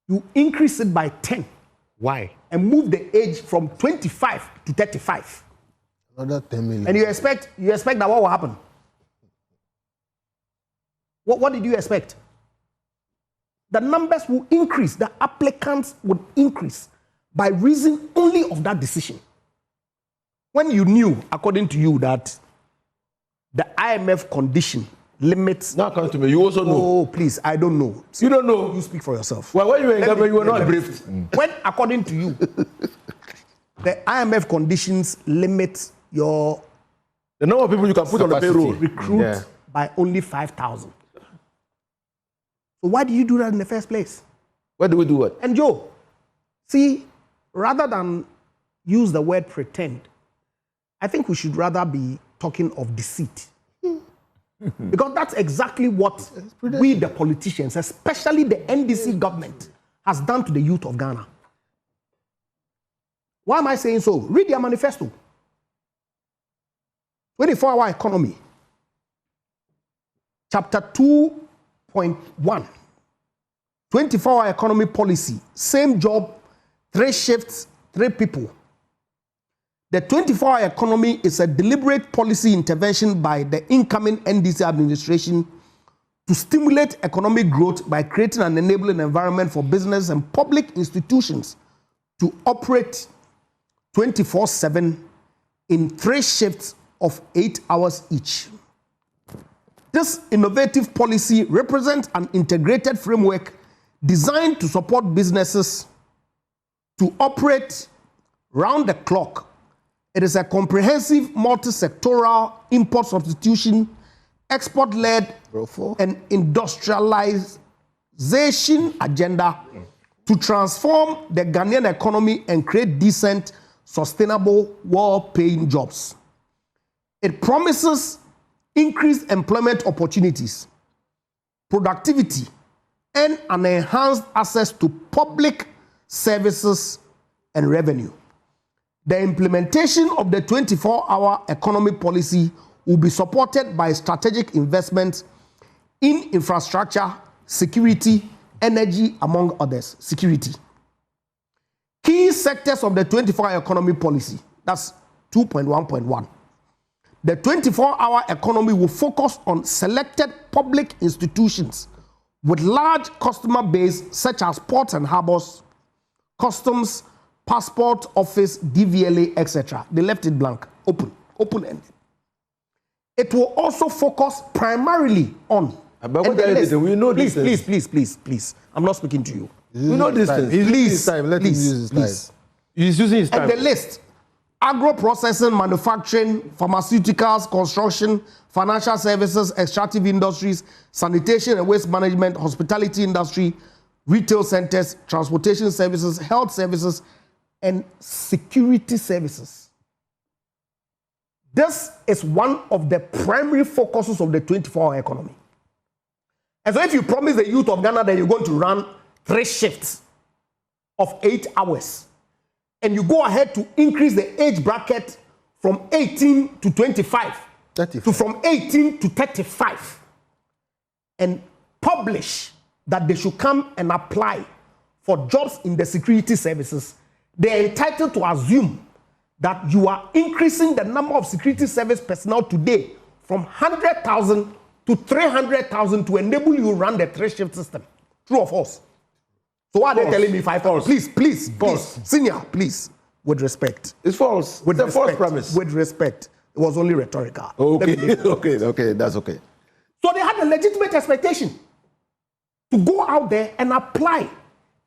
You increase it by 10. Why? And move the age from 25 to 35. Another 10 million. And you expect that what will happen? What did you expect? The numbers will increase, the applicants would increase by reason only of that decision. When you knew, according to you, that the IMF condition limits. Now come to me. You also know. Oh, please, I don't know. You don't know. You speak for yourself. Well, when you were in government, you were not briefed. When, according to you, the IMF conditions limit the number of people you can put on the payroll. Recruit by only 5,000. So why do you do that in the first place? Why do we do what? And Joe, see, rather than use the word pretend, I think we should rather be talking of deceit. Because that's exactly what we, the politicians, especially the NDC government, has done to the youth of Ghana. Why am I saying so? Read their manifesto. 24-hour economy. Chapter 2.1. 24-hour economy policy. Same job, 3 shifts, 3 people. The 24-hour economy is a deliberate policy intervention by the incoming NDC administration to stimulate economic growth by creating an enabling environment for business and public institutions to operate 24/7 in 3 shifts of 8 hours each. This innovative policy represents an integrated framework designed to support businesses to operate round the clock. It is a comprehensive multi-sectoral import substitution, export-led and industrialization agenda to transform the Ghanaian economy and create decent, sustainable, well-paying jobs. It promises increased employment opportunities, productivity, and an enhanced access to public services and revenue. The implementation of the 24-hour economy policy will be supported by strategic investments in infrastructure, security, energy, among others. Security. Key sectors of the 24-hour economy policy, that's 2.1.1. The 24-hour economy will focus on selected public institutions with large customer base such as ports and harbors, customs, passport office, DVLA, etc. They left it blank, open-ended. It will also focus primarily on. But what we know this. Please. I'm not speaking to you. We know this. Please, let him use his time. He's using his time. And the list: agro-processing, manufacturing, pharmaceuticals, construction, financial services, extractive industries, sanitation and waste management, hospitality industry, retail centers, transportation services, health services, and security services. This is one of the primary focuses of the 24-hour economy. And so if you promise the youth of Ghana that you're going to run 3 shifts of 8 hours, and you go ahead to increase the age bracket from 18 to 25, to from 18 to 35, and publish that they should come and apply for jobs in the security services, they're entitled to assume that you are increasing the number of security service personnel today from 100,000 to 300,000 to enable you to run the 3-shift system. True or false? So why are they telling me 5 hours? Please. Senior, please, with respect. It's false. With it's a false premise. With respect. It was only rhetorical. Okay, that's okay. So they had a legitimate expectation to go out there and apply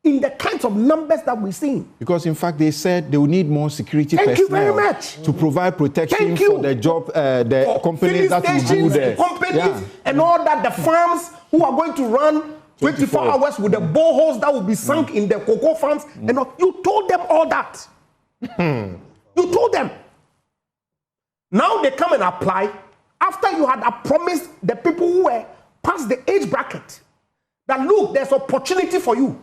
in the kinds of numbers that we're seeing. Because in fact, they said they will need more security personnel. Thank you very much. To provide protection for the job, the companies that will do the companies and all that, the farms who are going to run 24 hours with the boreholes that will be sunk in the cocoa farms. And all. You told them all that. You told them. Now they come and apply after you had promised the people who were past the age bracket that look, there's opportunity for you.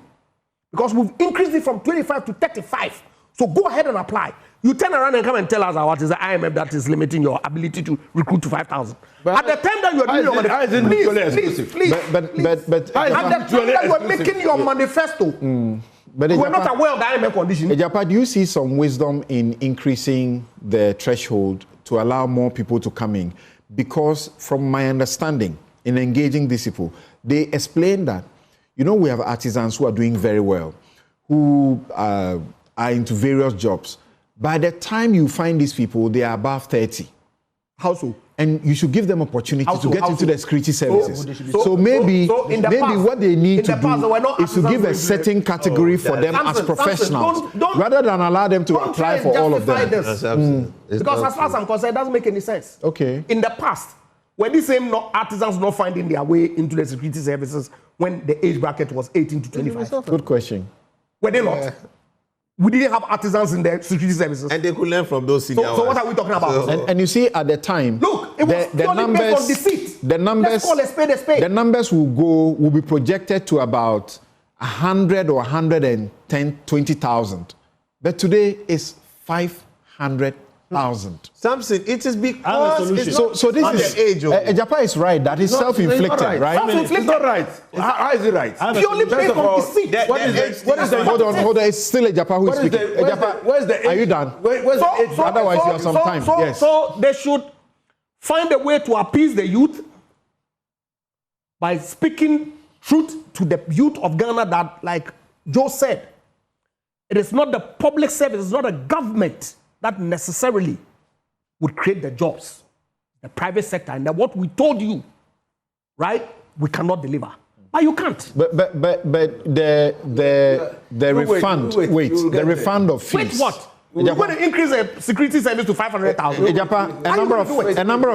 Because we've increased it from 25 to 35. So go ahead and apply. You turn around and come and tell us what is the IMF that is limiting your ability to recruit to 5,000. At the time that you are doing your manifesto, please. But at the time that you are making your manifesto, but we were not aware of the IMF condition. Ejapa, do you see some wisdom in increasing the threshold to allow more people to come in? Because from my understanding in engaging these people, they explain that, you know, we have artisans who are doing very well, who are into various jobs. By the time you find these people, they are above 30. How so? And you should give them opportunity to get into the security services. So maybe what they need to do is to give a certain category for them as professionals, rather than allow them to apply for all of them. Because as far as I'm concerned, it doesn't make any sense. Okay. In the past, were these same artisans not finding their way into the security services when the age bracket was 18 to 25? Good question. Were they not? We didn't have artisans in the security services. And they could learn from those senior So what are we talking about? And you see, at the time, look, it was the numbers, based on deceit. The numbers, let's call a spade a spade. The numbers will be projected to about 100 or 110, 20,000. But today is 500,000. Samson, it is because it's so this is age. Ejapa is right. That is self-inflicted, right? Self-inflicted. It's not right. How is it right? Purely based on deceit. What is the hold on. It's still Ejapa who is speaking. Ejapa, where's the age? Are you done? Where's the age? Otherwise, you have some time. Yes. So they should find a way to appease the youth by speaking truth to the youth of Ghana that, like Joe said, it is not the public service, it's not a government that necessarily would create the jobs, the private sector, and that what we told you, right, we cannot deliver. But you can't. But the refund, the refund of fees. Wait, what? You're going to increase the security service to 500,000. A number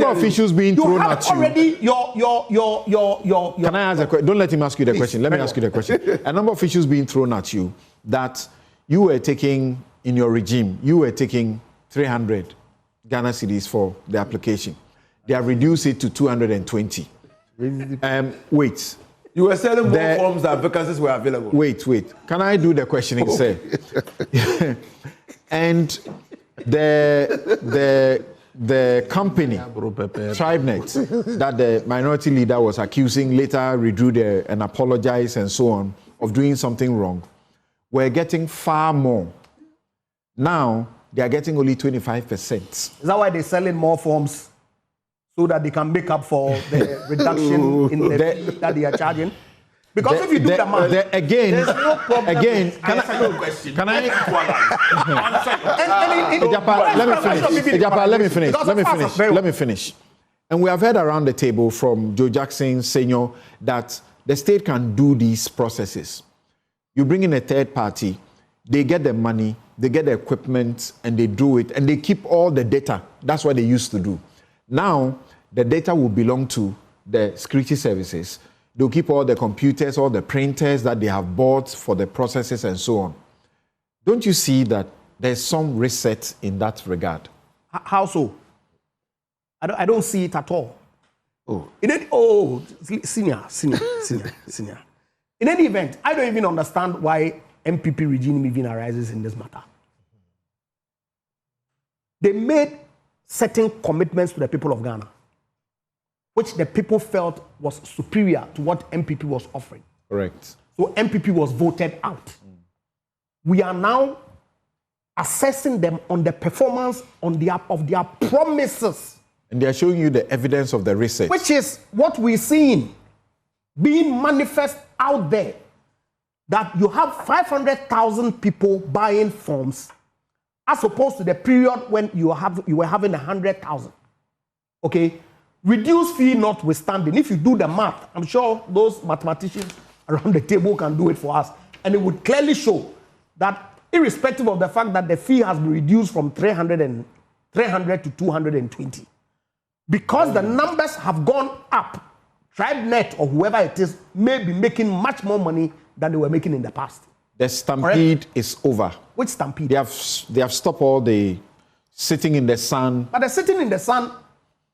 of issues being thrown at you. Already Can I ask a question? Don't let him ask you the question. Let me ask you the question. A number of issues being thrown at you that you were taking in your regime. You were taking 300 Ghana cedis for the application. They have reduced it to 220. Wait. You were selling more forms than vacancies were available. Wait. Can I do the questioning, sir? And the company, TribeNet, that the minority leader was accusing, later withdrew and apologized and so on, of doing something wrong, were getting far more. Now, they are getting only 25%. Is that why they're selling more forms? So that they can make up for the reduction in the fee that they are charging? Because if you do the math, there's no problem. Can I let me finish. And we have heard around the table from Joe Jackson Senior that the state can do these processes. You bring in a third party, they get the money, they get the equipment, and they do it, and they keep all the data. That's what they used to do. Now, the data will belong to the security services. They'll keep all the computers, all the printers that they have bought for the processes and so on. Don't you see that there's some reset in that regard? How so? I don't see it at all. Senior. In any event, I don't even understand why MPP regime even arises in this matter. They made certain commitments to the people of Ghana, which the people felt was superior to what MPP was offering. Correct. So MPP was voted out. We are now assessing them on the performance of their promises. And they are showing you the evidence of the research. Which is what we're seeing being manifest out there. That you have 500,000 people buying forms as opposed to the period when you were having 100,000. Okay? Reduced fee notwithstanding, if you do the math, I'm sure those mathematicians around the table can do it for us, and it would clearly show that irrespective of the fact that the fee has been reduced from 300 to 220, because the numbers have gone up, TribeNet or whoever it is may be making much more money than they were making in the past. The stampede is over. Which stampede? They have stopped all the sitting in the sun. But the sitting in the sun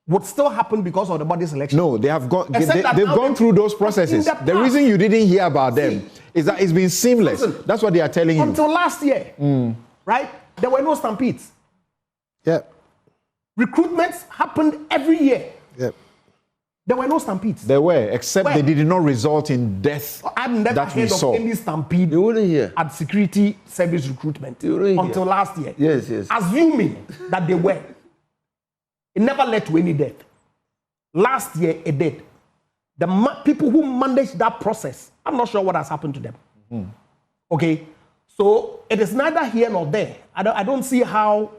would still happen because of the body selection. No, they've gone through those processes. The reason you didn't hear about them is that it's been seamless. That's what they are telling you. Until last year, right? There were no stampedes. Yeah. Recruitments happened every year. Yeah. There were no stampedes. There were, except they did not result in death. I've never heard of any stampede at security service recruitment until last year. Yes. Assuming that they were. It never led to any death. Last year, it did. The people who managed that process, I'm not sure what has happened to them. Okay? So, it is neither here nor there. I don't see how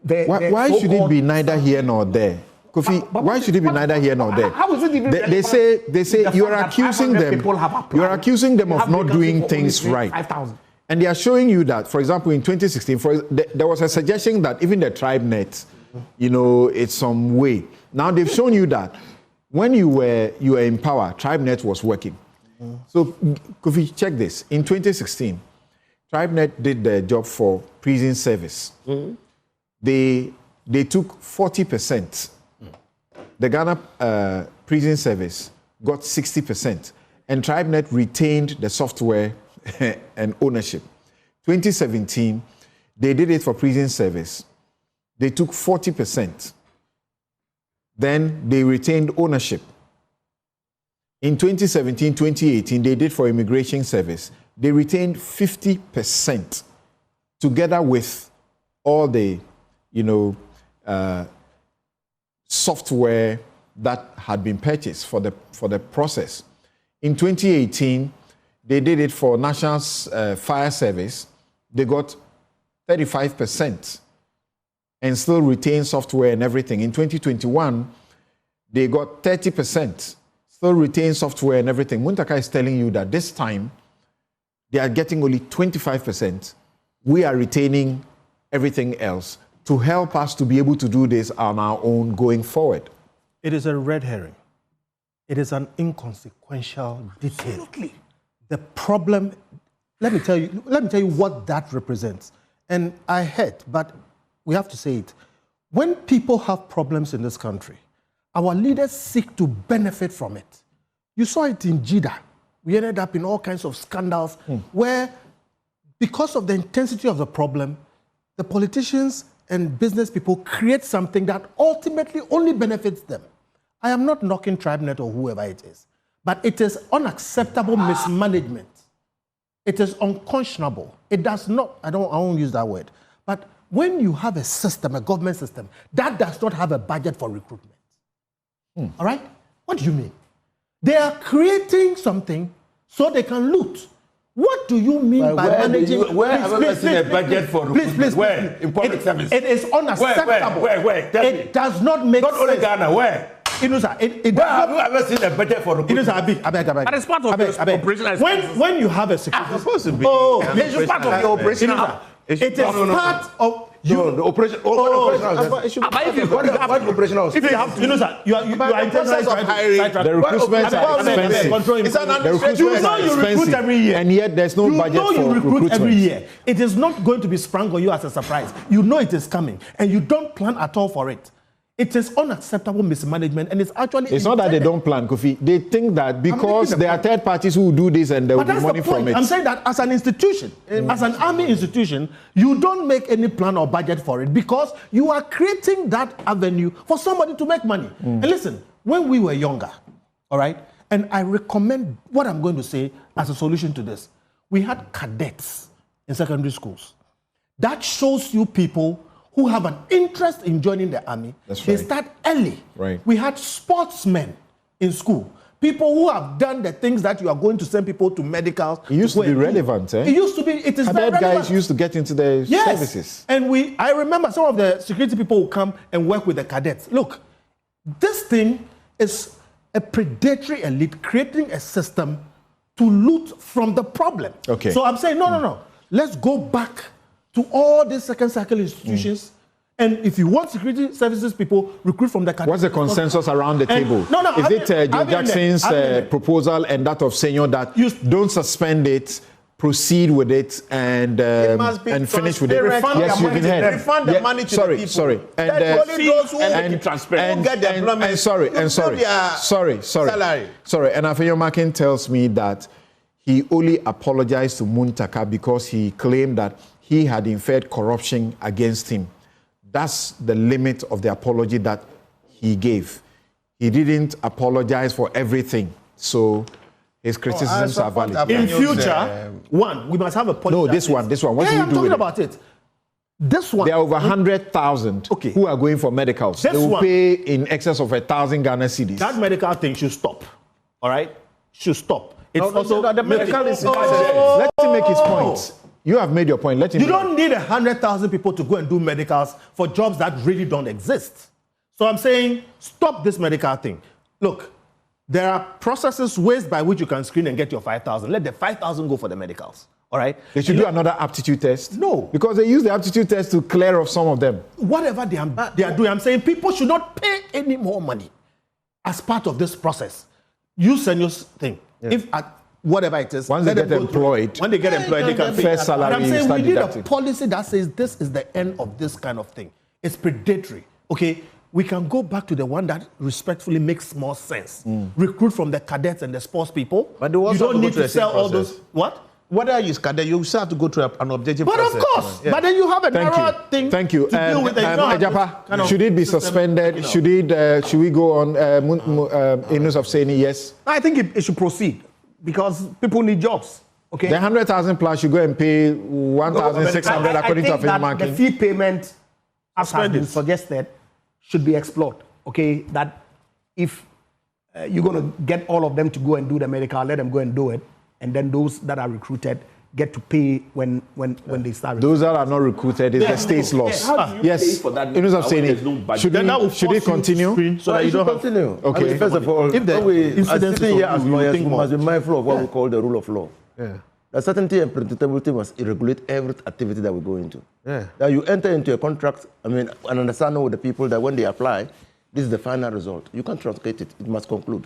Why should it be neither here nor there? Kofi, why should it be neither here nor there? How is it even they say you are accusing them. You are accusing them of not doing things right. 5,000. And they are showing you that, for example, in 2016, there was a suggestion that even the TribeNet, it's some way. Now they've shown you that when you were in power, TribeNet was working. So, Kofi, check this. In 2016, TribeNet did the job for prison service. They took 40%. The Ghana prison service got 60%, and TribeNet retained the software and ownership. 2017, they did it for prison service. They took 40%. Then they retained ownership. In 2017, 2018, they did for immigration service. They retained 50% together with all the, software that had been purchased for the process. In 2018, they did it for National Fire Service. They got 35% and still retained software and everything. In 2021, they got 30%, still retained software and everything. Muntaka is telling you that this time, they are getting only 25%. We are retaining everything else to help us to be able to do this on our own going forward. It is a red herring. It is an inconsequential detail. Absolutely. The problem, let me tell you what that represents. And I heard, but we have to say it. When people have problems in this country, our leaders seek to benefit from it. You saw it in Jida. We ended up in all kinds of scandals where, because of the intensity of the problem, the politicians and business people create something that ultimately only benefits them. I am not knocking TribeNet or whoever it is, but it is unacceptable mismanagement. It is unconscionable. It does not, I won't use that word, but when you have a system, a government system, that does not have a budget for recruitment. All right? What do you mean? They are creating something so they can loot. What do you mean by managing? Where have I seen a budget for recruitment? Please, where? In public service? It is unacceptable. Where? Tell it me. does not make sense. Not only Ghana, where? Where have you ever seen a budget for recruitment? But it's part of the operational expenses. When you have a security... It's supposed to be. It's part of the operational. It is part of... The operation. What operational? If you have to, you are in process of hiring. The recruitments are expensive. It's an administrative. You know you recruit every year, and yet there's no budget for recruitment. You recruit every year. It is not going to be sprung on you as a surprise. You know it is coming, and you don't plan at all for it. It is unacceptable mismanagement, and it's actually... It's not that they don't plan, Kofi. They think that because there are third parties who will do this and there will be money from it. I'm saying that as an institution, as an army institution, you don't make any plan or budget for it because you are creating that avenue for somebody to make money. And listen, when we were younger, all right, and I recommend what I'm going to say as a solution to this, we had cadets in secondary schools. That shows you people who have an interest in joining the army. That's right. They start early. Right. We had sportsmen in school. People who have done the things that you are going to send people to medicals. It used to be relevant, eh? It used to be, it is very relevant. Guys used to get into the services. And I remember some of the security people who come and work with the cadets. Look, this thing is a predatory elite creating a system to loot from the problem. Okay. So I'm saying, no. Let's go back to all these second cycle institutions. And if you want security services people, recruit from the cadets. What's the consensus around the table? Is it Joe Jackson's proposal and that of Senor that don't suspend it, proceed with it, and finish with it? Yes, you can hear. Refund the money to the people. Sorry. And get the employment. Sorry. And Afenyo Makin tells me that he only apologized to Muntaka because he claimed that he had inferred corruption against him. That's the limit of the apology that he gave. He didn't apologize for everything. So his criticisms are valid. In future, we must have a policy. No, this one. What do you do with it? I'm talking about it. This one. There are over 100,000 who are going for medicals. They will pay in excess of 1,000 Ghana cedis. That medical thing should stop. All right? Should stop. It's also the medical is... Let him make his point. You have made your point. Let him. You don't need 100,000 people to go and do medicals for jobs that really don't exist. So I'm saying, stop this medical thing. Look, there are processes, ways by which you can screen and get your 5,000. Let the 5,000 go for the medicals. All right? They should do another aptitude test. No. Because they use the aptitude test to clear off some of them. Whatever they are doing, I'm saying people should not pay any more money as part of this process. Use Senyor's thing. Yeah. If whatever it is. When they get employed, they can pay first salary. I'm saying we need a policy that says this is the end of this kind of thing. It's predatory. Okay, we can go back to the one that respectfully makes more sense. Recruit from the cadets and the sports people. But you don't need to sell all those. What? Whether you cadet, you still have to go through an objective process. But of course, but then you have a narrow thing. Thank you. To deal with Ejapa, should it be suspended? Should we go on in news of saying yes? I think it should proceed. Because people need jobs. Okay. The 100,000 plus should go and pay 1,600 according to Afenyo Makin. The fee payment, as has been suggested, should be explored. Okay, that if you're going to get all of them to go and do the medical, let them go and do it, and then those that are recruited get to pay when they start. Those that are not recruited is the state's loss. Yes. In news of saying it, should it continue? So that you don't continue. Okay. I mean, first of all, if sitting here as lawyers, we must be mindful of what we call the rule of law. Yeah. The certainty and predictability must regulate every activity that we go into. Yeah. That you enter into a contract, an understanding with the people that when they apply, this is the final result. You can't truncate it. It must conclude.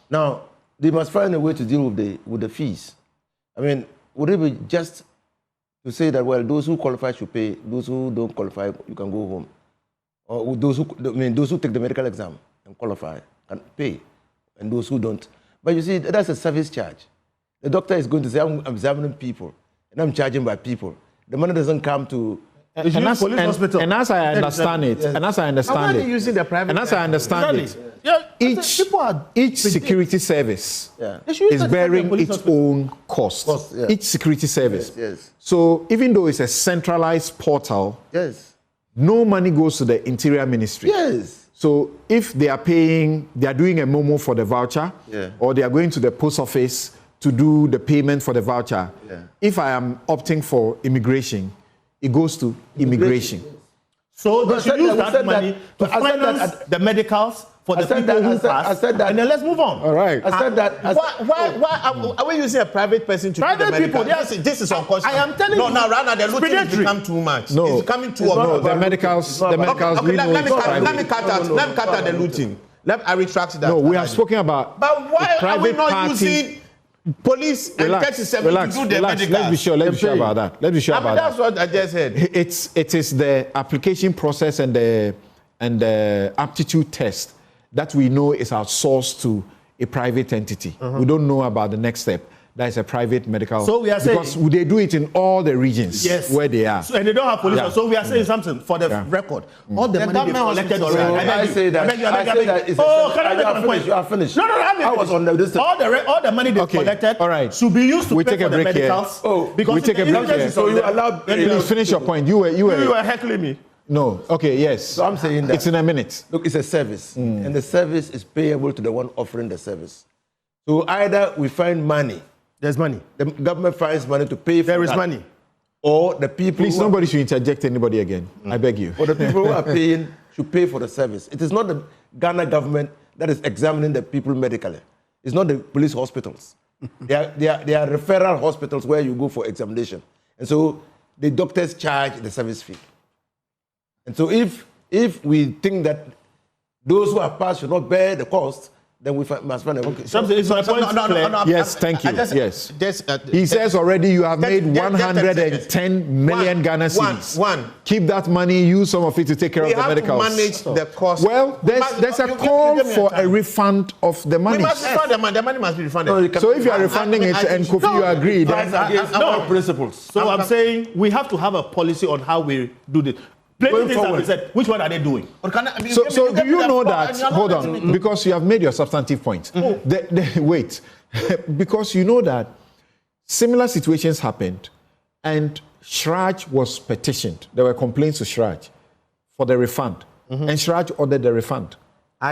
Now, they must find a way to deal with the fees. Would it be just to say that, well, those who qualify should pay, those who don't qualify, you can go home? Or those who take the medical exam? and qualify can pay, and those who don't. But you see, that's a service charge. The doctor is going to say, I'm examining people, and I'm charging by people. The money doesn't come to... And as I understand it, each security service is bearing its own cost. Each security service. So even though it's a centralized portal, no money goes to the Interior Ministry. So if they are paying, they are doing a momo for the voucher, or they are going to the post office to do the payment for the voucher, if I am opting for immigration, it goes to immigration. So they should use that money to finance the medicals for the people who pass. And then let's move on. All right. I said that. Why are we using a private person to do the medical? This is unconscionable. I am telling you. No, right now the looting has become too much. No, it's becoming too much. The medicals. Okay, let me cut out the looting. I retract that. No, we have spoken about. But why are we not using police and 37 to do the medicals? Let's be sure about that. That's what I just said. It is the application process and the aptitude test that we know is outsourced to a private entity. We don't know about the next step. That is a private medical. So we are saying, because they do it in all the regions where they are. So, and they don't have police. So we are saying something for the record. All the money they collected already. I say that. You are finished. No. I was on this. All the money they collected should be used to pay for the medicals. We take a break here. So you allowed. Please finish your point. You were heckling me. No. Okay. Yes. So I'm saying that it's in a minute. Look, it's a service, and the service is payable to the one offering the service. So either we find money. There's money. The government finds money to pay for that. There is money. Or the people... Please, nobody should interject anybody again. I beg you. Or the people who are paying should pay for the service. It is not the Ghana government that is examining the people medically. It's not the police hospitals. They are referral hospitals where you go for examination. And so the doctors charge the service fee. And so if we think that those who have passed should not bear the cost, then we must find a way. Yes, thank you. Yes. He says already you have made 110 million Ghana cedis. Keep that money, use some of it to take care of the medicals. We have to manage the cost. Well, there's a call for a refund of the money. We must refund the money. The money must be refunded. So if you are refunding it and Kofi, you agree, then... No principles. So I'm saying we have to have a policy on how we do this. Which one are they doing? So do you know that? Hold on, because you have made your substantive point. Wait, because you know that similar situations happened, and Shraj was petitioned. There were complaints to Shraj for the refund, and Shraj ordered the refund.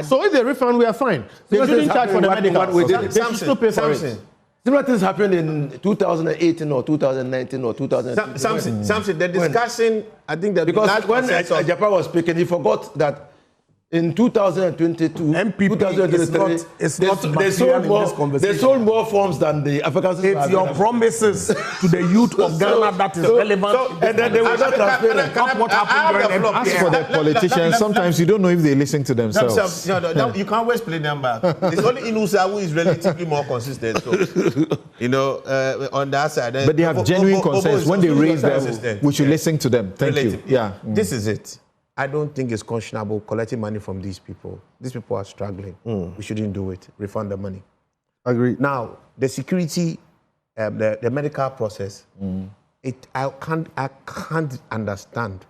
So if they refund, we are fine. They shouldn't charge for the medical. They should still pay for it. Similar things happened in 2018 or 2019 or 2020. Something. The discussion, I think that because when Japan was speaking, he forgot that in 2022, they sold more forms than the African. It's your promises to the youth of Ghana that is relevant. And then they were not transparent. What happened during As for the politicians, sometimes you don't know if they listen to themselves. No, you can't always play them back. It's only Inusa who is relatively more consistent. So, on that side. But they have genuine concerns. When they raise them, we should listen to them. Thank you. Yeah. This is it. I don't think it's conscionable collecting money from these people. These people are struggling. We shouldn't do it. Refund the money. Agree. Now, the security, the medical process, I can't understand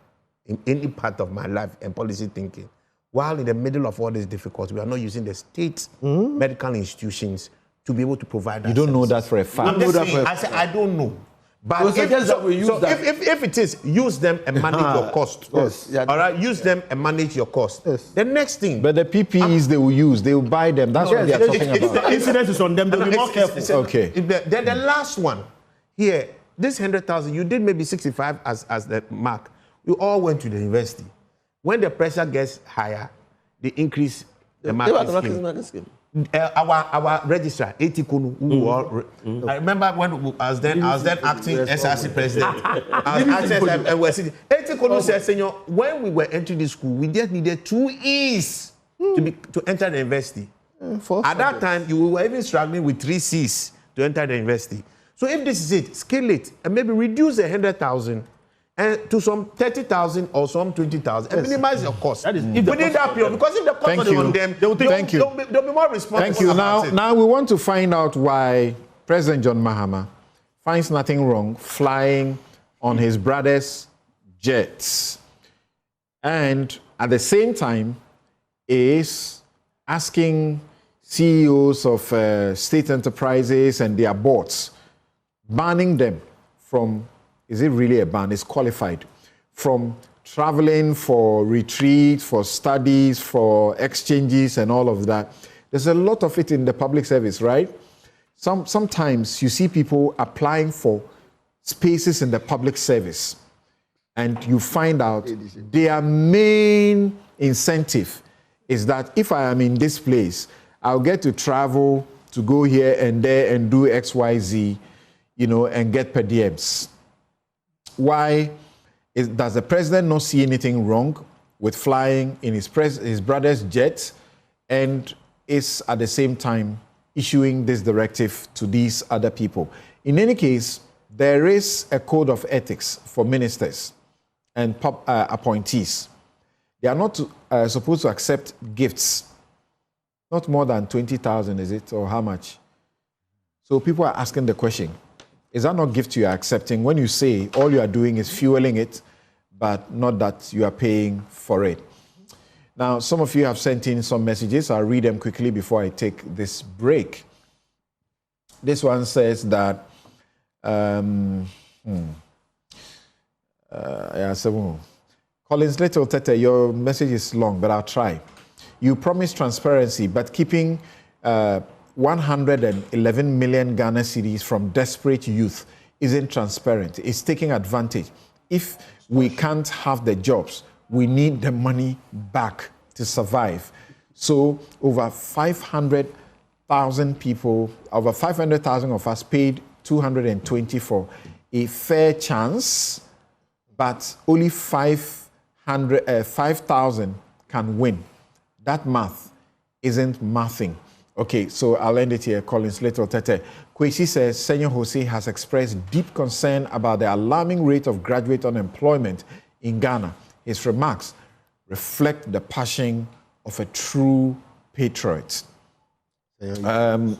in any part of my life and policy thinking. While in the middle of all this difficulty, we are not using the state medical institutions to be able to provide that. You don't know that for a fact. I don't know. But if it is, use them and manage your cost. Yes. All right, use them and manage your cost. Yes. The next thing. But the PPEs they will use, they will buy them. That's what they are talking about. If the incident is on them, they'll be more careful. Okay. Then the last one here, this 100,000, you did maybe 65 as the mark. We all went to the university. When the pressure gets higher, they increase the market scheme. Our registrar, Eti Kunu, I remember when I was then acting SRC president. Eti Kunu said, Senor, when we were entering the school, we just needed 2 E's to enter the university. At that time, you were even struggling with 3 C's to enter the university. So if this is it, scale it and maybe reduce the 100,000 and to some 30,000 or some 20,000 and minimize your cost. That is within that period, because if the cost is on them, they'll be more responsible. Thank you. Now we want to find out why President John Mahama finds nothing wrong flying on his brother's jets, and at the same time is asking CEOs of state enterprises and their boards, banning them from, is it really a ban? It's qualified, from traveling for retreats, for studies, for exchanges and all of that. There's a lot of it in the public service, right? Sometimes you see people applying for spaces in the public service and you find out their main incentive is that if I am in this place, I'll get to travel to go here and there and do XYZ, and get per diems. Why does the president not see anything wrong with flying in his brother's jet and is at the same time issuing this directive to these other people? In any case, there is a code of ethics for ministers and appointees. They are not supposed to accept gifts, not more than 20,000, is it, or how much? So people are asking the question, is that not gift you are accepting when you say all you are doing is fueling it, but not that you are paying for it? Now, some of you have sent in some messages. I'll read them quickly before I take this break. This one says that, Collins Little Tete, your message is long, but I'll try. You promise transparency, but keeping 111 million Ghana cedis from desperate youth isn't transparent. It's taking advantage. If we can't have the jobs, we need the money back to survive. So over 500,000 people, over 500,000 of us paid 220 for a fair chance, but only 5,000 can win. That math isn't mathing. Okay, so I'll end it here. Collins Little Tete. Kwesi says, Senor Jose has expressed deep concern about the alarming rate of graduate unemployment in Ghana. His remarks reflect the passion of a true patriot.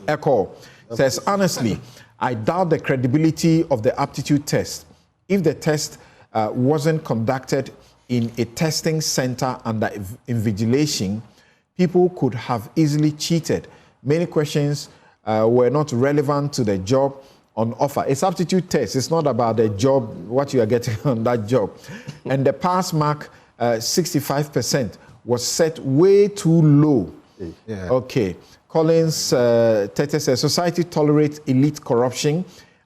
Echo says, honestly, I doubt the credibility of the aptitude test. If the test wasn't conducted in a testing center under invigilation, people could have easily cheated. Many questions were not relevant to the job on offer. It's aptitude test. It's not about the job, what you are getting on that job. And the pass mark, 65%, was set way too low. Yeah. Okay. Collins Tete says, society tolerates elite corruption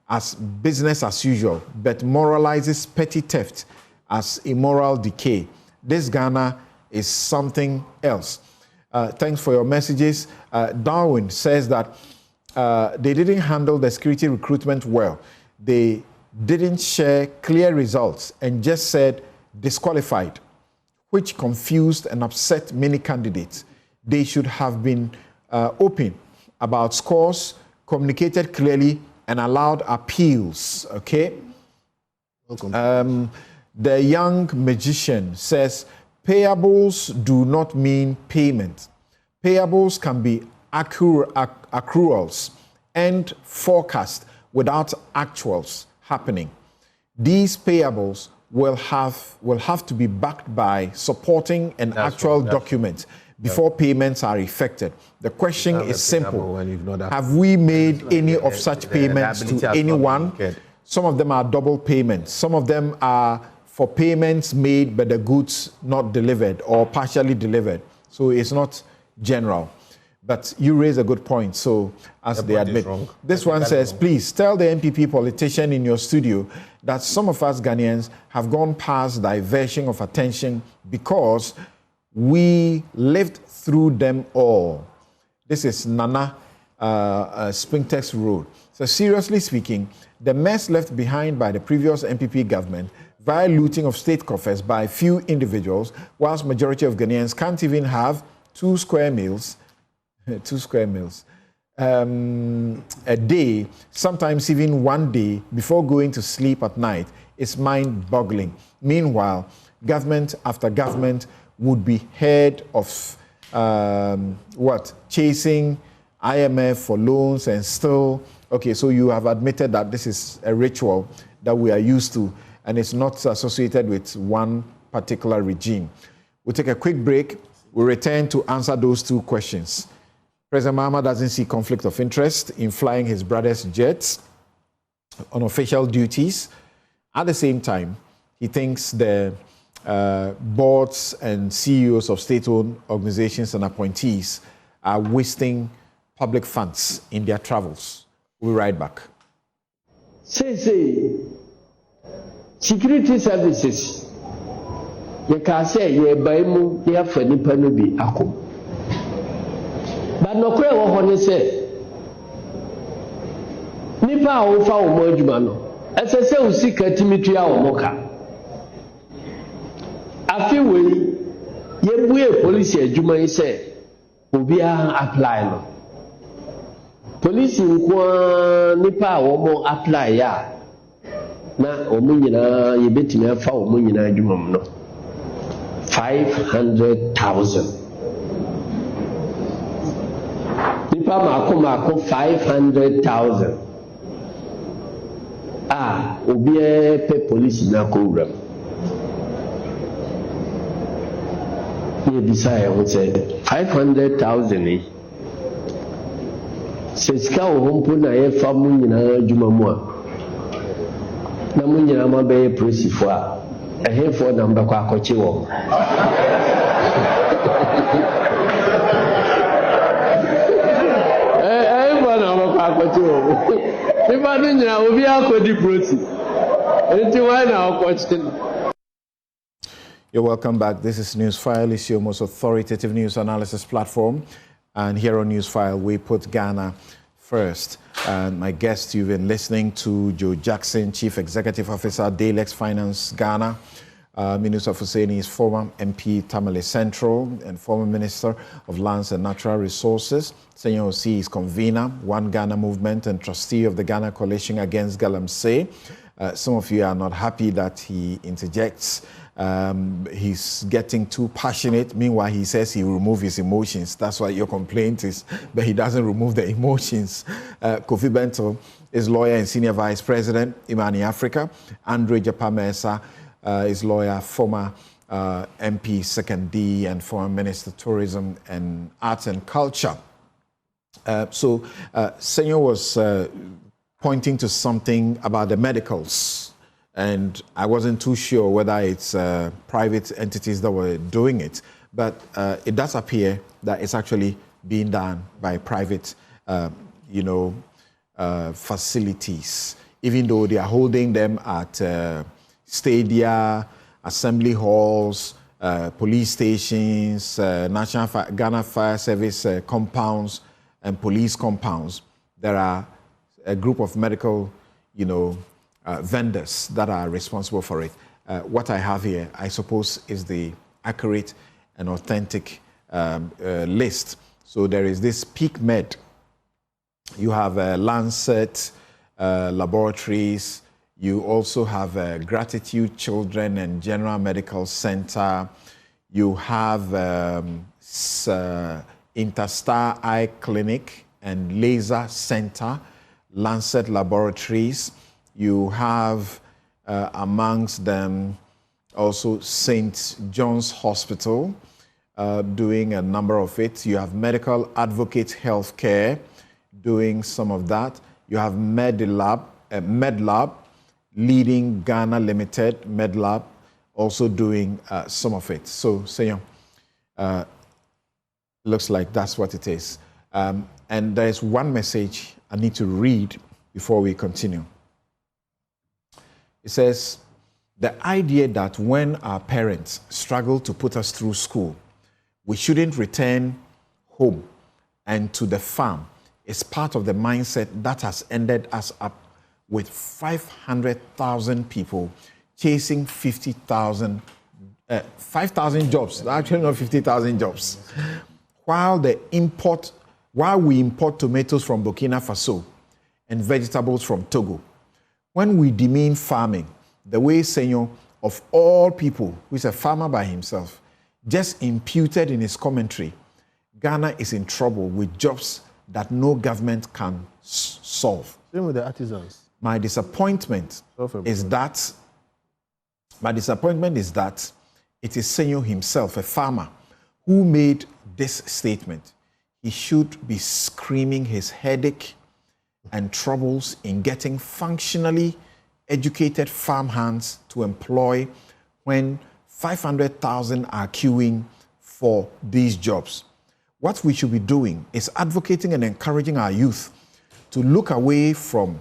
as business as usual, but moralizes petty theft as immoral decay. This Ghana is something else. Thanks for your messages. Darwin says that they didn't handle the security recruitment well. They didn't share clear results and just said disqualified, which confused and upset many candidates. They should have been open about scores, communicated clearly, and allowed appeals, okay? The young magician says, payables do not mean payment. Payables can be accruals and forecast without actuals happening. These payables will have to be backed by supporting an actual document before payments are effected. The question is simple. Have we made any of such payments to anyone? Some of them are double payments. Some of them are for payments made but the goods not delivered or partially delivered. So it's not general. But you raise a good point, so as they admit. This one says, please tell the MPP politician in your studio that some of us Ghanaians have gone past diversion of attention because we lived through them all. This is Nana Springtex Road. So seriously speaking, the mess left behind by the previous MPP government via looting of state coffers by a few individuals, whilst majority of Ghanaians can't even have 2 square meals. 2 square meals. a day, sometimes even one day, before going to sleep at night, is mind-boggling. Meanwhile, government after government would be heard of chasing IMF for loans and still, okay, so you have admitted that this is a ritual that we are used to and it's not associated with one particular regime. We'll take a quick break. We'll return to answer those two questions. President Mahama doesn't see conflict of interest in flying his brother's jets on official duties. At the same time, he thinks the boards and CEOs of state-owned organizations and appointees are wasting public funds in their travels. We'll be right back. Say, security services, you can say you buy mu you have any panobi ako. But no kwe wo hone say nipa a wo fa wo mo adwuma no esese wo sika timitua wo moka afi we ye buye police adwuma yi say obi a apply no police nko nipa a wo mo apply ya na omo nyina ye betimi afa wo mo nyina adwuma no 500,000. Nipa mako 500,000. Obi pe police na ko wura. Ye desire what say 500,000 eh. Se sika wo hompo na ye fa mu nyina adwuma mu a. Na mu nyina ma be police fo a. For number kwakochiwo. For number kwakochiwo. Nipa dunya obi akodi proti. Enti why now question? You're welcome back. This is Newsfile. It's your most authoritative news analysis platform. And here on Newsfile, we put Ghana first. And my guest, you've been listening to Joe Jackson, Chief Executive Officer, Dalex Finance Ghana. Minister Fuseni is former MP Tamale Central and former Minister of Lands and Natural Resources. Senyor Osi is convener, One Ghana Movement, and trustee of the Ghana Coalition Against Galamsey. Some of you are not happy that he interjects. He's getting too passionate. Meanwhile, he says he will remove his emotions. That's what your complaint is, but he doesn't remove the emotions. Kofi Bento is lawyer and senior vice president, Imani Africa. Andre Japamesa is lawyer, former MP, 2nd D, and former Minister of Tourism and Arts and Culture. Senor was pointing to something about the medicals. And I wasn't too sure whether it's private entities that were doing it, but it does appear that it's actually being done by private, facilities, even though they are holding them at stadia, assembly halls, police stations, Ghana Fire Service compounds, and police compounds. There are a group of medical, vendors that are responsible for it. What I have here, I suppose, is the accurate and authentic list. So there is this Peak Med. You have Lancet Laboratories. You also have Gratitude Children and General Medical Center. You have Interstar Eye Clinic and Laser Center, Lancet Laboratories. You have amongst them also St. John's Hospital doing a number of it. You have Medical Advocate Healthcare doing some of that. You have Medlab, Leading Ghana Limited, Medlab, also doing some of it. So, Senor, looks like that's what it is. And there's one message I need to read before we continue. It says, the idea that when our parents struggle to put us through school, we shouldn't return home and to the farm is part of the mindset that has ended us up with 500,000 people chasing 5,000 jobs, actually not 50,000 jobs, while the import while we import tomatoes from Burkina Faso and vegetables from Togo. When we demean farming, the way Senor, of all people, who is a farmer by himself, just imputed in his commentary, Ghana is in trouble with jobs that no government can solve. Same with the artisans. My disappointment is that it is Senor himself, a farmer, who made this statement. He should be screaming his headache and troubles in getting functionally educated farmhands to employ when 500,000 are queuing for these jobs. What we should be doing is advocating and encouraging our youth to look away from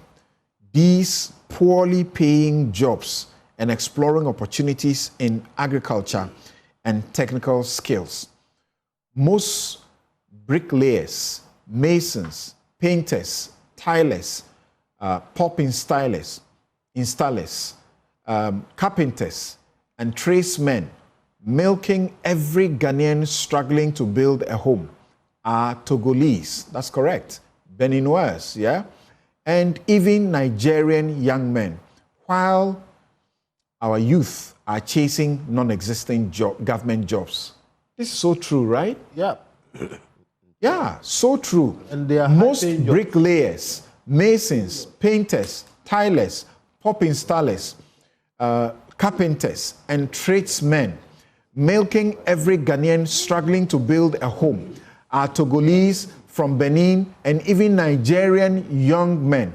these poorly paying jobs and exploring opportunities in agriculture and technical skills. Most bricklayers, masons, painters, tilers, pop installers, carpenters, and tradesmen milking every Ghanaian struggling to build a home are Togolese. That's correct. Beninois, yeah? And even Nigerian young men, while our youth are chasing non-existent government jobs. This is so true, right? Yeah. Yeah, so true. And they are most bricklayers, masons, painters, tilers, pop installers, carpenters, and tradesmen milking every Ghanaian struggling to build a home are Togolese from Benin and even Nigerian young men,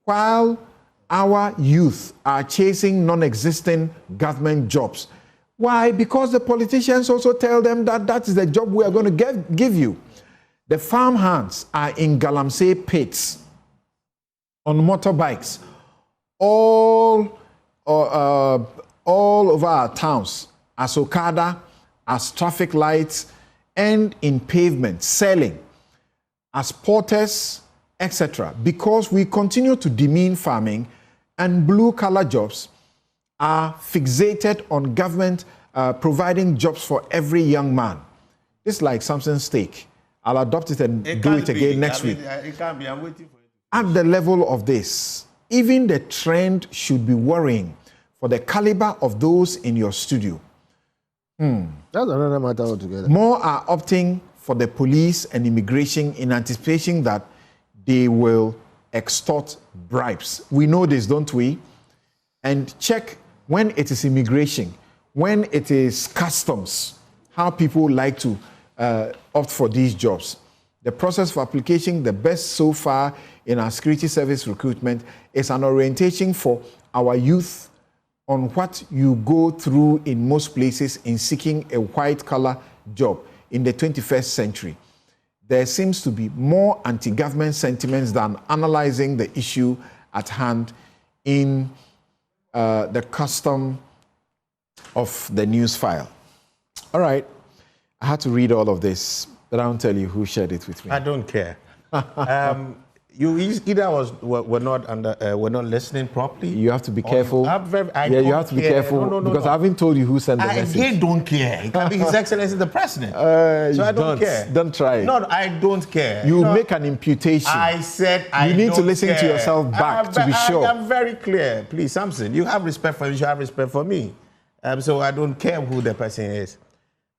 while our youth are chasing non-existent government jobs. Why? Because the politicians also tell them that that is the job we are going to give you. The farmhands are in Galamsey pits, on motorbikes, all over our towns, as Okada, as traffic lights, and in pavement, selling, as porters, etc. Because we continue to demean farming, and blue-collar jobs are fixated on government providing jobs for every young man. It's like Samson's steak. I'll adopt it and do it again next week. It can't be. I'm waiting for it. At the level of this, even the trend should be worrying for the caliber of those in your studio. That's another matter altogether. More are opting for the police and immigration in anticipation that they will extort bribes. We know this, don't we? And check when it is immigration, when it is customs, how people like to opt for these jobs. The process for application, the best so far in our security service recruitment, is an orientation for our youth on what you go through in most places in seeking a white-collar job in the 21st century. There seems to be more anti-government sentiments than analyzing the issue at hand in the custom of the Newsfile. All right, I had to read all of this, but I won't tell you who shared it with me. I don't care. You either were not listening properly. You have to be careful. You have to be careful because I haven't told you who sent the message. I don't care. It can be His Excellency the President. So I don't care. Don't try it. No, I don't care. You make an imputation. I said I don't care. You need to listen to yourself back to be sure. I am very clear. Please, Samson, you have respect for me. You should have respect for me. So I don't care who the person is.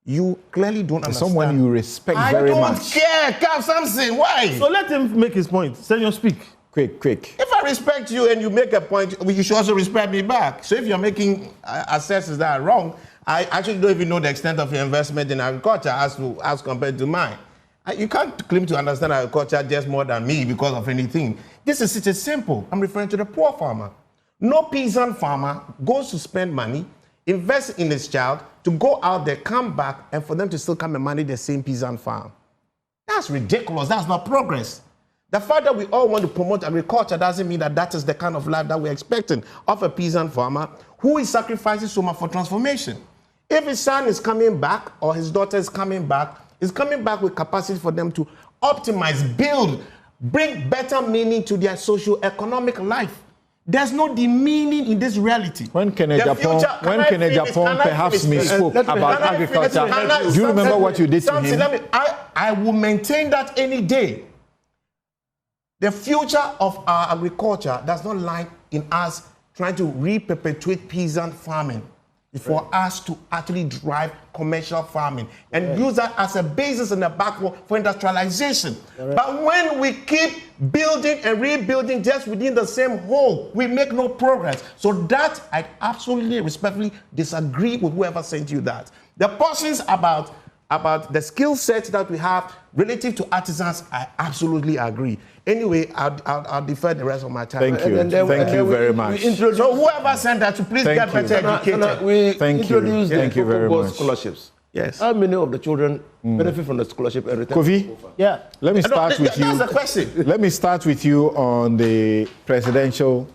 You clearly don't understand. Someone you respect very much. I don't care, Cap Samson. Why? So let him make his point. Senor, speak. Quick. If I respect you and you make a point, you should also respect me back. So if you're making assessments that are wrong, I actually don't even know the extent of your investment in agriculture as compared to mine. You can't claim to understand agriculture just more than me because of anything. This is such simple. I'm referring to the poor farmer. No peasant farmer goes to spend money, invest in his child, to go out there, come back, and for them to still come and manage the same peasant farm. That's ridiculous. That's not progress. The fact that we all want to promote agriculture doesn't mean that that is the kind of life that we're expecting of a peasant farmer who is sacrificing so much for transformation. If his son is coming back or his daughter is coming back with capacity for them to optimize, build, bring better meaning to their socio-economic life. There's no demeaning in this reality. When Kenneth Japan perhaps misspoke about agriculture, do you remember what you did to him? I will maintain that any day. The future of our agriculture does not lie in us trying to re-perpetuate peasant farming. For us to actually drive commercial farming and use that as a basis in the backward for industrialization. But when we keep building and rebuilding just within the same hole, we make no progress. So that I absolutely respectfully disagree with whoever sent you that. The portions about the skill set that we have relative to artisans, I absolutely agree. Anyway, I'll defer the rest of my time. Thank you. Thank you very much. So whoever sent that, to please get better educated. We introduce the very much. Scholarships. Yes. How many of the children benefit from the scholarship and return? Kofi, yeah. Let me start with you. That's the question. Let me start with you on the presidential.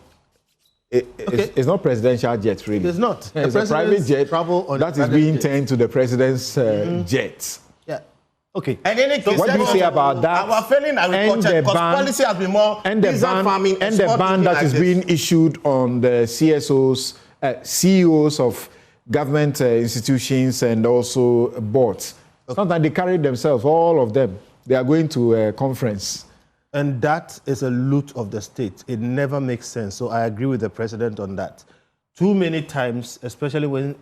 It's not presidential jet, really. It's not. It's a private jet that is being turned to the president's jet. Yeah. Okay. And in any case, what do you say about that? Our failing agriculture, because policy has been more farming and the ban that is being issued on the CSOs, CEOs of government institutions and also boards. Okay. Sometimes they carry themselves, all of them. They are going to a conference. And that is a loot of the state. It never makes sense. So I agree with the president on that. Too many times, especially when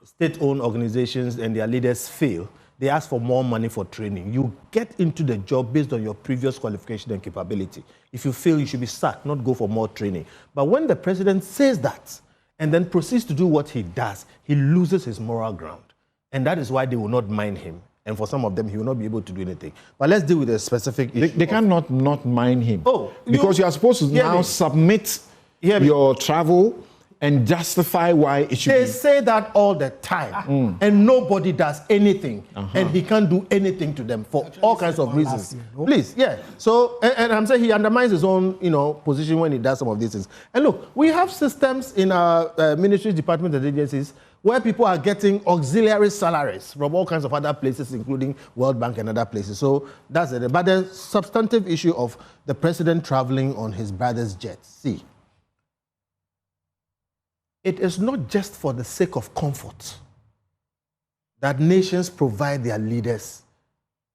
state-owned organizations and their leaders fail, they ask for more money for training. You get into the job based on your previous qualification and capability. If you fail, you should be sacked, not go for more training. But when the president says that and then proceeds to do what he does, he loses his moral ground. And that is why they will not mind him. And for some of them, he will not be able to do anything. But let's deal with a specific issue. They cannot not mind him. Because you are supposed to now submit your travel and justify why it should be. They say that all the time. And nobody does anything. And he can't do anything to them for all kinds of reasons. Please, yeah. So, and I'm saying he undermines his own, position when he does some of these things. And look, we have systems in our ministries, departments, and agencies where people are getting auxiliary salaries from all kinds of other places, including World Bank and other places. So that's it. But the substantive issue of the president traveling on his brother's jet, see, it is not just for the sake of comfort that nations provide their leaders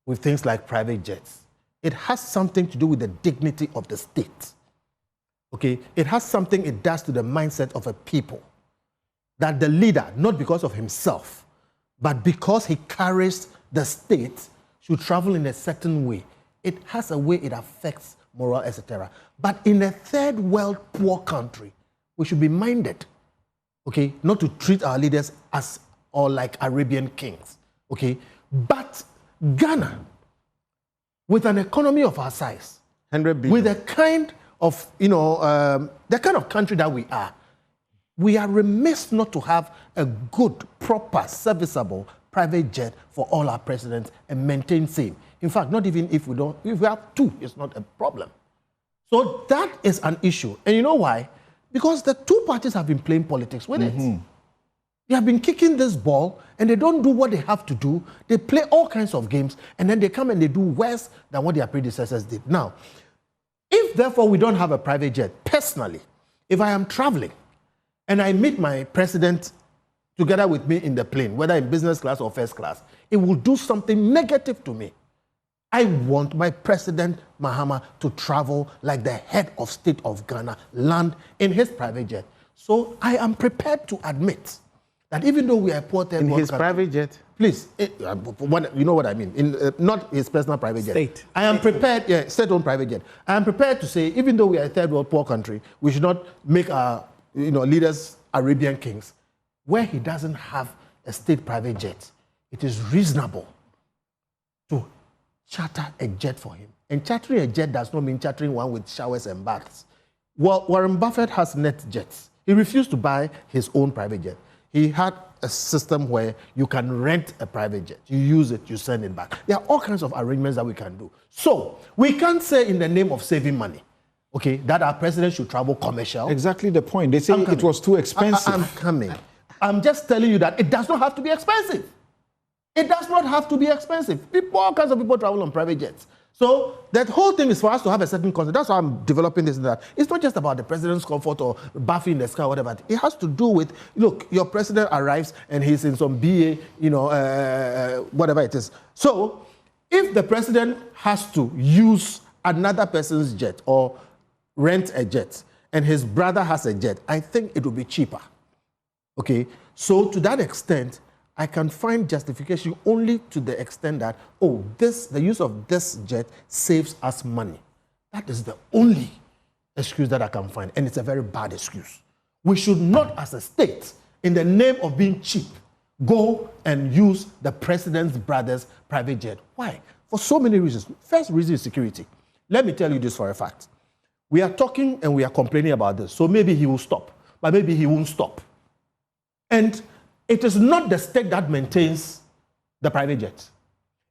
with things like private jets. It has something to do with the dignity of the state. Okay? It has something it does to the mindset of a people. That the leader, not because of himself, but because he carries the state, should travel in a certain way. It has a way it affects morale, etc. But in a third world poor country, we should be minded, okay, not to treat our leaders as or like Arabian kings, okay? But Ghana, with an economy of our size, 100 billion, with the kind of, the kind of country that we are remiss not to have a good, proper, serviceable private jet for all our presidents and maintain same. In fact, not even if we have two, it's not a problem. So that is an issue. And you know why? Because the two parties have been playing politics with it. They have been kicking this ball and they don't do what they have to do. They play all kinds of games and then they come and they do worse than what their predecessors did. Now, if therefore we don't have a private jet, personally, if I am traveling, and I meet my president together with me in the plane, whether in business class or first class, it will do something negative to me. I want my president, Mahama, to travel like the head of state of Ghana, land in his private jet. So I am prepared to admit that even though we are poor third world country, private jet? Please, you know what I mean, not his personal private jet. State. I am prepared, state-owned private jet. I am prepared to say, even though we are a third world poor country, we should not make our leaders Arabian kings. Where he doesn't have a state private jet, it is reasonable to charter a jet for him. And chartering a jet does not mean chartering one with showers and baths. Well, Warren Buffett has net jets. He refused to buy his own private jet. He had a system where you can rent a private jet. You use it, you send it back. There are all kinds of arrangements that we can do. So we can't say in the name of saving money, okay, that our president should travel commercial. Exactly the point. They say it was too expensive. I'm coming. I'm just telling you that it does not have to be expensive. It does not have to be expensive. All kinds of people travel on private jets. So that whole thing is for us to have a certain concept. That's why I'm developing this and that. It's not just about the president's comfort or bathing in the sky or whatever. It has to do with, look, your president arrives and he's in some BA, whatever it is. So if the president has to use another person's jet or rent a jet and his brother has a jet, I think it will be cheaper. Okay? So to that extent, I can find justification only to the extent that, the use of this jet saves us money. That is the only excuse that I can find, and it's a very bad excuse. We should not, as a state, in the name of being cheap, go and use the president's brother's private jet. Why? For so many reasons. First reason is security. Let me tell you this for a fact. We are talking and we are complaining about this, so maybe he will stop, but maybe he won't stop. And it is not the state that maintains the private jet.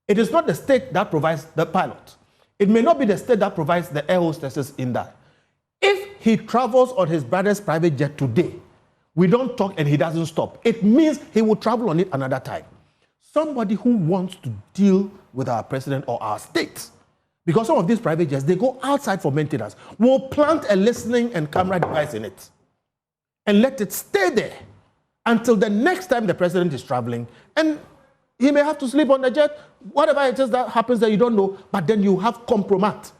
It is not the state that provides the pilot. It may not be the state that provides the air hostesses in that. If he travels on his brother's private jet today, we don't talk and he doesn't stop. It means he will travel on it another time. Somebody who wants to deal with our president or our state, because some of these private jets, they go outside for maintenance, will plant a listening and camera device in it and let it stay there until the next time the president is traveling, and he may have to sleep on the jet, whatever it is that happens that you don't know, but then you have compromise.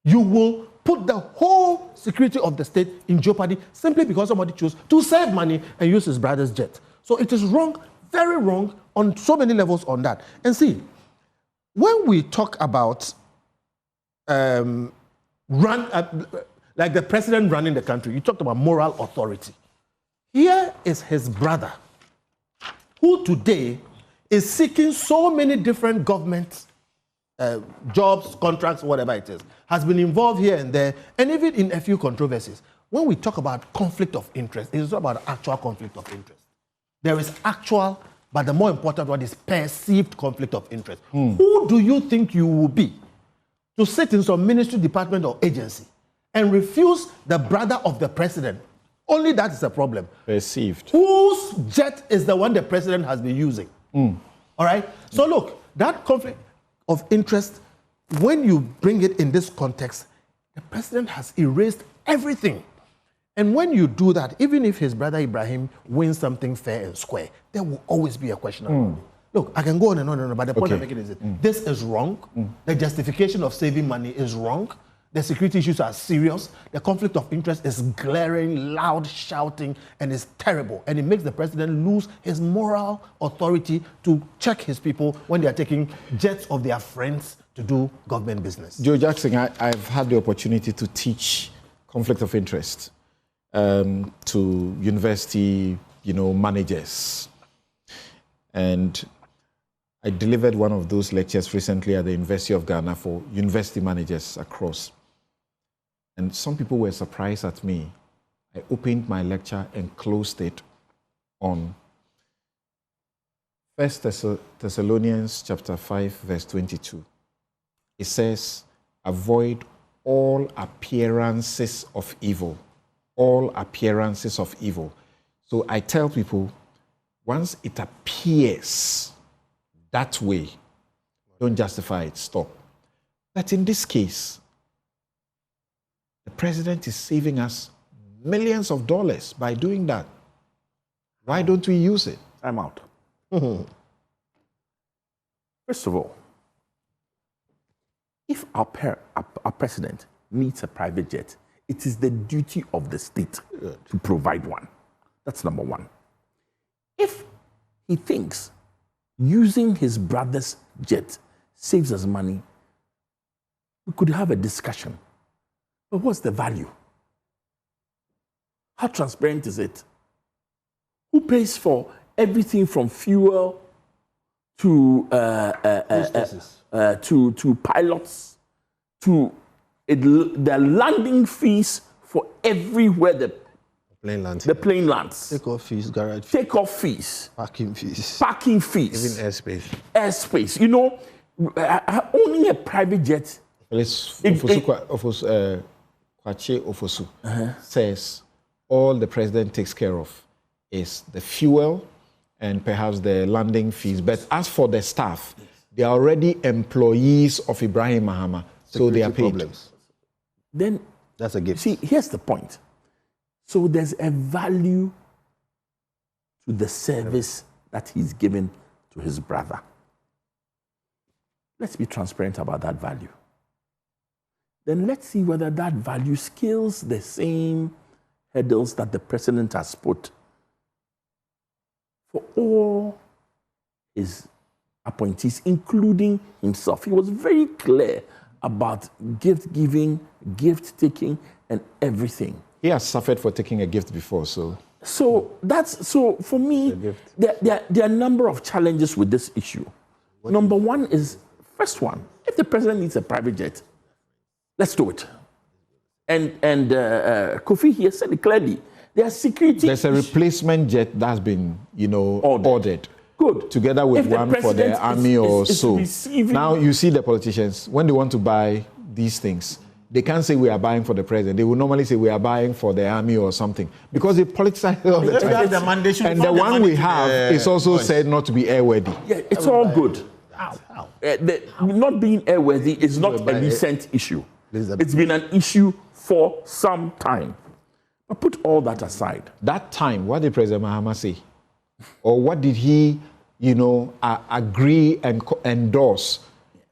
You will put the whole security of the state in jeopardy simply because somebody chose to save money and use his brother's jet. So it is wrong, very wrong, on so many levels on that. And see, when we talk about like the president running the country, you talked about moral authority. Here is his brother, who today is seeking so many different government jobs, contracts, whatever it is, has been involved here and there, and even in a few controversies. When we talk about conflict of interest, it's not about actual conflict of interest. There is actual, but the more important one is perceived conflict of interest. Who do you think you will be to sit in some ministry, department, or agency and refuse the brother of the president? Only that is a problem. Perceived. Whose jet is the one the president has been using? All right? So look, that conflict of interest, when you bring it in this context, the president has erased everything. And when you do that, even if his brother Ibrahim wins something fair and square, there will always be a question about it. Look, I can go on and on and on, but the point I'm making is this is wrong. The justification of saving money is wrong. The security issues are serious. The conflict of interest is glaring, loud, shouting, and is terrible. And it makes the president lose his moral authority to check his people when they are taking jets of their friends to do government business. Joe Jackson, I've had the opportunity to teach conflict of interest to university, managers. And I delivered one of those lectures recently at the University of Ghana for university managers across. And some people were surprised at me. I opened my lecture and closed it on 1 Thessalonians chapter 5, verse 22. It says, avoid all appearances of evil. All appearances of evil. So I tell people, once it appears that way, don't justify it, stop. But in this case, the president is saving us millions of dollars by doing that. Why don't we use it? I'm out. First of all, if our president needs a private jet, it is the duty of the state to provide one. That's number one. If he thinks using his brother's jet saves us money, we could have a discussion. But what's the value? How transparent is it? Who pays for everything from fuel to pilots to the landing fees for everywhere the plane lands? Takeoff fees, garage fees. Takeoff fees. Parking fees. Parking fees. Even airspace. Airspace. Owning a private jet. Kwache Ofosu says all the president takes care of is the fuel and perhaps the landing fees. But as for the staff, They are already employees of Ibrahim Mahama, so they are paid. Problems. Then that's a gift. See, here's the point. So there's a value to the service that he's given to his brother. Let's be transparent about that value. Then let's see whether that value scales the same hurdles that the president has put for all his appointees, including himself. He was very clear about gift giving, gift taking, and everything. He has suffered for taking a gift before, so for me, there are a number of challenges with this issue. Number one is, first one, if the president needs a private jet, let's do it. And Kofi here said it clearly. There are security. There's a replacement jet that's been, ordered. Good. Together with one for the army or so. Now you see the politicians, when they want to buy these things, they can't say we are buying for the president. They will normally say we are buying for the army or something. Because they politicize all the time. And the one we have is also said not to be airworthy. Yeah, it's all good. Not being airworthy is not a recent issue. It's been an issue for some time. But put all that aside. That time, what did President Mahama say? Or what did he, agree and endorse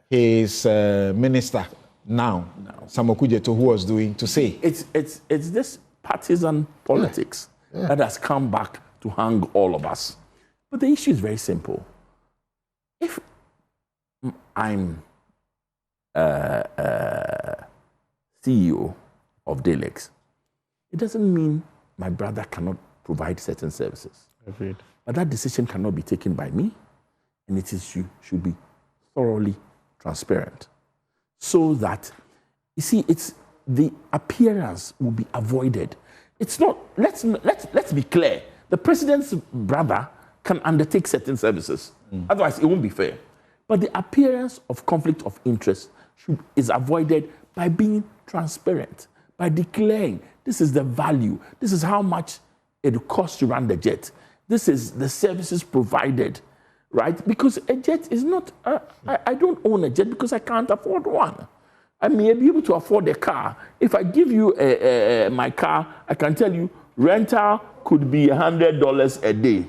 his minister now, Samoku Jeto, who was doing to say? It's this partisan politics that has come back to hang all of us. But the issue is very simple. If I'm CEO of Delex, it doesn't mean my brother cannot provide certain services. Agreed. But that decision cannot be taken by me, and it should be thoroughly transparent. So that, you see, it's the appearance will be avoided. It's not, let's be clear. The president's brother can undertake certain services. Otherwise, it won't be fair. But the appearance of conflict of interest is avoided by being transparent, by declaring this is the value, this is how much it costs to run the jet, this is the services provided, right? Because a jet is not, I don't own a jet because I can't afford one. I may be able to afford a car. If I give you my car, I can tell you rental could be $100 a day.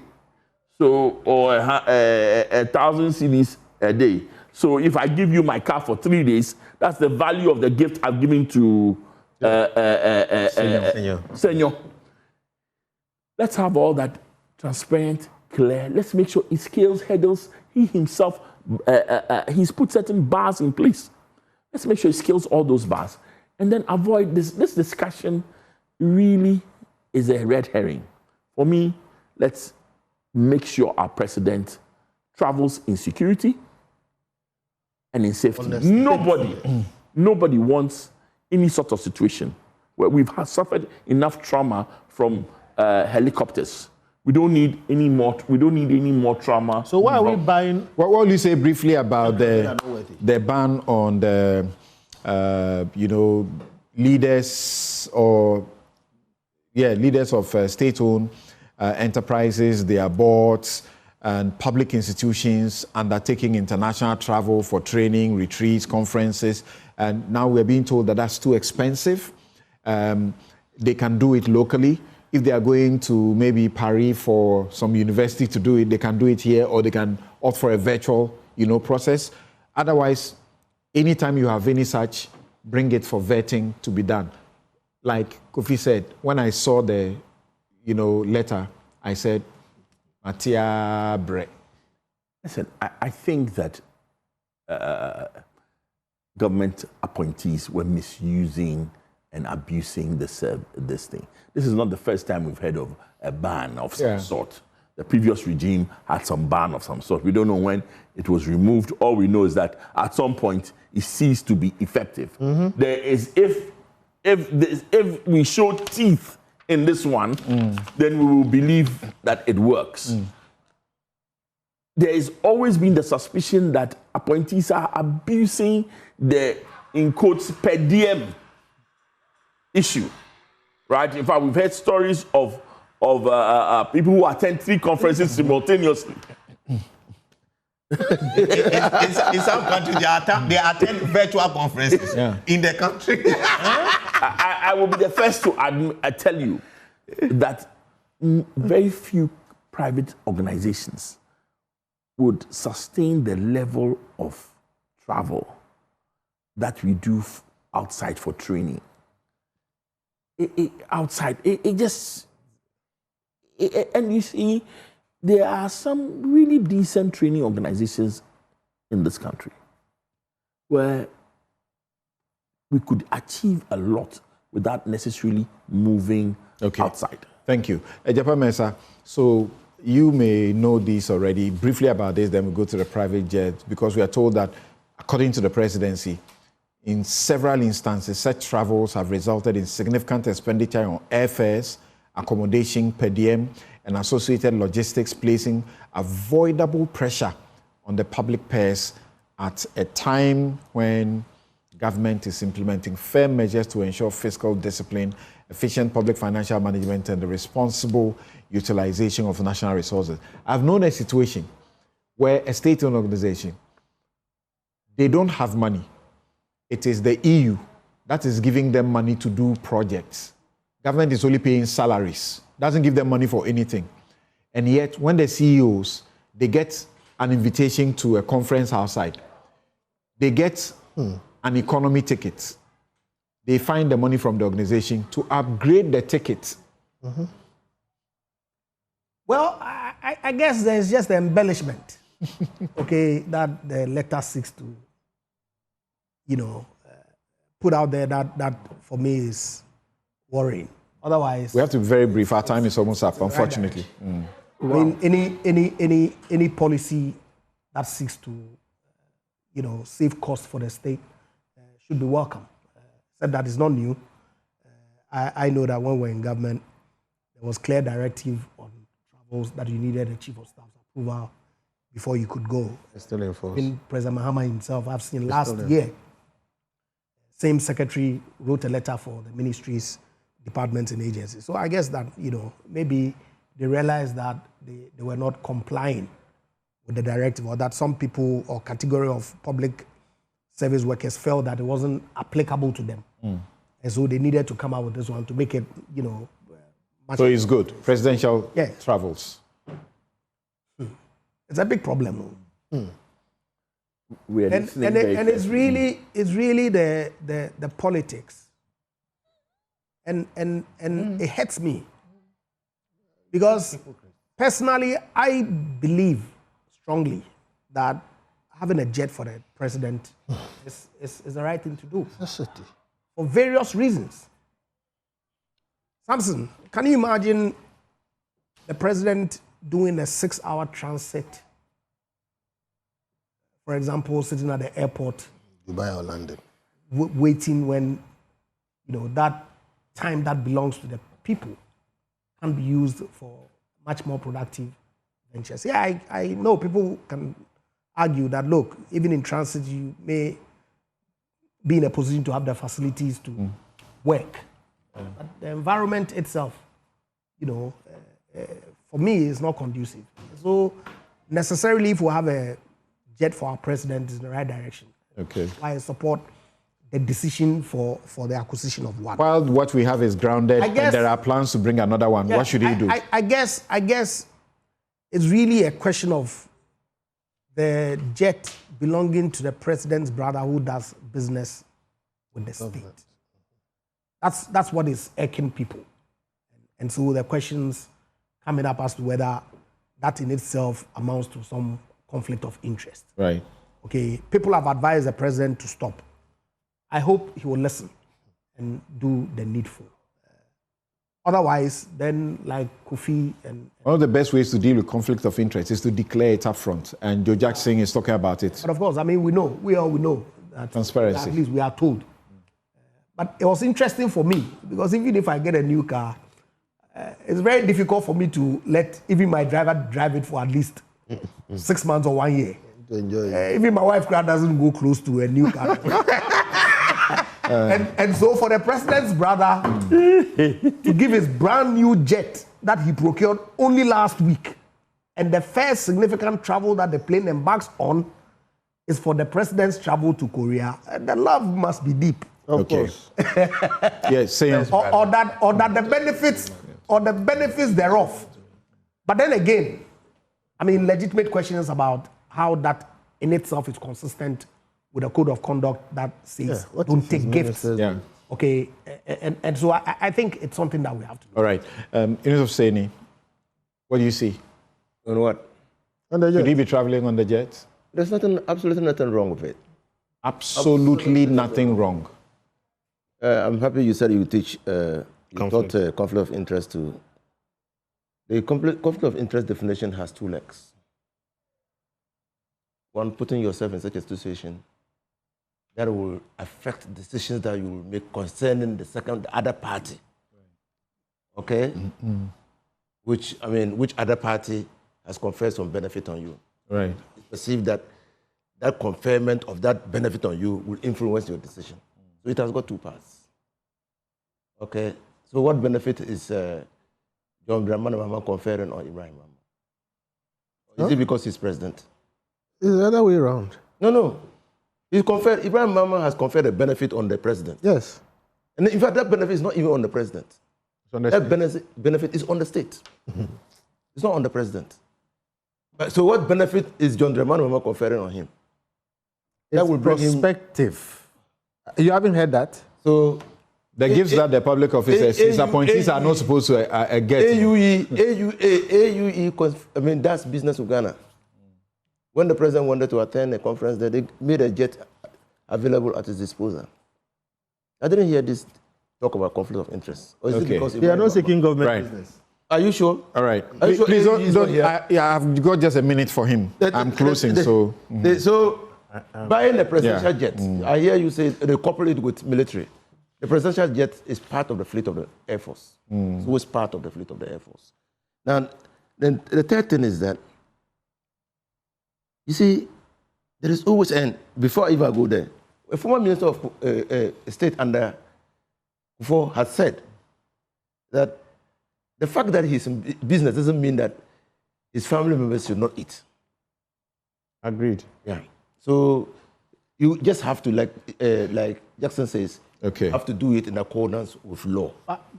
So, or 1,000 cedis a day. So if I give you my car for 3 days, that's the value of the gift I've given to Senor. Let's have all that transparent, clear. Let's make sure it scales hurdles. He himself, he's put certain bars in place. Let's make sure it scales all those bars. And then avoid this. This discussion really is a red herring. For me, let's make sure our president travels in security and in safety. Nobody wants any sort of situation where we've suffered enough trauma from helicopters. We don't need any more. We don't need any more trauma. So why are we buying? What will you say briefly about the ban on the leaders of state-owned enterprises, their boards, and public institutions undertaking international travel for training, retreats, conferences, and now we're being told that that's too expensive. They can do it locally. If they are going to maybe Paris for some university to do it, they can do it here, or they can opt for a virtual, process. Otherwise, anytime you have any such, bring it for vetting to be done. Like Kofi said, when I saw the, letter, I said, Matia Bre. Listen, I think that government appointees were misusing and abusing this thing. This is not the first time we've heard of a ban of some sort. The previous regime had some ban of some sort. We don't know when it was removed. All we know is that at some point it ceased to be effective. There is, if we show teeth in this one, then we will believe that it works. There has always been the suspicion that appointees are abusing the, in quotes, per diem issue, right? In fact, we've heard stories of people who attend 3 conferences simultaneously. in some countries, they attend virtual conferences in the country. I will be the first to tell you that very few private organizations would sustain the level of travel that we do outside for training. And you see, there are some really decent training organizations in this country where we could achieve a lot without necessarily moving outside. Thank you. Ejapa Mensah, so you may know this already. Briefly about this, then we go to the private jet, because we are told that, according to the presidency, in several instances, such travels have resulted in significant expenditure on airfares, accommodation, per diem, and associated logistics, placing avoidable pressure on the public purse at a time when government is implementing firm measures to ensure fiscal discipline, efficient public financial management, and the responsible utilization of national resources. I've known a situation where a state-owned organization, they don't have money. It is the EU that is giving them money to do projects. Government is only paying salaries, doesn't give them money for anything. And yet, when the CEOs, they get an invitation to a conference outside, they get an economy ticket. They find the money from the organization to upgrade the ticket. Mm-hmm. Well, I guess there's just the embellishment, that the letter seeks to, put out there that for me is worrying. Otherwise, we have to be very brief. Our time is almost up, unfortunately. Right. I mean, any policy that seeks to, save costs for the state should be welcome. Except that is not new. I know that when we're in government, there was clear directive on travels that you needed a chief of staff's approval before you could go. It's still enforced. Even President Mahama himself, I've seen last year, same secretary wrote a letter for the ministries, departments, and agencies. So I guess that, maybe they realized that they were not complying with the directive, or that some people or category of public service workers felt that it wasn't applicable to them. And so they needed to come out with this one to make it, much so it's good. Presidential travels. It's a big problem. And it's really the politics. And it hurts me. Because personally, I believe strongly that having a jet for the president is the right thing to do. For various reasons. Samson, can you imagine the president doing a 6-hour transit? For example, sitting at the airport, Dubai or London, waiting when that time that belongs to the people can be used for much more productive ventures. Yeah, I know people can argue that, look, even in transit, you may be in a position to have the facilities to work. But the environment itself, for me, is not conducive. So necessarily, if we have a jet for our president, is in the right direction. Okay. I support the decision for the acquisition of one. While what we have is grounded, and there are plans to bring another one. What should he do? I guess it's really a question of the jet belonging to the president's brother who does business with the state. That's what is irking people. And so the questions coming up as to whether that in itself amounts to some conflict of interest. Right. Okay, people have advised the president to stop. I hope he will listen and do the needful. Otherwise, then like Kofi and... One of the best ways to deal with conflict of interest is to declare it up front. And Joe Jackson is talking about it. But of course, I mean, we all know that... Transparency. At least we are told. But it was interesting for me, because even if I get a new car, it's very difficult for me to let even my driver drive it for at least 6 months or 1 year. To enjoy it. Even my wife doesn't go close to a new car. And so for the president's brother to give his brand new jet that he procured only last week And the first significant travel that the plane embarks on is for the president's travel to Korea. And the love must be deep. Of course. Yes, same. Or that the benefits thereof. But then again, I mean, legitimate questions about how that in itself is consistent with a code of conduct that says don't take gifts. Yeah. Okay, and so I think it's something that we have to do. All right. Yusuf Seni, what do you see? On what? On the jet. Should he be traveling on the jet? There's absolutely nothing wrong with it. Absolutely nothing wrong. I'm happy you said you teach conflict of interest to. The conflict of interest definition has two legs. One, putting yourself in such a situation that will affect decisions that you will make concerning the other party. Okay? Mm-hmm. Which other party has conferred some benefit on you. Right. You perceive that conferment of that benefit on you will influence your decision. So it has got two parts. Okay? So what benefit is John Dramani Mahama conferring on Ibrahim Mahama? Is it because he's president? It's the other way around. No. Ibrahim Mahama has conferred a benefit on the president. Yes. And in fact, that benefit is not even on the president. That benefit is on the state. Mm-hmm. It's not on the president. So what benefit is John Dramani Mahama conferring on him? That will bring perspective. You haven't heard that? So the gifts that the public officers, his appointees are not supposed to get. AUE, that's business of Ghana. When the president wanted to attend a conference, they made a jet available at his disposal. I didn't hear this talk about conflict of interest. Or is it because they are not seeking government business? Are you sure? All right. Please don't. I've got just a minute for him. I'm closing. So buying a presidential jet, I hear you say they couple it with military. The presidential jet is part of the fleet of the Air Force. It's always part of the fleet of the Air Force. Now, then the third thing is that, you see, there is always, and before I even go there, a former minister of state under Kufo has said that the fact that he's in business doesn't mean that his family members should not eat. Agreed. Yeah. So you just have to, like Jackson says, have to do it in accordance with law.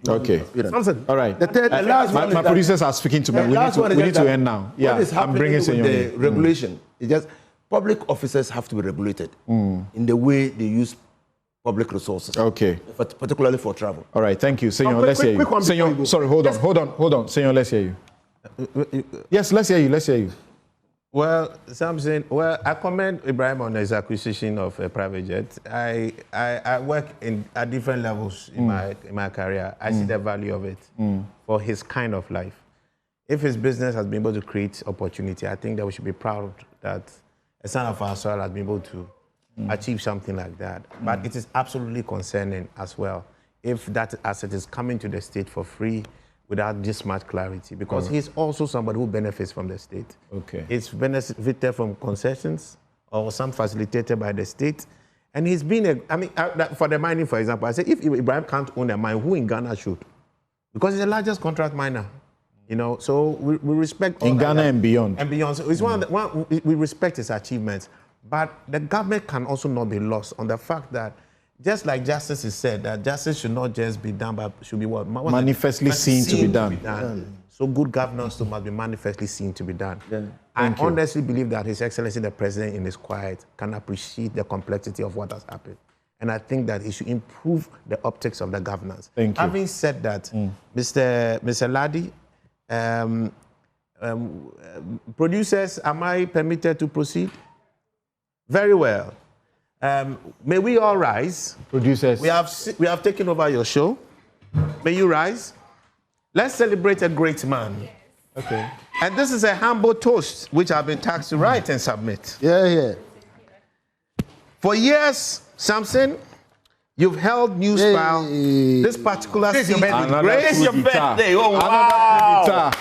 Okay. Samson. All right. The last one my producers are speaking to me. We need to end now. Yeah, I'm bringing the regulation. It's just public officers have to be regulated in the way they use public resources. Okay. Particularly for travel. All right. Thank you, Senor. Let's hear you. Senor, sorry, hold on. Senor, let's hear you. Yes, let's hear you. Well, Samson, I commend Ibrahim on his acquisition of a private jet. I work at different levels in my career. I see the value of it for his kind of life. If his business has been able to create opportunity, I think that we should be proud that a son of our soil has been able to achieve something like that. But it is absolutely concerning as well if that asset is coming to the state for free without this much clarity, because he's also somebody who benefits from the state. Okay. He's benefited from concessions or some facilitated by the state. And he's been, for the mining, for example, I say if Ibrahim can't own a mine, who in Ghana should? Because he's the largest contract miner. So we respect all in Ghana and beyond. And beyond. So it's we respect his achievements. But the government can also not be lost on the fact that, just like justice is said, that justice should not just be done, but should be what? Manifestly seen to be done. So good governance must be manifestly seen to be done. Yeah. I honestly believe that His Excellency the President in his quiet can appreciate the complexity of what has happened. And I think that he should improve the optics of the governance. Thank you. Having said that, Mr. Lardy, producers, am I permitted to proceed? Very well. May we all rise. Producers. We have taken over your show. May you rise. Let's celebrate a great man. Okay. And this is a humble toast which I've been tasked to write and submit. Yeah. For years, Samson, you've held Newsfile. This particular seat with grace. This is your birthday. Oh, wow.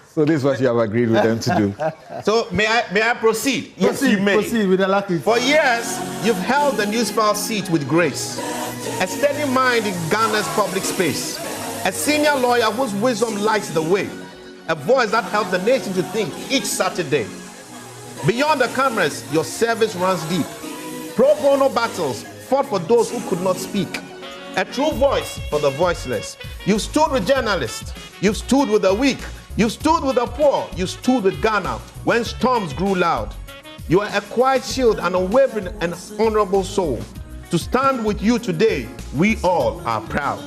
So this is what you have agreed with them to do. So may I proceed? Yes, you may. Proceed with alacrity. For years, you've held the Newsfile seat with grace, a steady mind in Ghana's public space. a senior lawyer whose wisdom lights the way, a voice that helps the nation to think each Saturday. Beyond the cameras, your service runs deep. Pro bono battles fought for those who could not speak. A true voice for the voiceless. You stood with journalists. You stood with the weak. You stood with the poor. You stood with Ghana when storms grew loud. You are a quiet shield, an unwavering and honorable soul. To stand with you today, we all are proud.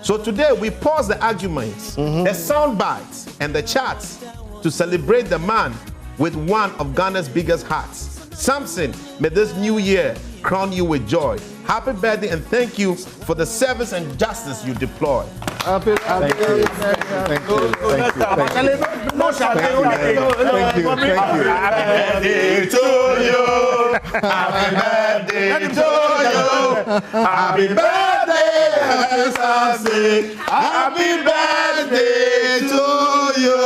So today we pause the arguments, the sound bites, and the chats to celebrate the man with one of Ghana's biggest hearts. Samson, may this new year crown you with joy. Happy birthday and thank you for the service and justice you deploy. Happy birthday. Thank you. Happy birthday to you. Happy birthday to you. Happy birthday, Samson. Happy birthday to you.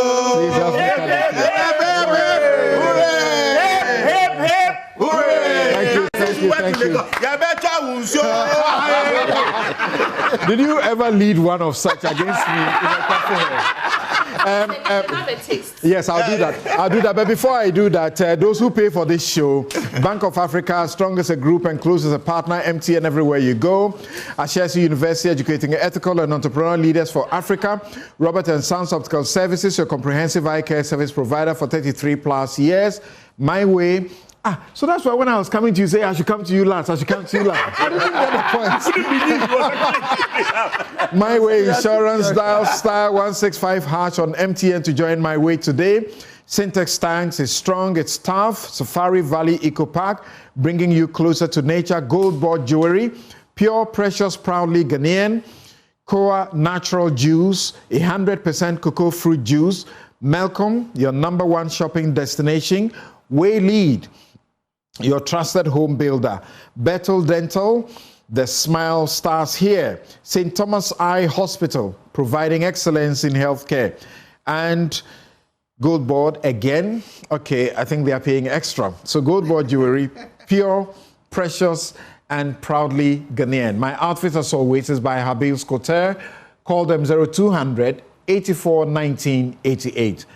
Thank you. Did you ever lead one of such against me in a cafe? Have a taste. Yes, I'll do that. But before I do that, those who pay for this show, Bank of Africa, strong as a group and close as a partner, MTN everywhere you go. Ashesi University, educating ethical and entrepreneurial leaders for Africa. Robert & Sons Optical Services, your comprehensive eye care service provider for 33 plus years. My Way. So that's why when I was coming to you, say I should come to you last. I didn't get the point. My Way Insurance, dial *165# on MTN to join My Way today. Syntax Tanks is strong, it's tough. Safari Valley Eco Park, bringing you closer to nature. Gold Board Jewelry, pure, precious, proudly Ghanaian. Koa Natural Juice, 100% cocoa fruit juice. Malcolm, your #1 shopping destination. Way Lead, your trusted home builder. Bethel Dental, the smile starts here. St. Thomas Eye Hospital, providing excellence in healthcare. And Gold Board again. Okay, I think they are paying extra. So Gold Board Jewelry, pure, precious, and proudly Ghanaian. My outfit, as always, is by Habil Scotter. Call them 0200 84 19 88.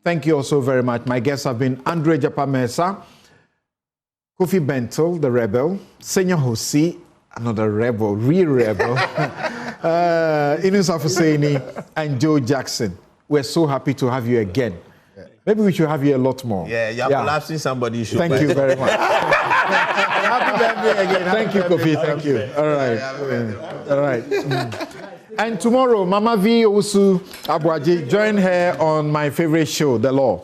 Thank you also very much. My guests have been Andre Japamesa, Kofi Bentel, the rebel, Senior Hosi, another rebel, real rebel, Inus Afuseni, and Joe Jackson. We're so happy to have you again. Maybe we should have you a lot more. Yeah, you're collapsing somebody. Thank you very much. Happy birthday again. Thank you, Kofi. Thank you. All right. All right. And tomorrow, Mama V. Osu Abuaji, join her on my favorite show, The Law.